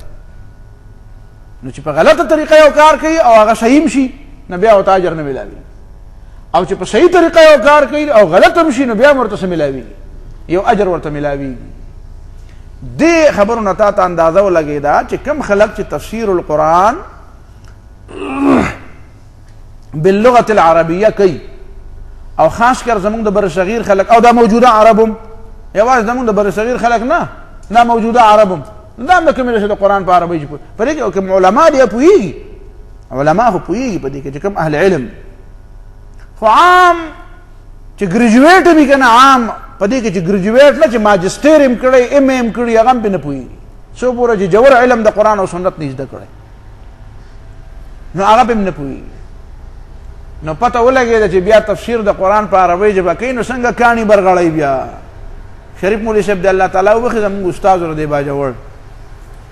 نو چې په غلطه طریقه یو کار کوي او هغه صحیح شي نو بیا ورته اجر نه ملاوي، او چې په صحیح طریقه یو کار کوي او غلط هم شي نو بیا ورته څه ملاوي، یو اجر ورته ملاوي. دې خبرو نه تا ته اندازه ولګېده چې کوم خلک چې تفسیر القرآن باللغة العربیه کوي او خاص کر زمونږ د بر صغیر خلک او دا موجوده عرب هم، یوازې زمونږ د بر صغیر خلک نه، دا موجوده عرب هم، دا هم د کومې چې د قرآن په عربۍ کې په دې کې کوم علما دي پوهېږي، علما خو پوهېږي په دې کې چې کوم اهل علم خو عام چې ګریجویټ وي که نه عام په دې کې چې ګریجویټ نه چې ماجسټر هم کړی ایم ایم کړي هغه هم پرې نه پوهېږي څو پوره چې جوور علم د قرآن او سنت نه زده کړی نو هغه پرې هم نه پوهېږي. نو پته ولګېده چې بیا تفسیر د قرآن په عربۍ ژبه کوي نو څنګه کاڼي برغړی بیا. شریف مولوي صاحب د الله تعالی وبخښي زموږ استاد ور دی باجوړ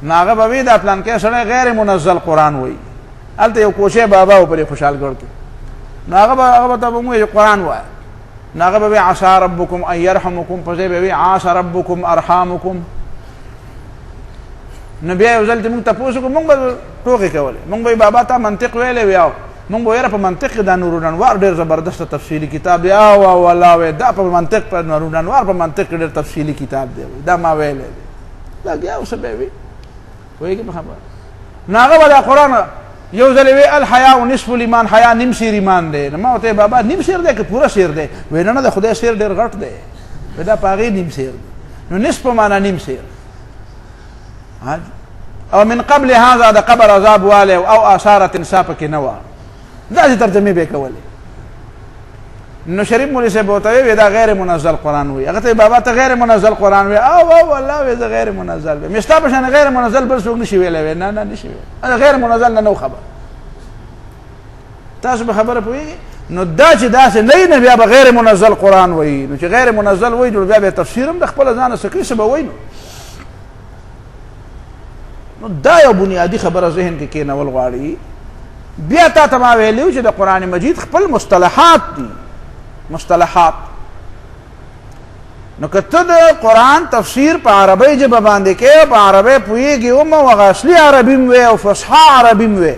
نو هغه به وایي دا پلانکی سړی غیر منزل قرآن وایي، هلته یو کوشی بابا و پرې خوشحالګړ کې نو هغه به ته به وایي قرآن وایه نو هغه به وایي عسى ربکم ان یرحمکم، په ځای به وایي عسى ربکم ارحامکم. نو بیا یو ځل چې مونږ تپوس وکړو مونږ به ټوکې کولې، مونږ به وایي بابا تا منطق ویلی وی او مونږ به یاره په منطق کې دا نورالانوار ډېر زبردسته تفصیلي کتاب دی او والله وی دا په منطق په نورالانوار په منطق کې ډېر تفصیلي کتاب دی دا ما ویلی دی لګیا اوس به وي پوهېږې په خبره. نو هغه به دا قرآن یو ځل وی الحیا نصف الایمان، حیا نیم سیر ایمان دی. نو ما ورته بابا نیم سیر دی که پوره سیر دی؟ وی نه نه د خدای سیر ډېر غټ دی، وی دا په هغې نیم سیر دی. نو نصف معنا نیم سیر. او من قبل هذا د قبر عذاب والی او آثار تنسا پکې نه وه، داسې ترجمې به یې کولې. نو شریف مولوی صاحب ورته وی دا غیر منزل قرآن وی. هغه ته بابا ته غیر منزل قرآن وی. او والله وی زه غیر منزل وی. مستا په شان غیر منزل بل څوک نشي ویلی. نه نه نشي ویلی. غیر منزل نه نو خبر. تاسو به خبره پوهېږئ. نو دا چې داسې نه نه بیا به غیر منزل قرآن وی. نو چې غیر منزل وی نو بیا به تفسیر هم د خپله ځانه څه کوي څه به وی. نو دا یو بنیادي خبره ذهن کې کېنول غواړي. بیا تا ته ما ویلي چې د قرآن مجید خپل مصطلحات دي. مصطلحات نو که ته د قرآن تفسیر په عربۍ ژبه باندې کې په عربۍ پوهېږي هم او هغه اصلي عربي هم وی او فصحا عربي هم وی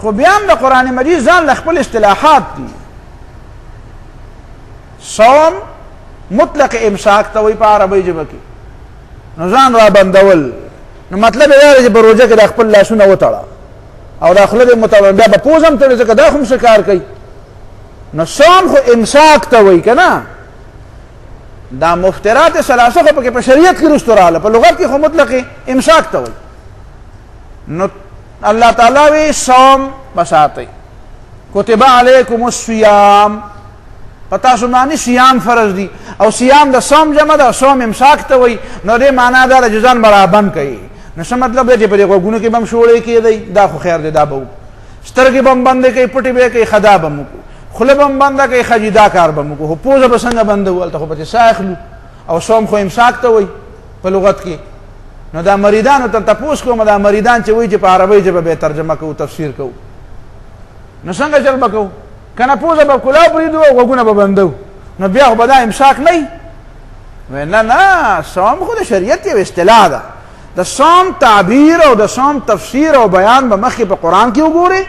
خو بیا هم د قرآن مجید ځان له خپل اصطلاحات دي. صوم مطلق امساک ته وایي په عربۍ ژبه کې. نو ځان را بندول نو مطلب یې دا دی چې په روژه کې د خپل لاسونه وتړه او دا خوله دې متړه بیا به پوز هم تړې ځکه دا خو هم څه کار کوي. نو صوم خو امساک ته وایي که نه. دا مفترات ثلاثه خو پکې په شریعت کې وروسته راغله. په لغت کې خو مطلق امساک ته وایي. نو الله تعالی وی صوم بساتی. کتب علیکم الصیام په تاسو باندې صیام فرض دي او صیام د صوم جمع ده. صوم امساک ته وایي. نو دې معنا دا ده چې ځان به رابند کوي. نو څه مطلب دی چې په دې غوږونو کې به هم شوړې کېدی. دا خو خیر دی دا به وکړو. سترګې به هم بندې کوي پټې به یې کوي خدا به هم وکړو. خوله به هم بنده کوي ښه جي دا کار به هم وکړو. خو پوزه به څنګه بندوو هلته خو پکې ساه اخلو. او صوم خو امساک ته وایي په لغت کې. نو دا مریدانو ته تپوس کوم دا مریدان چې وایي چې په عربۍ ژبه به یې ترجمه کوو تفسیر کوو نو څنګه چل به کوو که نه پوزه به کلاو پرېږدو او غوږونه به بندو نو بیا خو به دا امساک نه وي. نه نه صوم خو د شریعت یو اصطلاح ده. د صوم تعبیر او د صوم تفسیر او بیان به مخکې په قرآن کې وګورئ.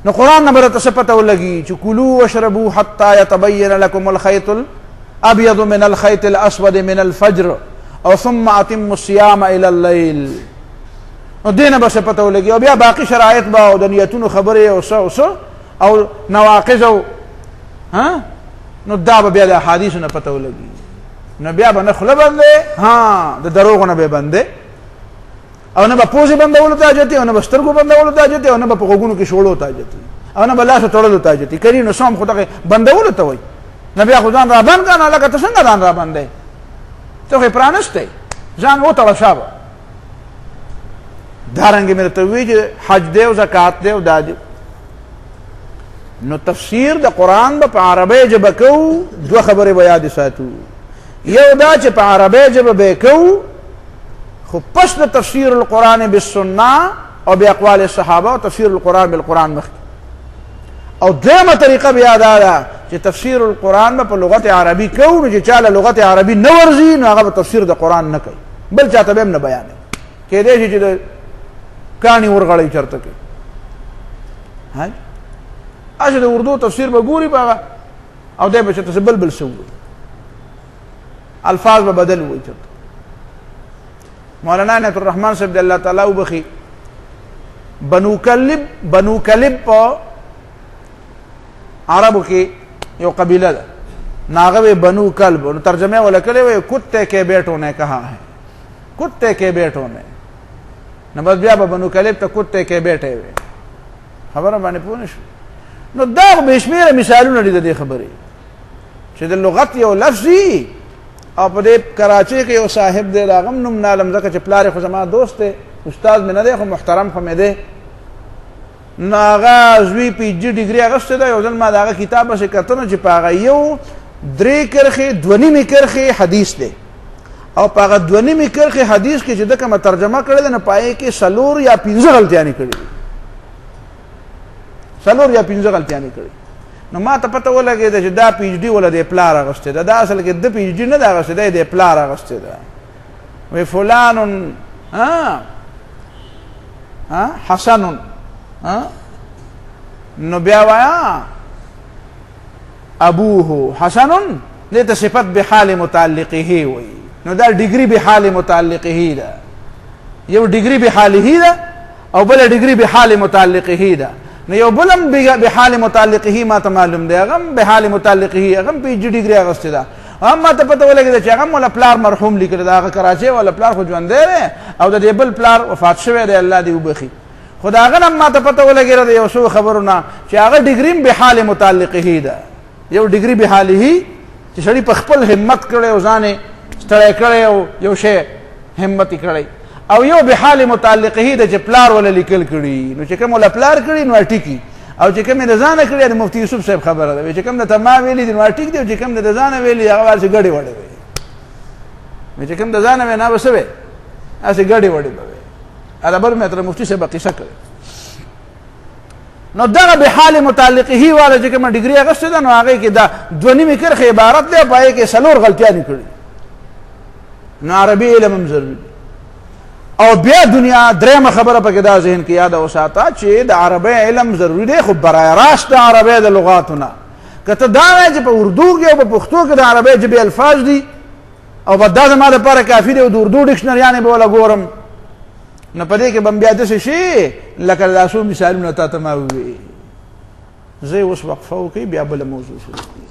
نو قرآن نه به درته څه پته ولګي چې کلوا واشربوا حتی یتبین لکم الخیط الابیض من الخیط الاسود من الفجر او ثم اتموا الصیام الی اللیل. نو دې نه به څه پته ولګي. او بیا باقي شرایط به او د نیتونو خبرې او څه او څه او نواقض او نو دا به بیا د احادیثو نه پته ولګي. نو بیا به نه خوله بندې د دروغو نه به بندې او نه به پوزې بندولو ته حاجت او نه به سترګو بندولو ته حاجت او نه به په غوږونو کې شوړو ته حاجت او نه به لاسو تړلو ته حاجت کوي. نو صوم خو دغه بندولو ته وایي. نو بیا خو ځان را بند که نه لکه ته څنګه ځان را بندې ته خو یې پرانستی ځان وتړه شابه. دارنګې مې درته ووایي چې حج دی او زکات دی او دا دی. نو تفسیر د قرآن به په عربۍ ژبه کوو. دوه خبرې به یاد ساتو. یو دا چې په عربۍ ژبه به یې کوو خو پس د تفسیر القرآن بالسنه او باقوال الصحابه او تفسیر القرآن بالقرآن مخکې. او دویمه طریقه بیا دا ده چې تفسیر القرآن به په لغت عربي کوو. نو چې چاله لغت عربي نه ورځي نو هغه به تفسیر د قرآن نه کوي بل چاته به هم نه بیانوي. کېدای شي چې د کاڼي ورغړی چېرته کوي اشه د اردو تفسیر به ګوري په هغه او دی به چېرته څه بل څه ووایي الفاظ به بدل ووایي چېرته. مولانا عنایت الرحمن صاحب د الله تعالی وبخي بنو کلب په عربو کې یو قبیله ده. ناغه به بنو کلب نو ترجمه ولا کړی وي کتے کے بیٹوں نے کہا ہے کتے کے بیٹوں نے. نو بس بیا به بنو کلب ته کتے کے بیٹے وي. خبره باندې پوه نه شو. نو دا بې شمېره مثالونه دي د دې خبرې چې د لغت یو لفظ وي. او په دې کراچۍ کې یو صاحب دی د هغه هم نوم نه علم ځکه چې پلار یې خو زما دوست دی استاد مې نه دی خو محترم خو مې دی. نو هغه زوی پي ایچ ډي ډګري اخیستی ده. یو ځل ما د هغه کتاب پسې کتنه چې په هغه یو 3 کرښې 2.5 کرښې حدیث دی او په هغه 2.5 کرښې حدیث کې چې ده کومه ترجمه کړې ده نو په هغې کې 4 یا 5 غلطیانې کړي دي. 4 یا 5 غلطیانې کړي. نو ما ته پته ولګېده چې دا پي ایچ ډي وله د پلار اغوستی ده. دا اصل کې د پي ایچ ډي نه ده اغوستی ده د پلار اغوستی ده. وی فلان حسن نو بیا وایا ابوه حسن دې ته صفت بحال متعلقه وي. نو دا ډیګري بحال متعلقه ده. یو ډیګري بحاله ده او بل ډیګري بحال متعلقه ده. نو یو بلم بحال متعلقه ما ته معلوم دی هغه بحال متعلقه هغه پي ایچ ډي ډیګري اغوستی ده. ما ته پته ولګېده چې هغه مولا پلار مرحوم لیکلی ده. هغه کراچۍ والا پلار خو ژوندی دی او د دې بل پلار وفات شوی دی الله دې وبخي. خدا هغه ما ته پته ولګېده د یو څو خبرونه چې هغه ډیګري به حال متعلقه ده، یو ډیګري به حاله چې سړی په خپل همت کړی او ځان ستړی کړی او یو شی همت کړی، او یو به حال متعلقه ده چې پلار ولا لیکل کړي، نو چې کوم ولا پلار کړي نو ټیکی، او چې کوم د ځان کړي د مفتی یوسف صاحب خبره ده چې کوم د تمام ویلي دی نو ټیک دی، او چې کوم د ځان ویلي هغه ورسې ګډي وړي وي، چې کوم د ځان نه وسوي اسې ګډي وړي به ادا بر مې تر مفتی صاحب قصه کړي. نو دغه به حال متعلقه والا چې کوم ډیګري اغسته ده نو هغه کې دا دونی کرخه عبارت ده پای کې سلور غلطیاں کړي، نو عربي علم هم ضروري. او بیا دنیا درېمه خبره پکې دا ذهن کې یاد اوساته چې د عربی علم ضروری دی، خو برای راست د عربی د لغاتونه کته دا وایي چې په اردو کې او په پښتو کې د عربی ژبې الفاظ دي او په دا زما لپاره کافي دی او د اردو ډکشنریانې به ولا ګورم، نو په دې کې به بیا داسې شي لکه دا څو مثالونه تا ته ما وویل. زه اوس وقفه وکړئ بیا بله موضوع شروع